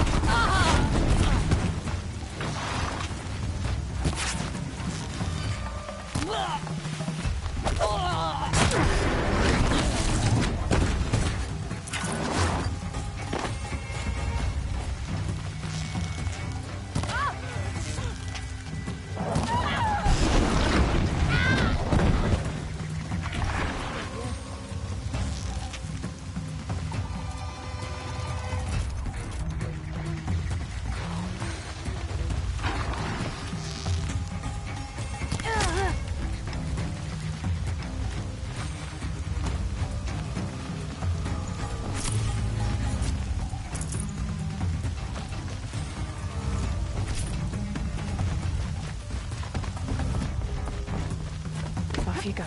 Off you go.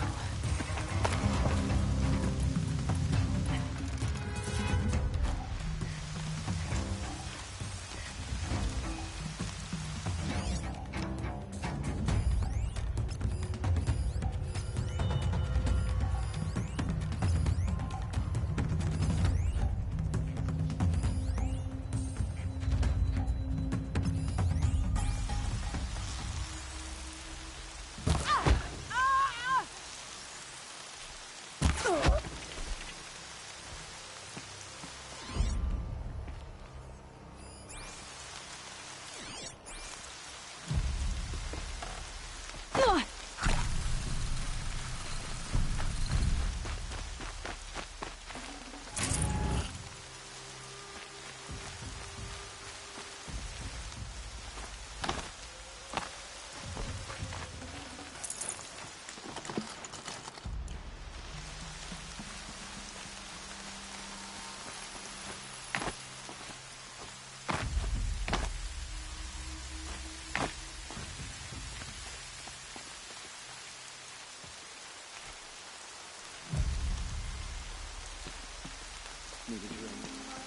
Need a drink.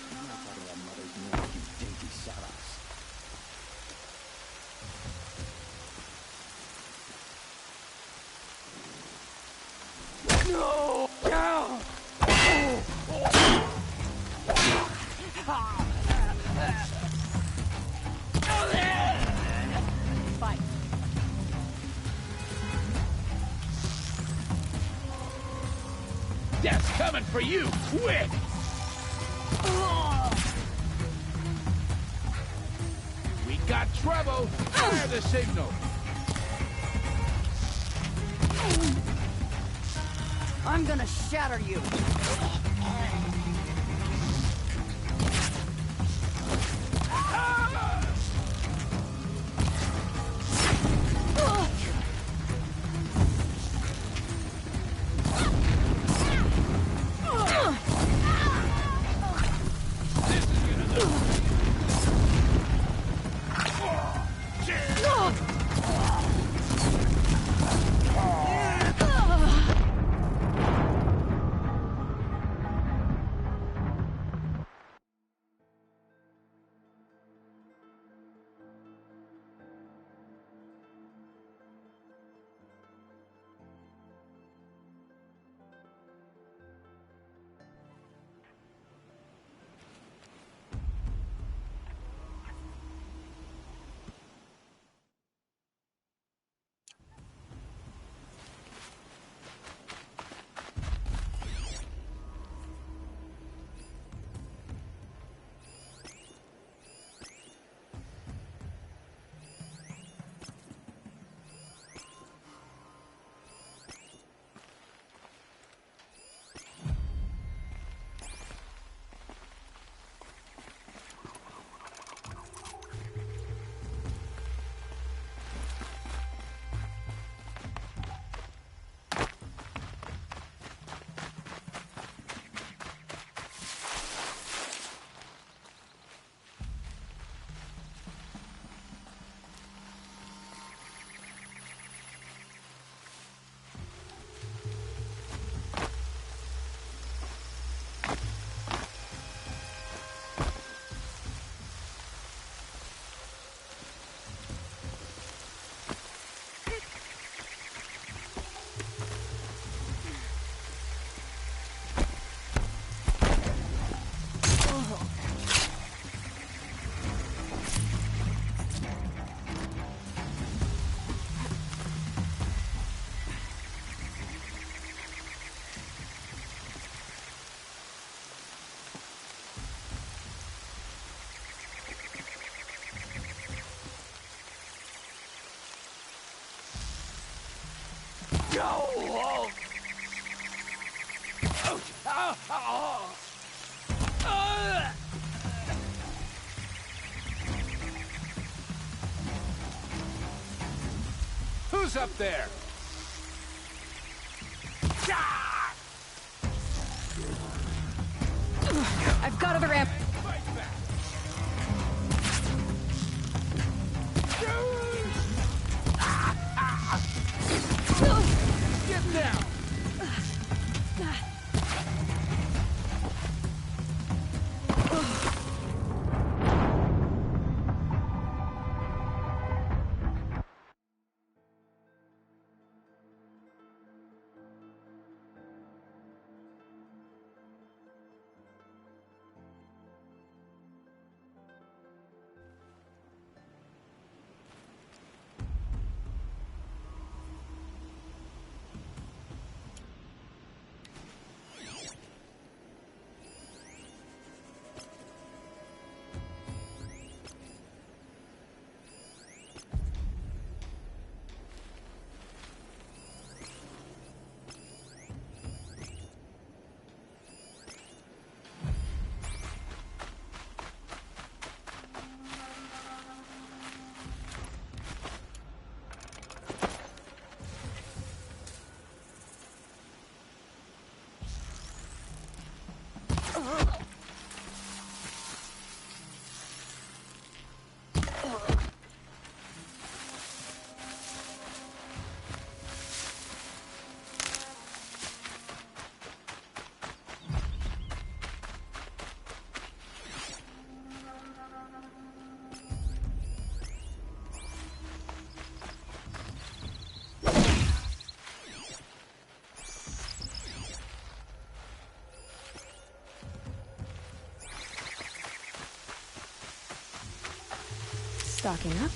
I'm not talking about mother's milk, you dainty saras. No! No! Fight. Death's coming for you, quick! We got trouble! Fire the signal! I'm gonna shatter you. Who's up there? I've got other amp. Get down! Stocking up.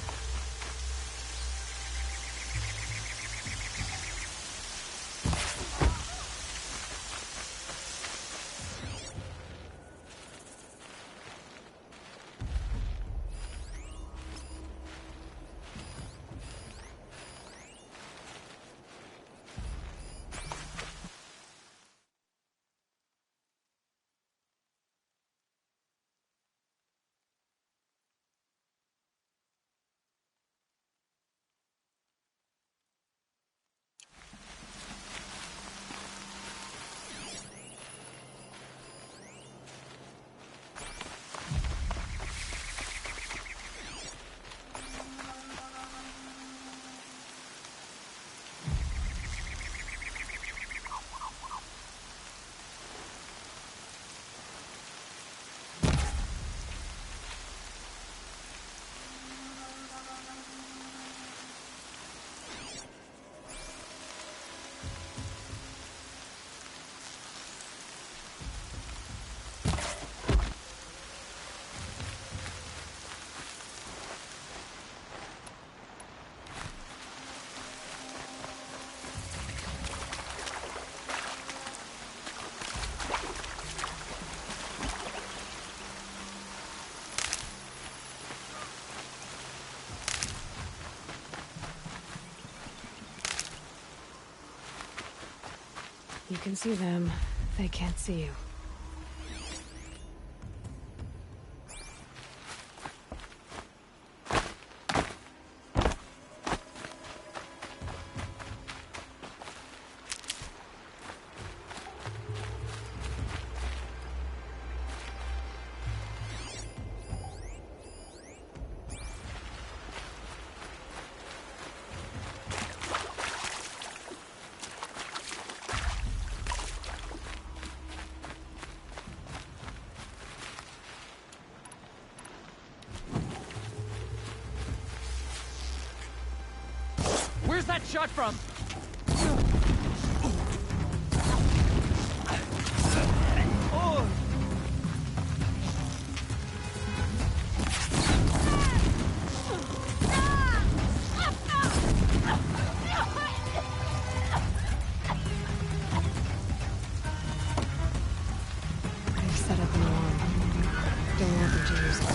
You can see them. They can't see you. Where's that shot from? I've set up an alarm. Don't want them to use it.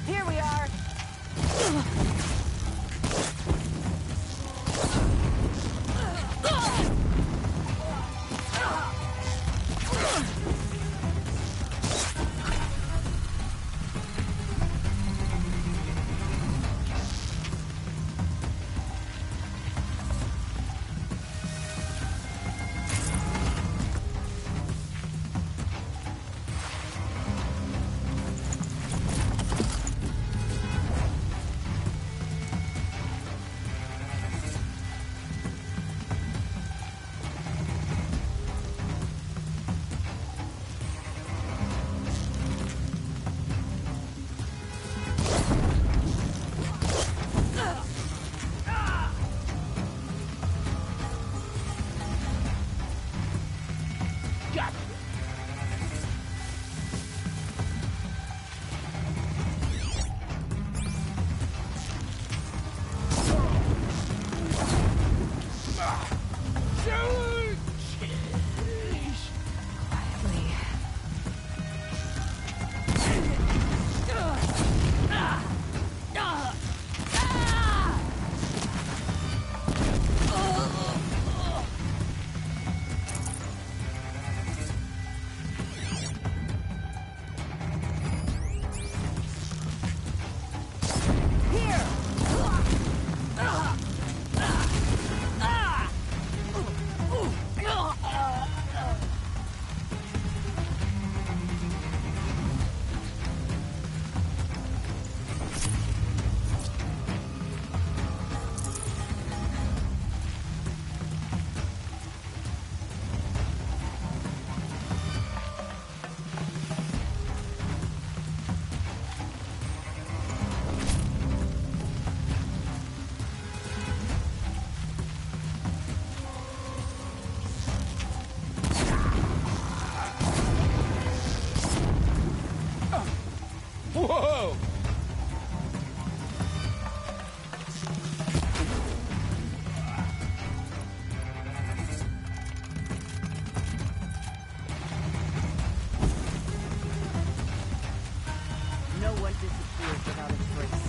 Here we are. Whoa! No one disappears without a trace.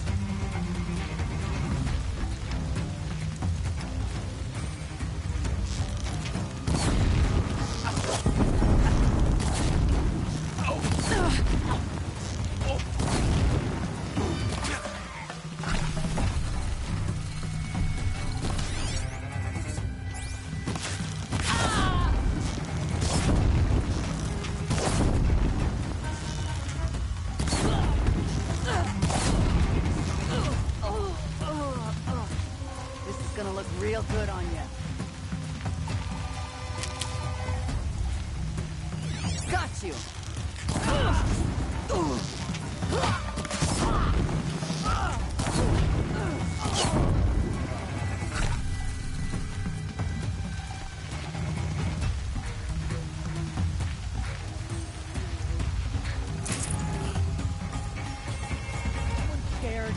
This is gonna look real good on you. Got you. Scared.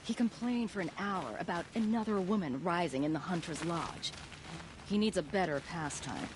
He complained for an hour about another woman rising in the Hunter's Lodge. He needs a better pastime.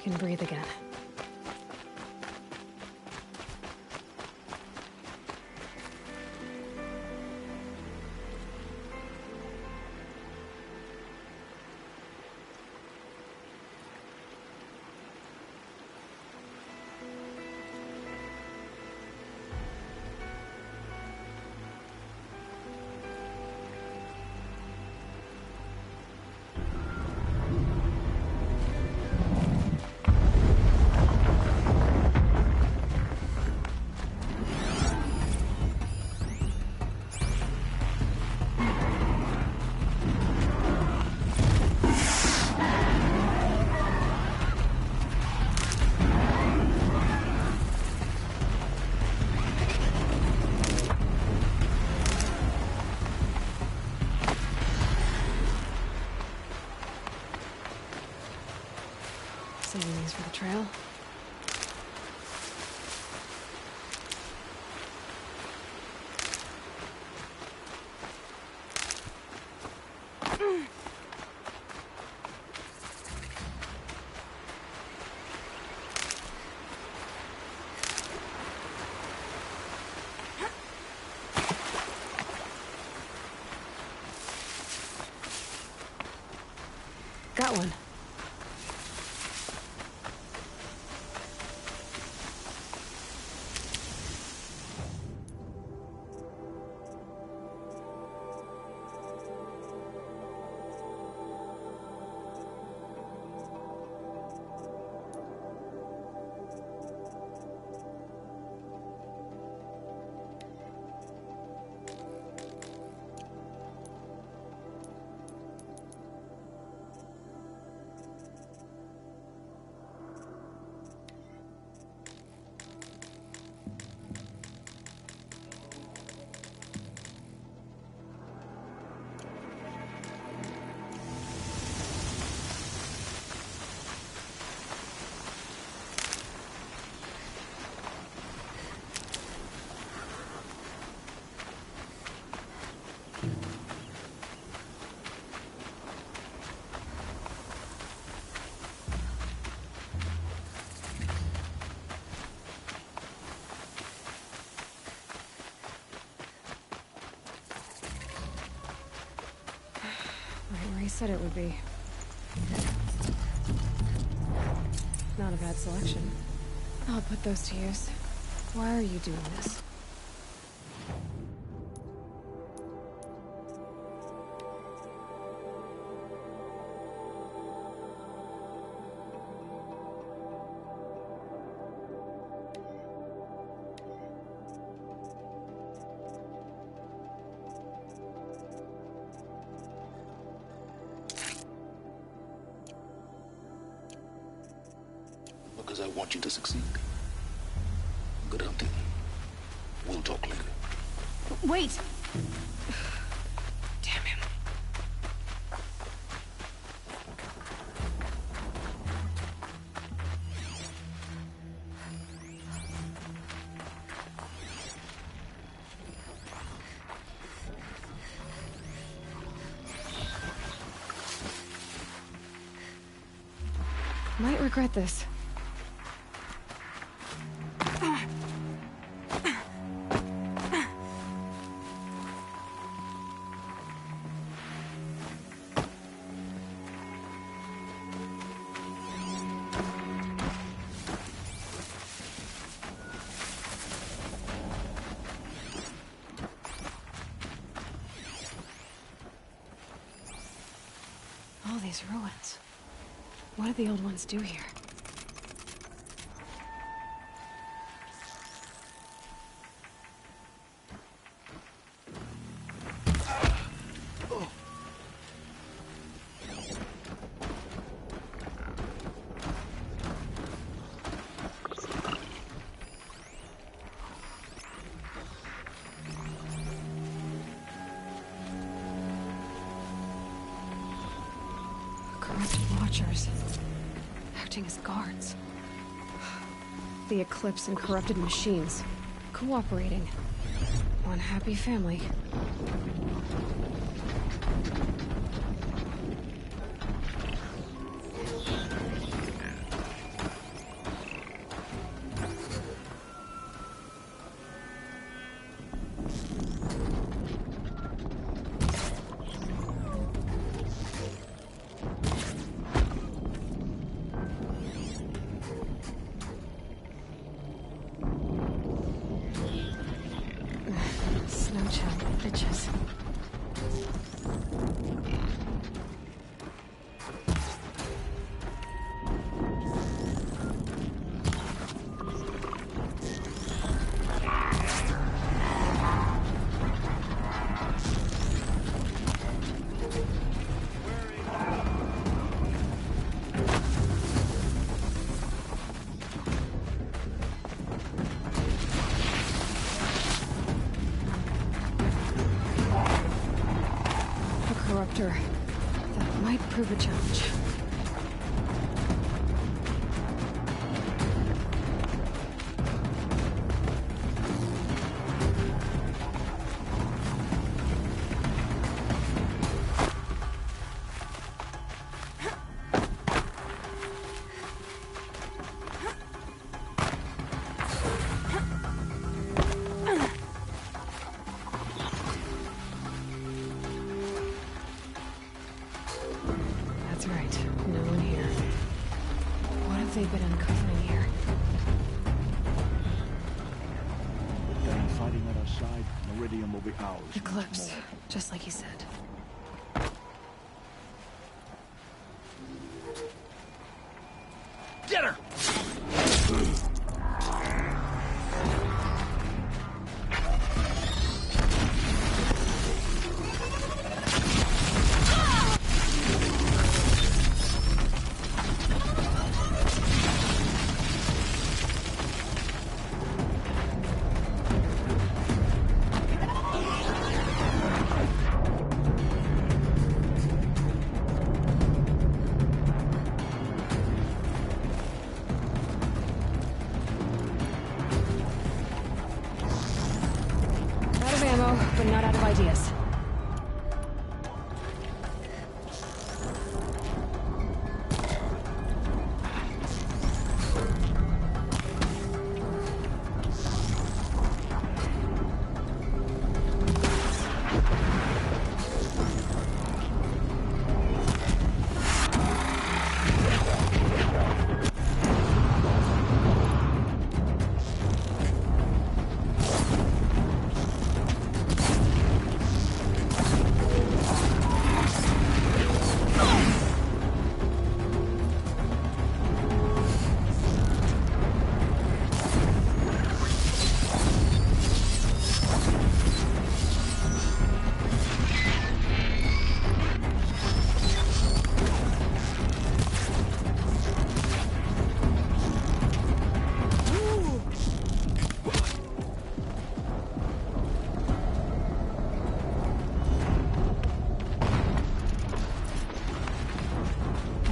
Can breathe again. Saving these for the trail. Got one. Right where he said it would be. Not a bad selection. I'll put those to use. Why are you doing this? Because I want you to succeed. Good hunting. We'll talk later. Wait! Damn him. Might regret this. All these ruins. What did the old ones do here? Corrupted watchers, acting as guards. The Eclipse and corrupted machines, cooperating. One happy family. Bitches. That might prove a challenge. That's right. No one here. What have they been uncovering here? Then fighting at our side, Meridian will be ours. Eclipse, just like you said. Get her! But not out of ideas.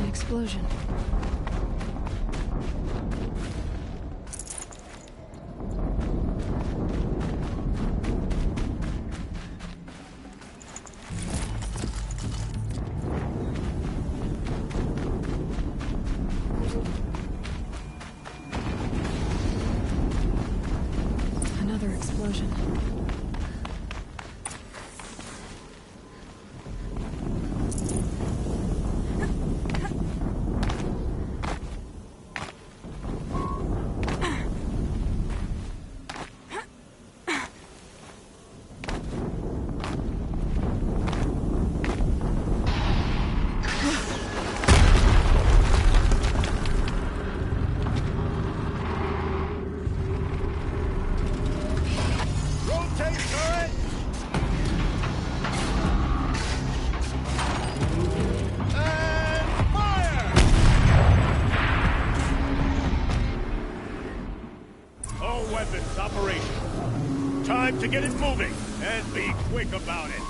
Explosion. Another explosion. Time to get it moving, and be quick about it.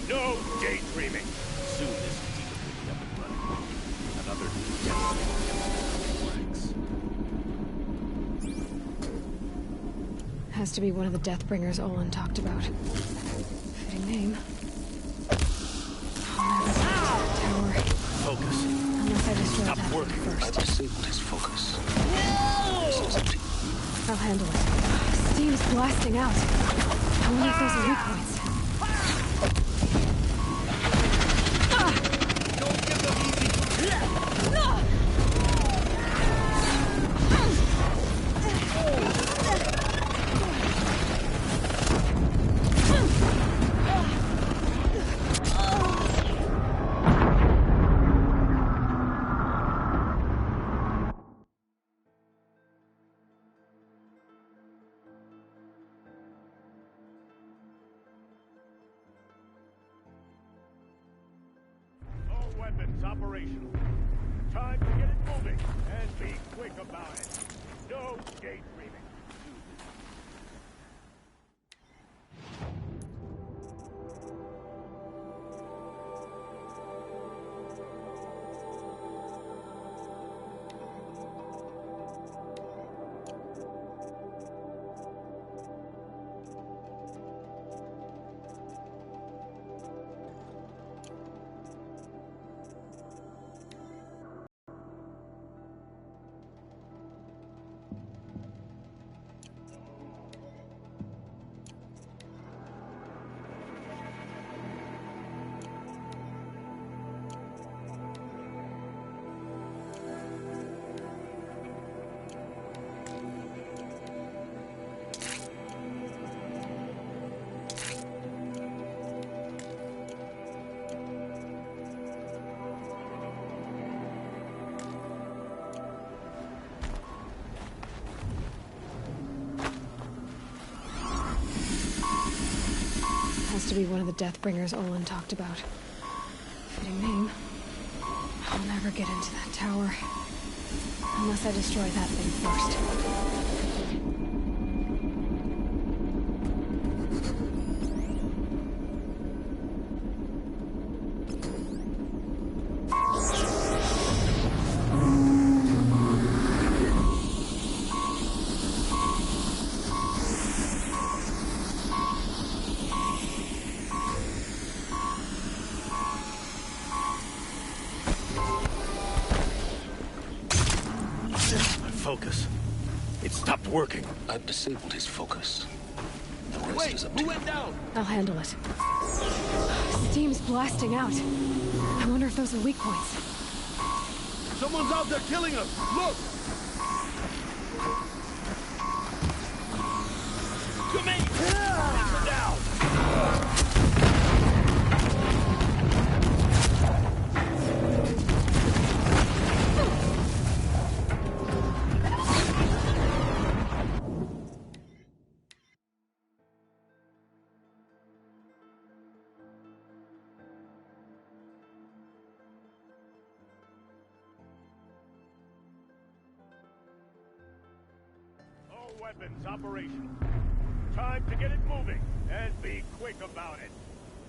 No daydreaming. Soon this team will be up and running. Another Has to be one of the Deathbringers Olin talked about. Fitting name. I'll never get into that tower. Focus. Unless I destroy Stop that working. thing first. I've disabled his focus. I'll handle it. Steam's blasting out. I wonder if those are weak points. Don't give them easy. Weapons operational. Time to get it moving, and be quick about it. No daydreaming. Has to be one of the Deathbringers Olin talked about. Fitting name. I'll never get into that tower. Unless I destroy that thing first. Focus. It stopped working. I've disabled his focus. The rest Wait, is up who to went you. down? I'll handle it. Steam's blasting out. I wonder if those are weak points. Someone's out there killing us. Look! To me! Take her down! All weapons operational. Time to get it moving, and be quick about it.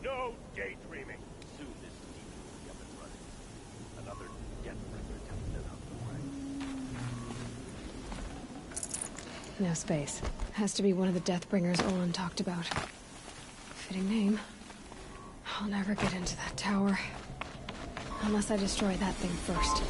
No daydreaming. Soon this team will be up and running. Another Deathbringer coming out the way. No space. Has to be one of the Deathbringers Olin talked about. Fitting name. I'll never get into that tower. Unless I destroy that thing first.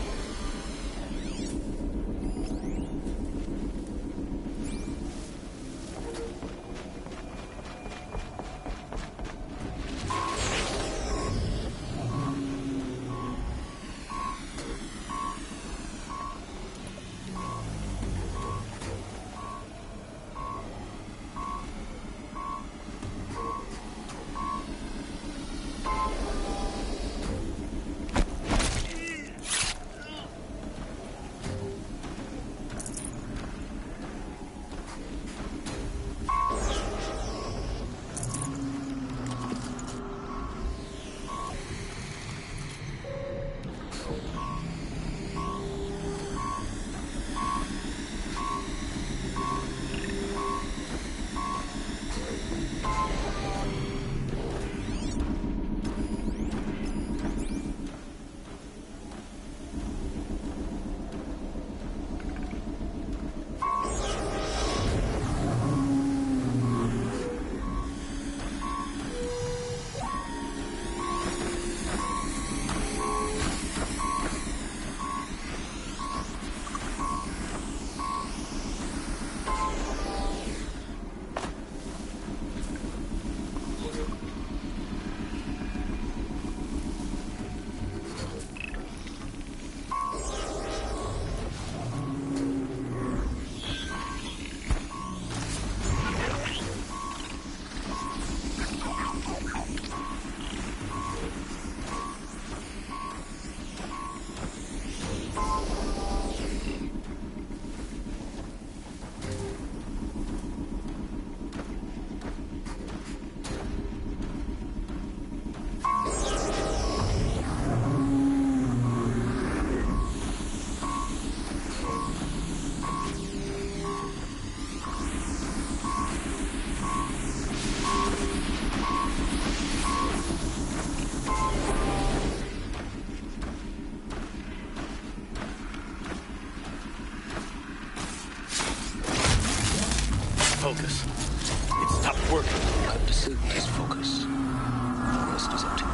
Focus. It stopped working. I've disabled his focus. The rest is up to you.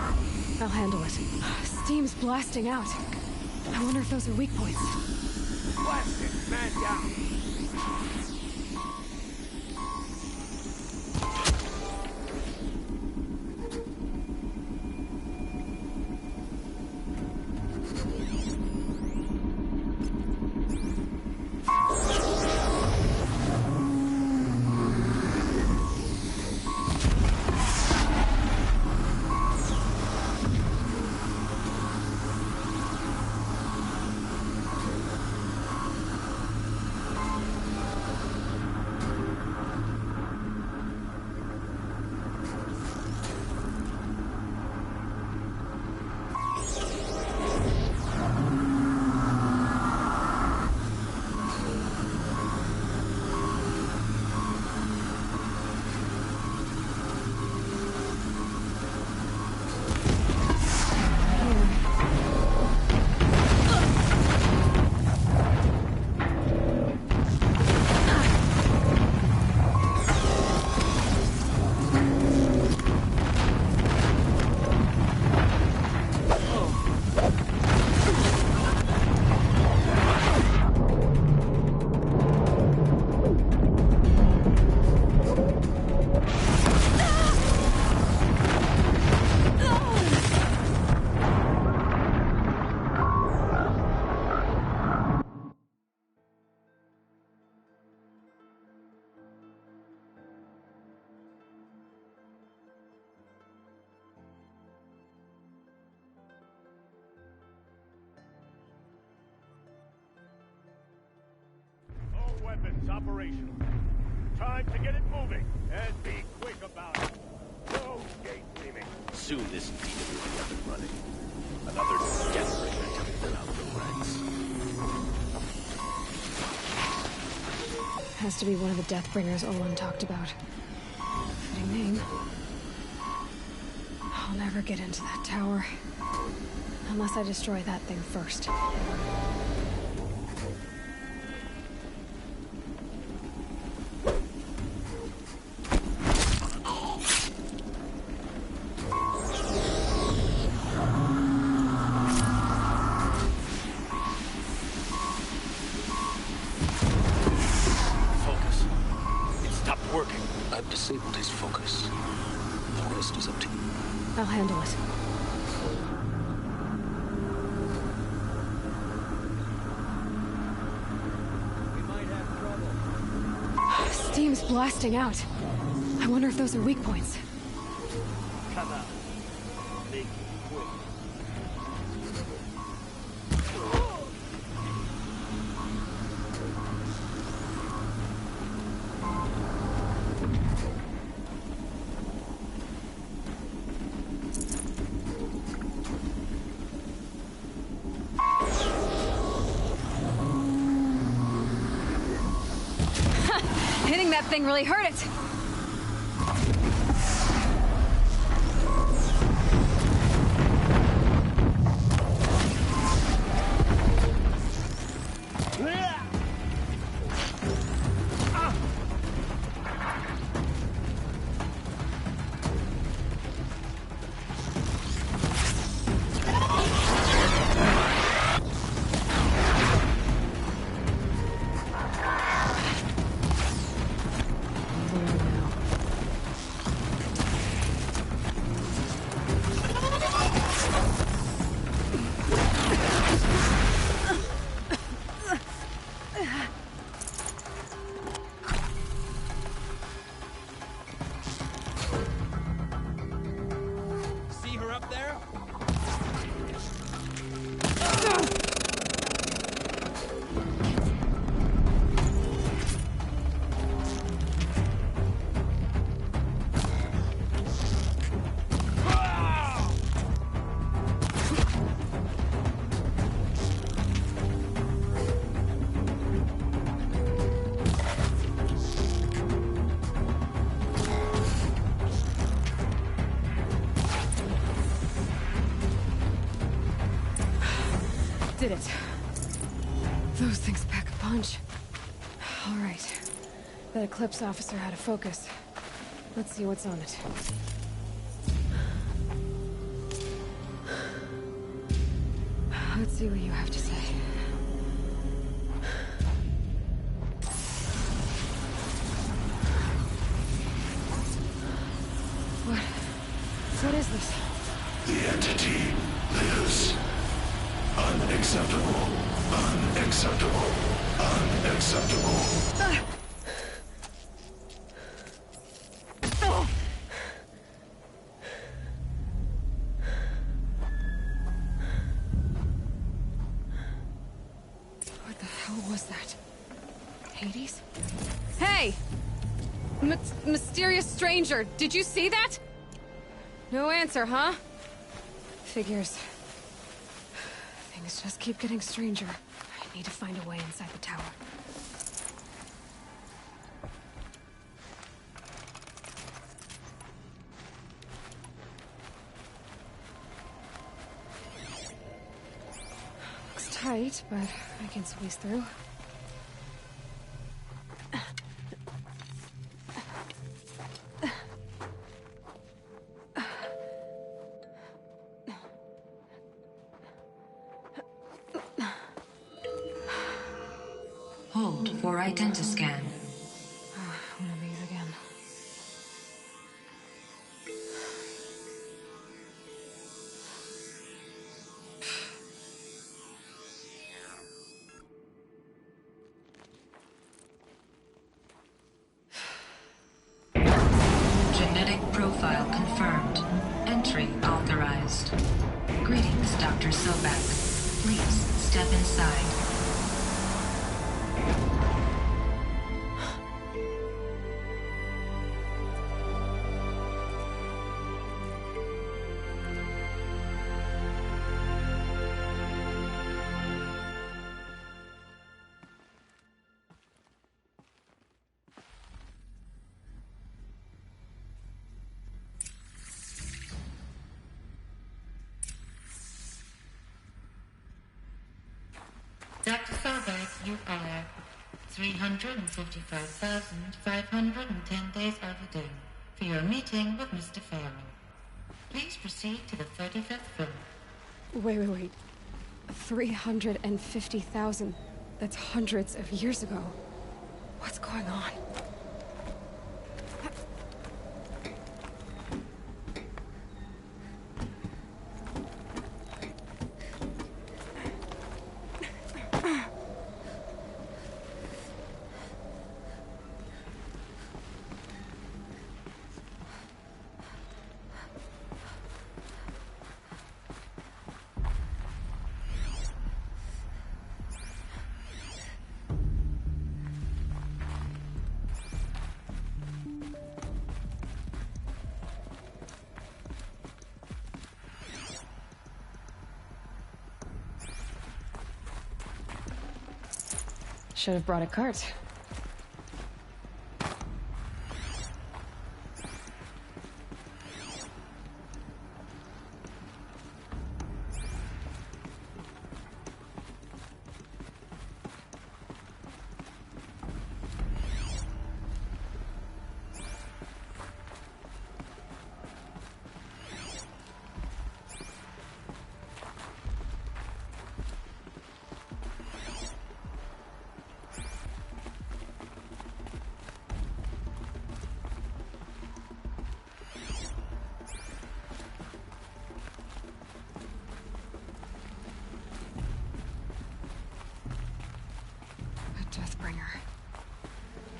I'll handle it. Steam's blasting out. I wonder if those are weak points. Blast it! Man down! Weapons operational. Time to get it moving, and be quick about it. No daydreaming. Soon this beat will be up and running. Another Deathbringer to fill out the ranks. Has to be one of the Deathbringers Olin talked about. Fitting name. I'll never get into that tower. Unless I destroy that thing first. I've disabled his focus. The rest is up to you. I'll handle it. We might have trouble. Steam's blasting out. I wonder if those are weak points. Come out. Make it quick. Hitting that thing really hurt it. Did it. Those things pack a punch. All right. That Eclipse officer had a focus. Let's see what's on it. Let's see what you have to say. What is this? The entity lives. Unacceptable. Unacceptable. Unacceptable. What the hell was that? Hades? Hey! Mysterious stranger, did you see that? No answer, huh? Figures. Things just keep getting stranger. I need to find a way inside the tower. Looks tight, but I can squeeze through. Hold for identiscan. One of these again. Genetic profile confirmed. Entry authorized. Greetings, Dr. Sobek. Please step inside. Dr. Sobek, you are 355,510 days overdue for your meeting with Mr. Farrell. Please proceed to the 35th floor. Wait. 350,000. That's hundreds of years ago. What's going on? Should have brought a cart.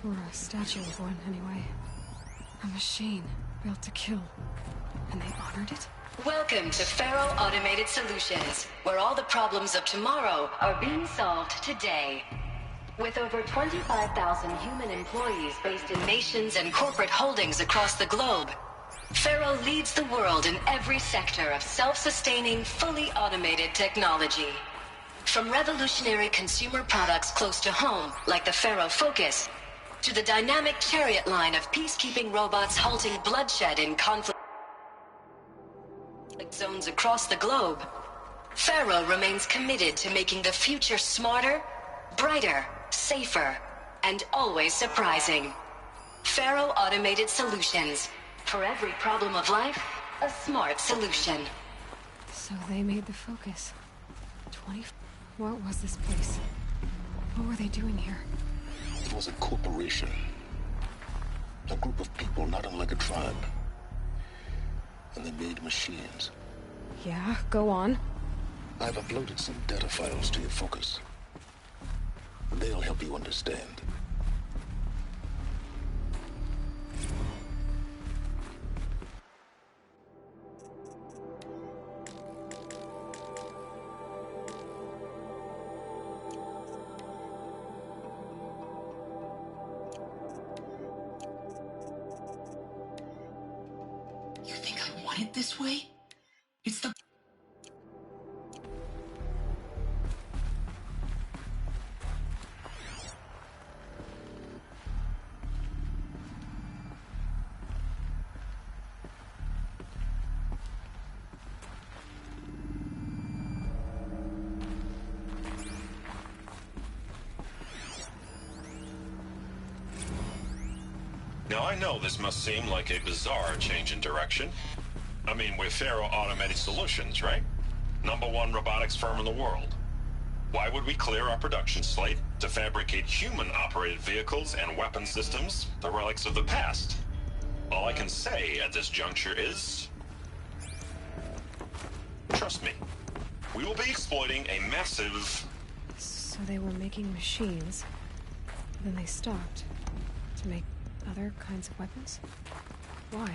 Or a statue of one, anyway. A machine built to kill. And they honored it? Welcome to Faro Automated Solutions, where all the problems of tomorrow are being solved today. With over 25,000 human employees based in nations and corporate holdings across the globe, Faro leads the world in every sector of self-sustaining, fully automated technology. From revolutionary consumer products close to home, like the Faro Focus, to the dynamic chariot line of peacekeeping robots halting bloodshed in conflict zones across the globe, Faro remains committed to making the future smarter, brighter, safer, and always surprising. Faro Automated Solutions. For every problem of life, a smart solution. So they made the focus. 20... What was this place? What were they doing here? It was a corporation. A group of people not unlike a tribe. And they made machines. Yeah, go on. I've uploaded some data files to your focus. They'll help you understand. You think I want it this way? It's the... Now, I know this must seem like a bizarre change in direction. I mean, we're Faro Automated Solutions, right? #1 robotics firm in the world. Why would we clear our production slate to fabricate human-operated vehicles and weapon systems, the relics of the past? All I can say at this juncture is... trust me. We will be exploiting a massive... So they were making machines, then they stopped to make other kinds of weapons? Why?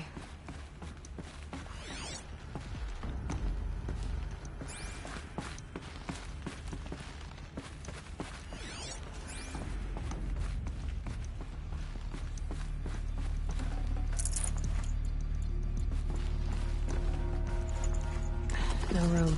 No room.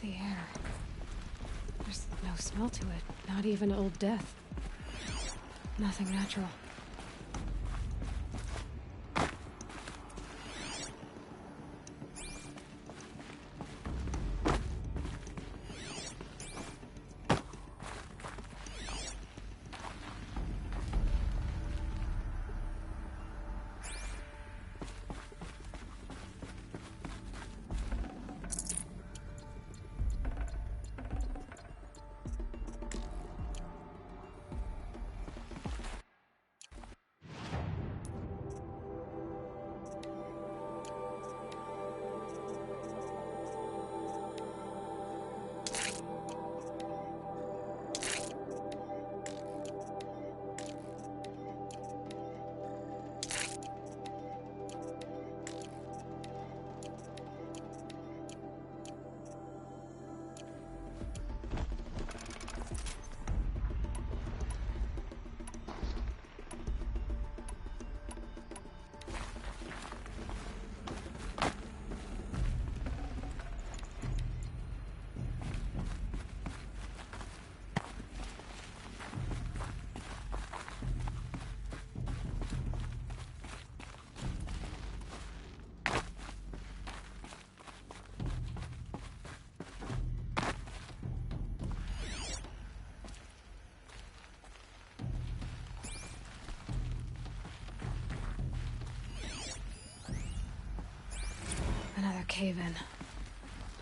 The air. There's no smell to it. Not even old death. Nothing natural. Another cave-in.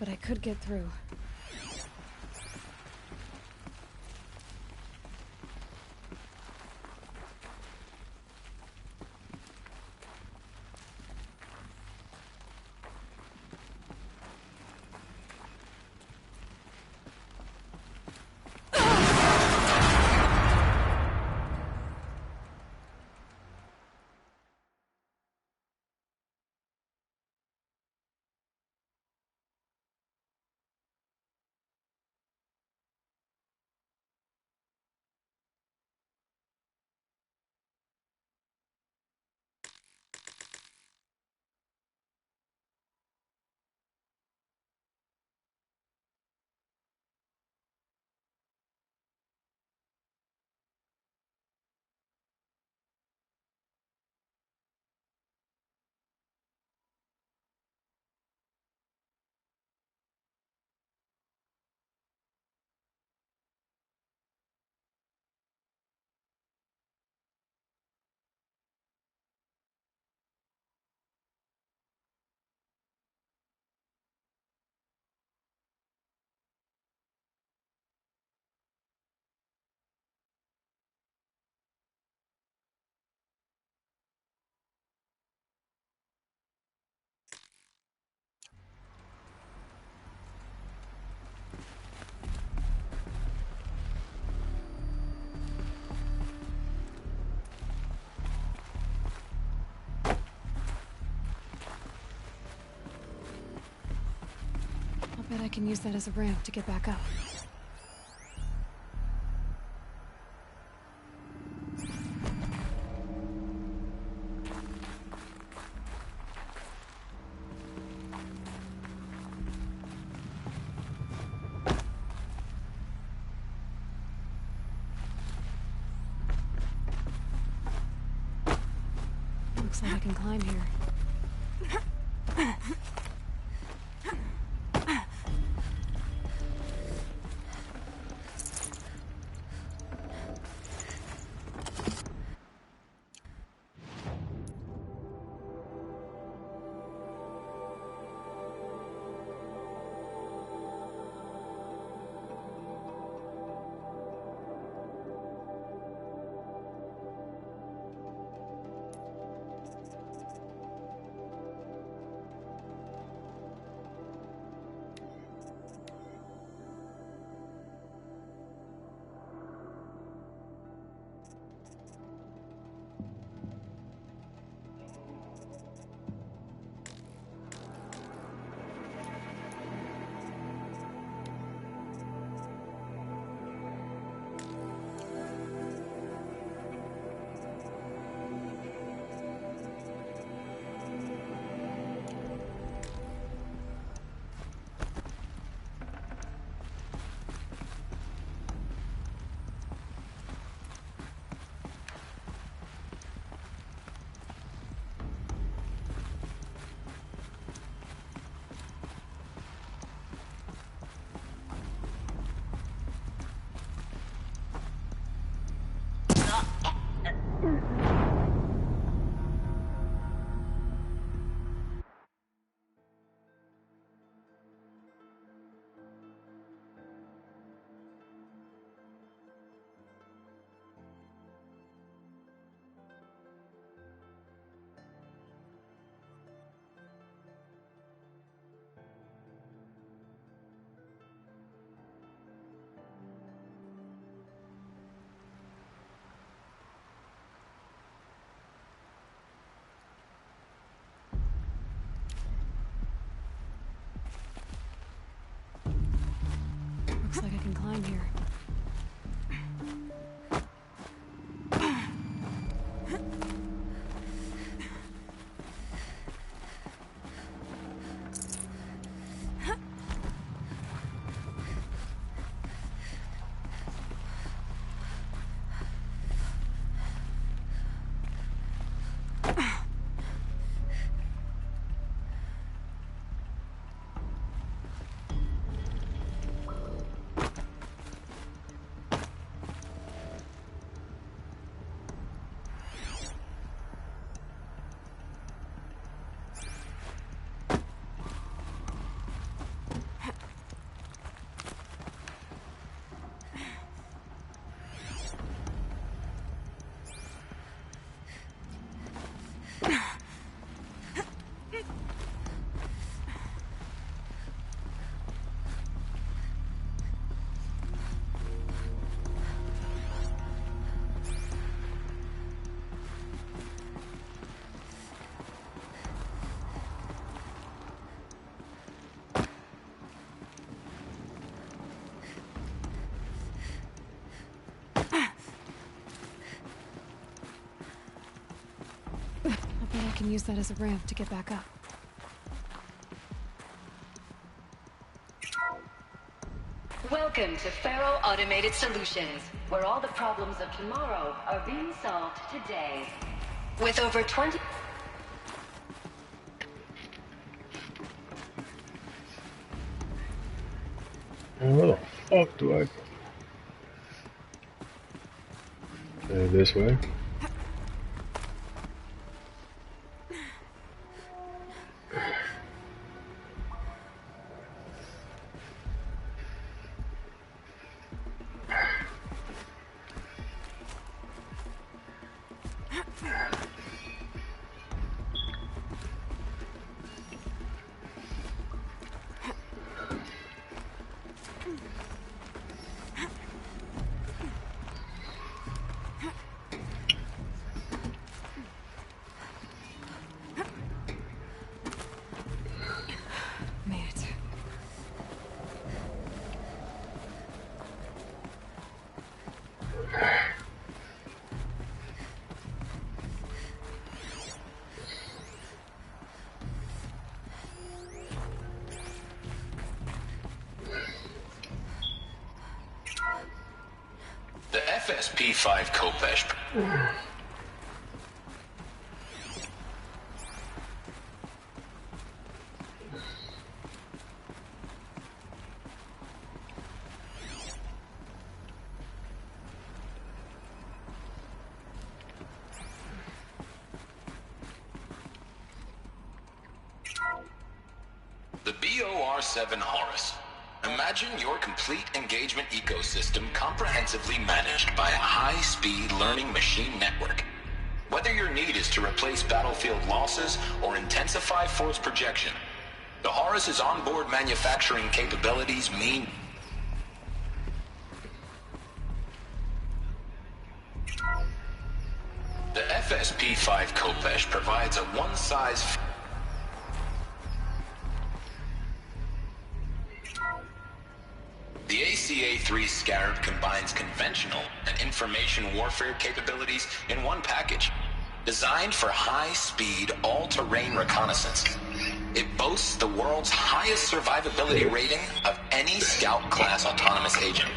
But I could get through. bet I can use that as a ramp to get back up. Looks like I can climb here. Looks like I can climb here. I can use that as a ramp to get back up. Welcome to Faro Automated Solutions, where all the problems of tomorrow are being solved today. With over 20... Where the fuck do I go? This way? FSP-5 Kopesh. The BOR-7 Horus. Imagine your complete engagement ecosystem comprehensively managed by a high-speed learning machine network. Whether your need is to replace battlefield losses or intensify force projection, the Horus's onboard manufacturing capabilities mean... The FSP-5 Kopesh provides a one-size... The ACA-3 Scarab combines conventional and information warfare capabilities in one package, designed for high-speed, all-terrain reconnaissance. It boasts the world's highest survivability rating of any Scout-class autonomous agent.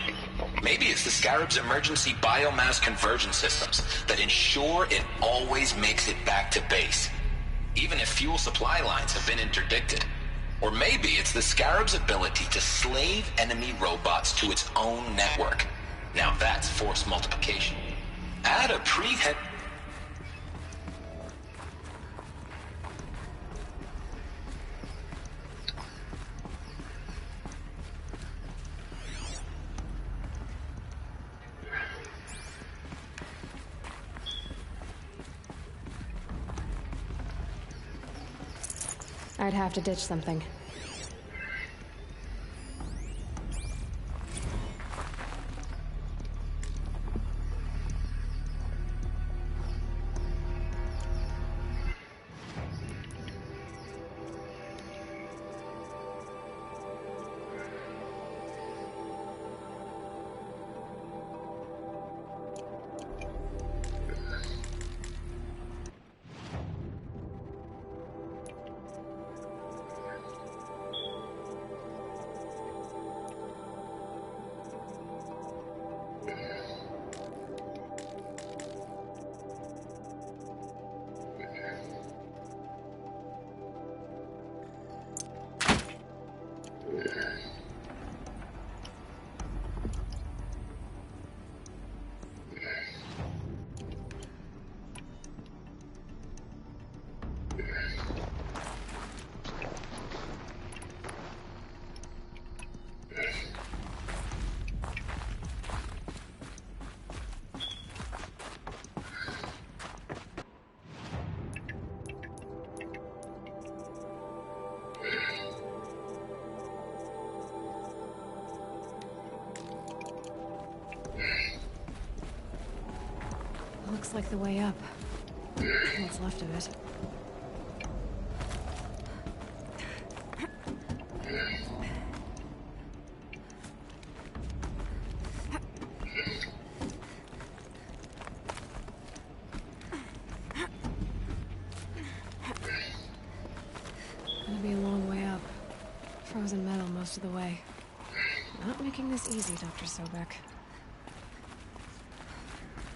Maybe it's the Scarab's emergency biomass conversion systems that ensure it always makes it back to base, even if fuel supply lines have been interdicted. Or maybe it's the Scarab's ability to slave enemy robots to its own network. Now that's force multiplication. Add a pre-head... I'd have to ditch something. Looks like the way up. What's left of it. Gonna be a long way up. Frozen metal most of the way. Not making this easy, Dr. Sobek.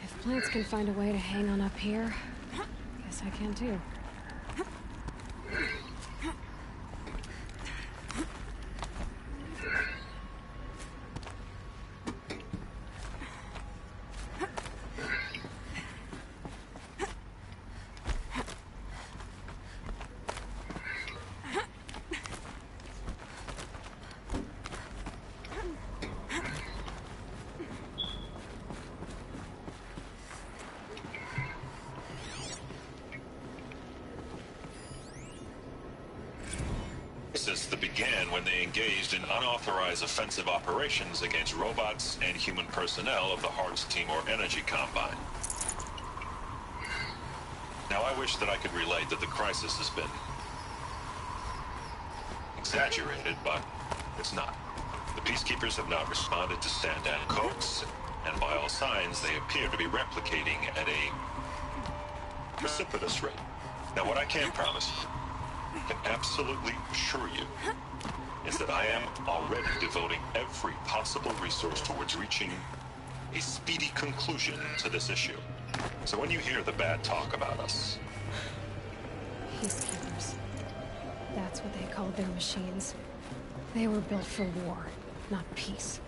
If plants can find a way to hang on up here, guess I can too. That began when they engaged in unauthorized offensive operations against robots and human personnel of the Horus Timor Energy Combine. Now I wish that I could relate that the crisis has been exaggerated, but it's not. The peacekeepers have not responded to stand-down codes, and by all signs they appear to be replicating at a precipitous rate. Now what I can promise you, can absolutely assure you, is that I am already devoting every possible resource towards reaching a speedy conclusion to this issue. So when you hear the bad talk about us... Peacekeepers. That's what they called their machines. They were built for war, not peace.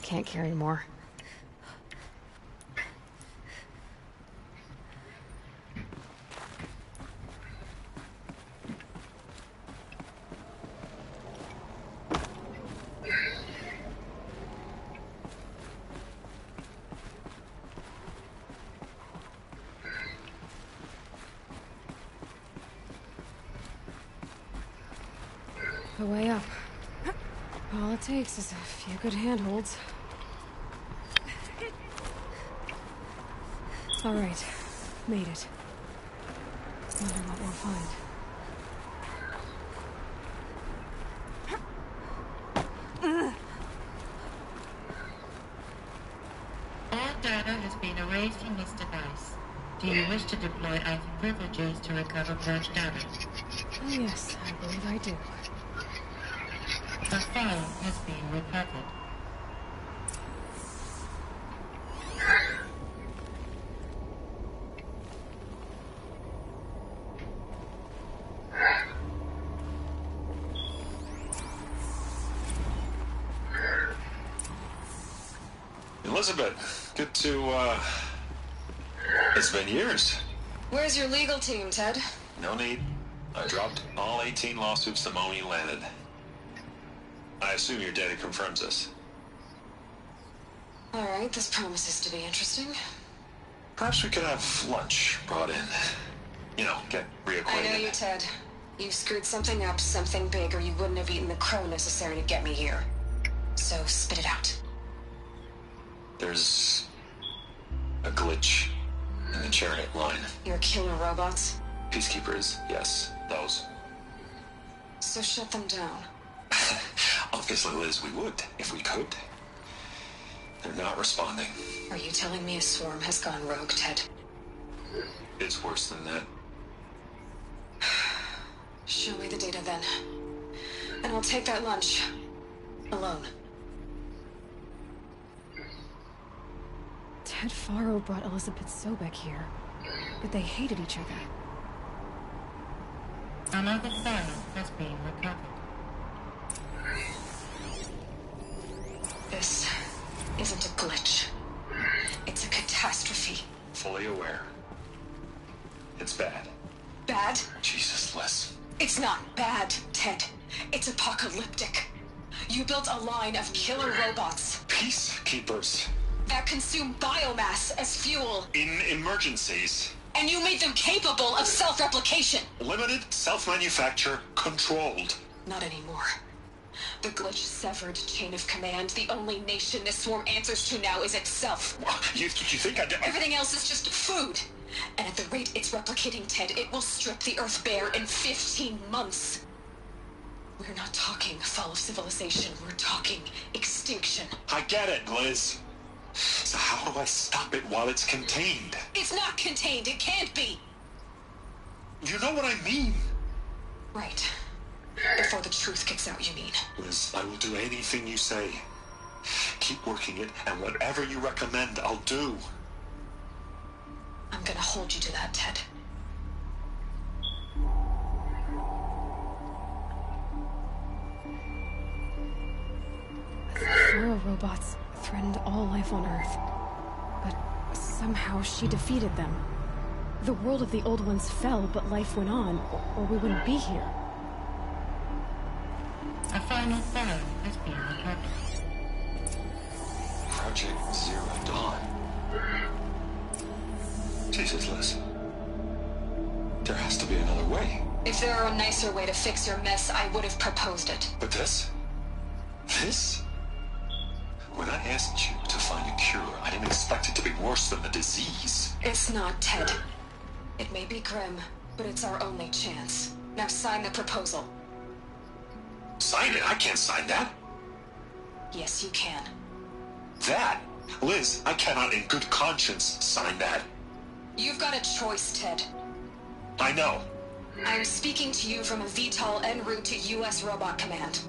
Can't carry more. The way up. All it takes is a few good handholds. All right, made it. Wonder what we'll find. All data has been erased from this device. Do you wish to deploy IT privileges to recover purged data? Oh yes, I believe I do. The file has been recovered. Elizabeth, good to, it's been years. Where's your legal team, Ted? No need. I dropped all 18 lawsuits the moment you landed. I assume your data confirms this. All right, this promises to be interesting. Perhaps we could have lunch brought in. You know, get reacquainted. I know you, Ted. You screwed something up, something big, or you wouldn't have eaten the crow necessary to get me here. So spit it out. There's a glitch in the chariot line. Your killer robots? Peacekeepers, yes, those. So shut them down. Obviously, Liz, we would, if we could. They're not responding. Are you telling me a swarm has gone rogue, Ted? It's worse than that. Show me the data then. And I'll take that lunch. Alone. Ted Faro brought Elizabeth Sobek here, but they hated each other. Another file has been recovered. This isn't a glitch. It's a catastrophe. Fully aware. It's bad. Bad? Jesus, Liz. It's not bad, Ted. It's apocalyptic. You built a line of killer robots. Peacekeepers. That consume biomass as fuel. In emergencies. And you made them capable of self-replication. Limited, self-manufacture, controlled. Not anymore. The glitch severed chain of command. The only nation this swarm answers to now is itself. You think I did? Everything else is just food. And at the rate it's replicating, Ted, it will strip the Earth bare in 15 months. We're not talking fall of civilization. We're talking extinction. I get it, Liz. So how do I stop it while it's contained? It's not contained. It can't be. You know what I mean? Right. Before the truth gets out, you mean? Liz, I will do anything you say. Keep working it, and whatever you recommend, I'll do. I'm gonna hold you to that, Ted. Pharaoh robots threatened all life on Earth. But somehow she defeated them. The world of the old ones fell, but life went on, or we wouldn't be here. A final Pharaoh has been recovered. Project Zero Dawn. Jesus, Liz. There has to be another way. If there were a nicer way to fix your mess, I would have proposed it. But this? This? When I asked you to find a cure, I didn't expect it to be worse than the disease. It's not, Ted. It may be grim, but it's our only chance. Now sign the proposal. Sign it? I can't sign that. Yes, you can. That? Liz, I cannot in good conscience sign that. You've got a choice, Ted. I know. I'm speaking to you from a VTOL en route to U.S. Robot Command.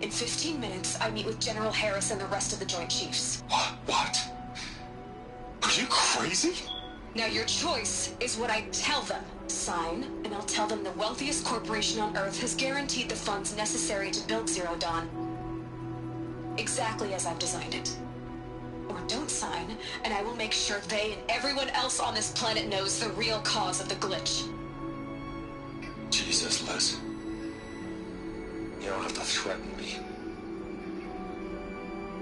In 15 minutes, I meet with General Harris and the rest of the Joint Chiefs. What? Are you crazy? Now your choice is what I tell them. Sign, and I'll tell them the wealthiest corporation on Earth has guaranteed the funds necessary to build Zero Dawn. Exactly as I've designed it. Or don't sign, and I will make sure they and everyone else on this planet knows the real cause of the glitch. Jesus, Liz. You don't have to threaten me.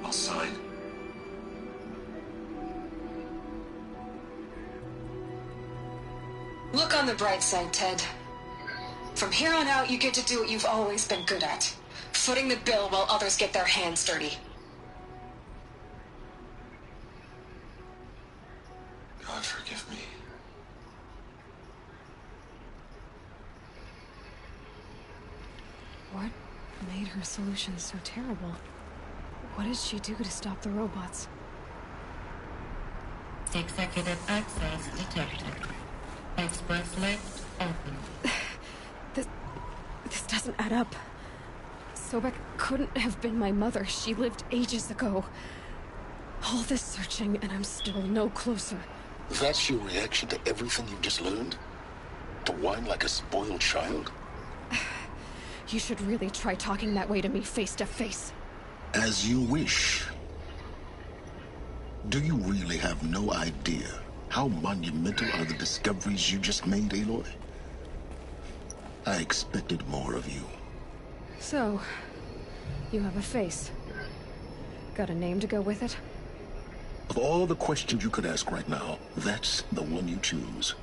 I'll sign. Look on the bright side, Ted. From here on out, you get to do what you've always been good at. Footing the bill while others get their hands dirty. God forgive me. What made her solution so terrible? What did she do to stop the robots? Executive access detected. Express lift open. This doesn't add up. Sobek couldn't have been my mother. She lived ages ago. All this searching, and I'm still no closer. That's your reaction to everything you've just learned? To whine like a spoiled child? You should really try talking that way to me face to face. As you wish. Do you really have no idea how monumental are the discoveries you just made, Aloy? I expected more of you. So, you have a face. Got a name to go with it? Of all the questions you could ask right now, that's the one you choose.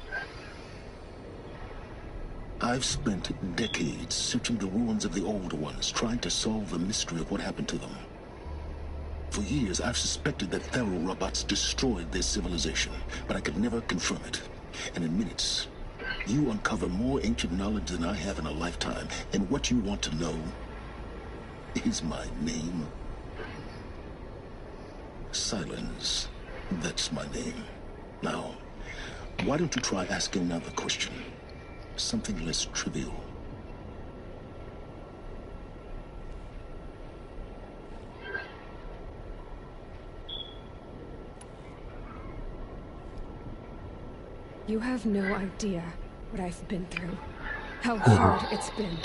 I've spent decades searching the ruins of the old ones, trying to solve the mystery of what happened to them. For years, I've suspected that Thero robots destroyed their civilization, but I could never confirm it. And in minutes, you uncover more ancient knowledge than I have in a lifetime, and what you want to know is my name. Silence. That's my name. Now, why don't you try asking another question? Something less trivial. You have no idea what I've been through. How hard it's been.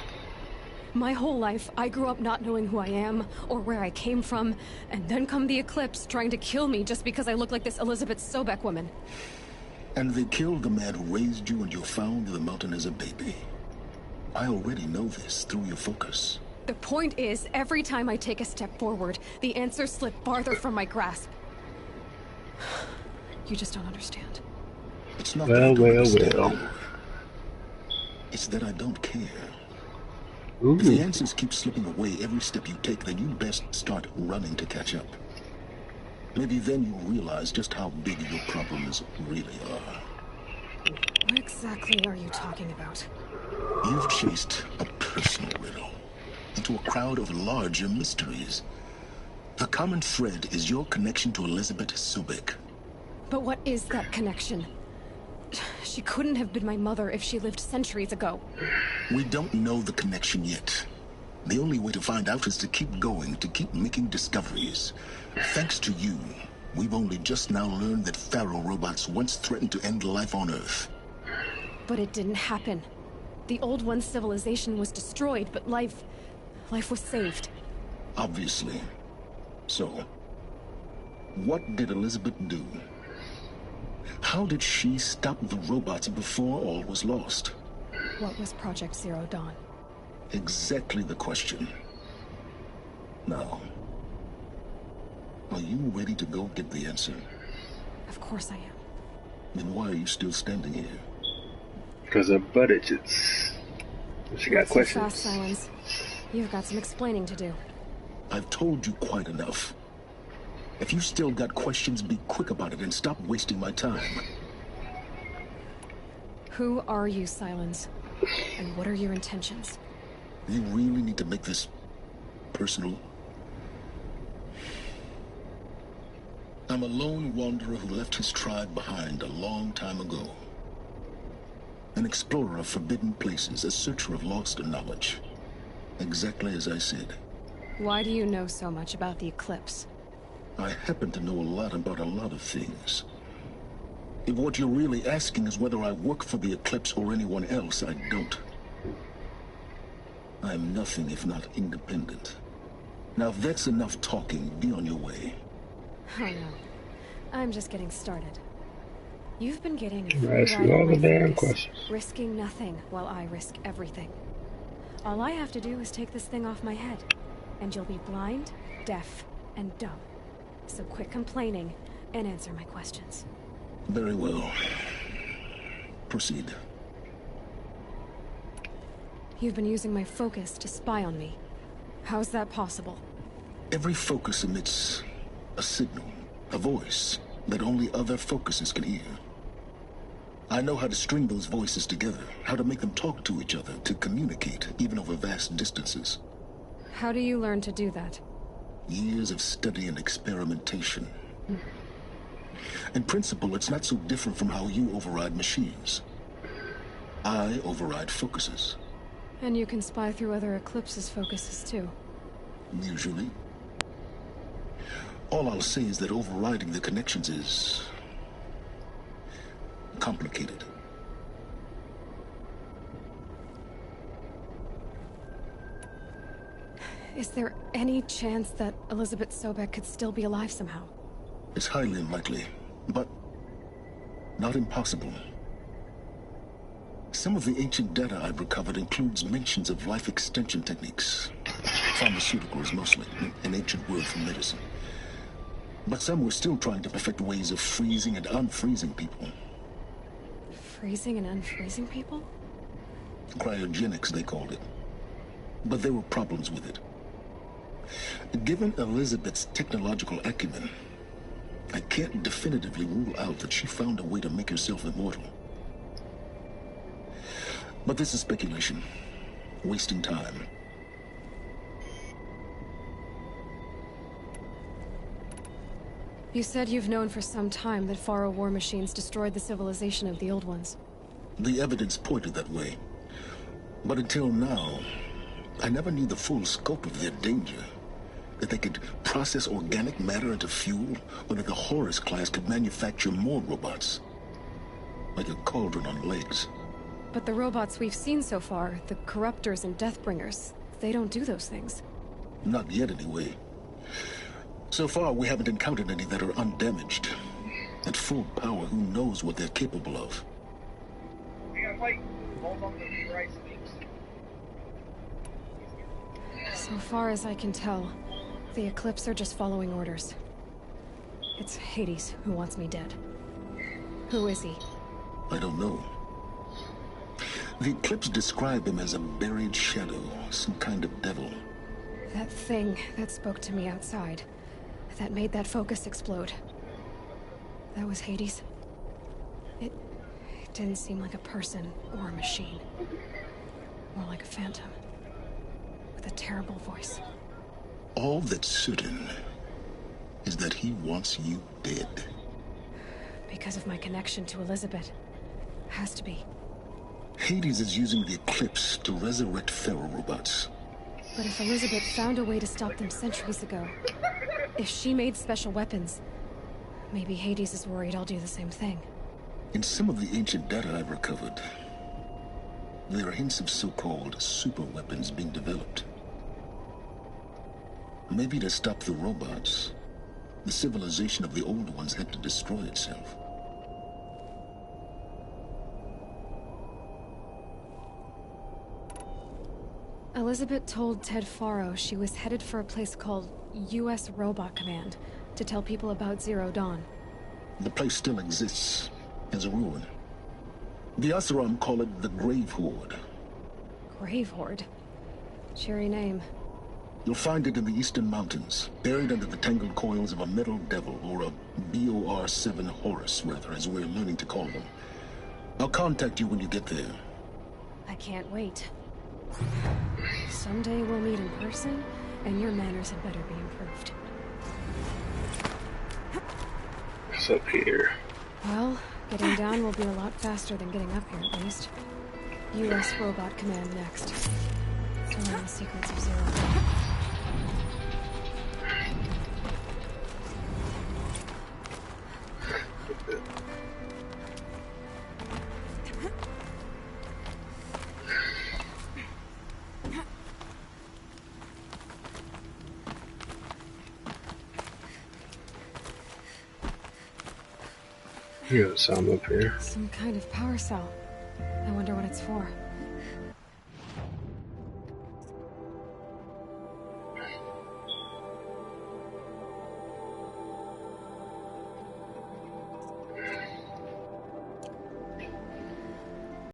My whole life, I grew up not knowing who I am, or where I came from, and then come the Eclipse trying to kill me just because I look like this Elizabeth Sobek woman. And they killed the man who raised you and you found in the mountain as a baby. I already know this through your focus. The point is, every time I take a step forward, the answers slip farther from my grasp. You just don't understand. It's not that I don't understand. It's that I don't care. If the answers keep slipping away every step you take, then you best start running to catch up. Maybe then you'll realize just how big your problems really are. What exactly are you talking about? You've chased a personal riddle into a crowd of larger mysteries. The common thread is your connection to Elizabeth Sobek. But what is that connection? She couldn't have been my mother if she lived centuries ago. We don't know the connection yet. The only way to find out is to keep going, to keep making discoveries. Thanks to you, we've only just now learned that Pharaoh robots once threatened to end life on Earth. But it didn't happen. The Old One's civilization was destroyed, but life was saved. Obviously. So, what did Elizabeth do? How did she stop the robots before all was lost? What was Project Zero Dawn? Exactly the question. Now, are you ready to go get the answer? Of course I am. Then why are you still standing here? Because of butt itches. She got Too questions. fast, Silence. You've got some explaining to do. I've told you quite enough. If you still got questions, be quick about it and stop wasting my time. Who are you, Silence? And what are your intentions? You really need to make this personal? I'm a lone wanderer who left his tribe behind a long time ago. An explorer of forbidden places, a searcher of lost knowledge. Exactly as I said. Why do you know so much about the Eclipse? I happen to know a lot about a lot of things. If what you're really asking is whether I work for the Eclipse or anyone else, I don't. I am nothing if not independent. Now, if that's enough talking, be on your way. Oh no. I'm just getting started. You've been getting Ask you all the damn focus, questions. risking nothing while I risk everything. All I have to do is take this thing off my head, and you'll be blind, deaf, and dumb. So quit complaining and answer my questions. Very well. Proceed. You've been using my focus to spy on me. How's that possible? Every focus emits a signal, a voice that only other focuses can hear. I know how to string those voices together, how to make them talk to each other, to communicate, even over vast distances. How do you learn to do that? Years of study and experimentation. In principle, it's not so different from how you override machines. I override focuses. And you can spy through other Eclipse's focuses too. Usually. All I'll say is that overriding the connections is complicated. Is there any chance that Elizabeth Sobek could still be alive somehow? It's highly unlikely, but not impossible. Some of the ancient data I've recovered includes mentions of life extension techniques. Pharmaceuticals mostly, an ancient word for medicine. But some were still trying to perfect ways of freezing and unfreezing people. Freezing and unfreezing people? Cryogenics, they called it. But there were problems with it. Given Elizabeth's technological acumen, I can't definitively rule out that she found a way to make herself immortal. But this is speculation. Wasting time. You said you've known for some time that Pharaoh war machines destroyed the civilization of the Old Ones. The evidence pointed that way. But until now, I never knew the full scope of their danger. That they could process organic matter into fuel, or that the Horus class could manufacture more robots. Like a cauldron on legs. But the robots we've seen so far, the Corruptors and Deathbringers, they don't do those things. Not yet, anyway. So far, we haven't encountered any that are undamaged. At full power, who knows what they're capable of? So far as I can tell, the Eclipse are just following orders. It's Hades who wants me dead. Who is he? I don't know. The Eclipse describe him as a buried shadow, some kind of devil. That thing that spoke to me outside, that made that focus explode. That was Hades. It didn't seem like a person or a machine. More like a phantom. With a terrible voice. All that's certain is that he wants you dead. Because of my connection to Elizabeth. Has to be. Hades is using the Eclipse to resurrect Pharaoh robots. But if Elizabeth found a way to stop them centuries ago, if she made special weapons, maybe Hades is worried I'll do the same thing. In some of the ancient data I've recovered, there are hints of so-called super weapons being developed. Maybe to stop the robots, the civilization of the old ones had to destroy itself. Elizabeth told Ted Faro she was headed for a place called U.S. Robot Command to tell people about Zero Dawn. The place still exists as a ruin. The Asaram call it the Grave Horde. Grave Horde? Cheery name. You'll find it in the eastern mountains, buried under the tangled coils of a metal devil, or a BOR-7 Horus, rather, as we're learning to call them. I'll contact you when you get there. I can't wait. Someday we'll meet in person, and your manners had better be improved. What's up here? Well, getting down will be a lot faster than getting up here, at least. U.S. Robot Command next. To learn the secrets of Zero Dawn. Here's some up here. Some kind of power cell. I wonder what it's for.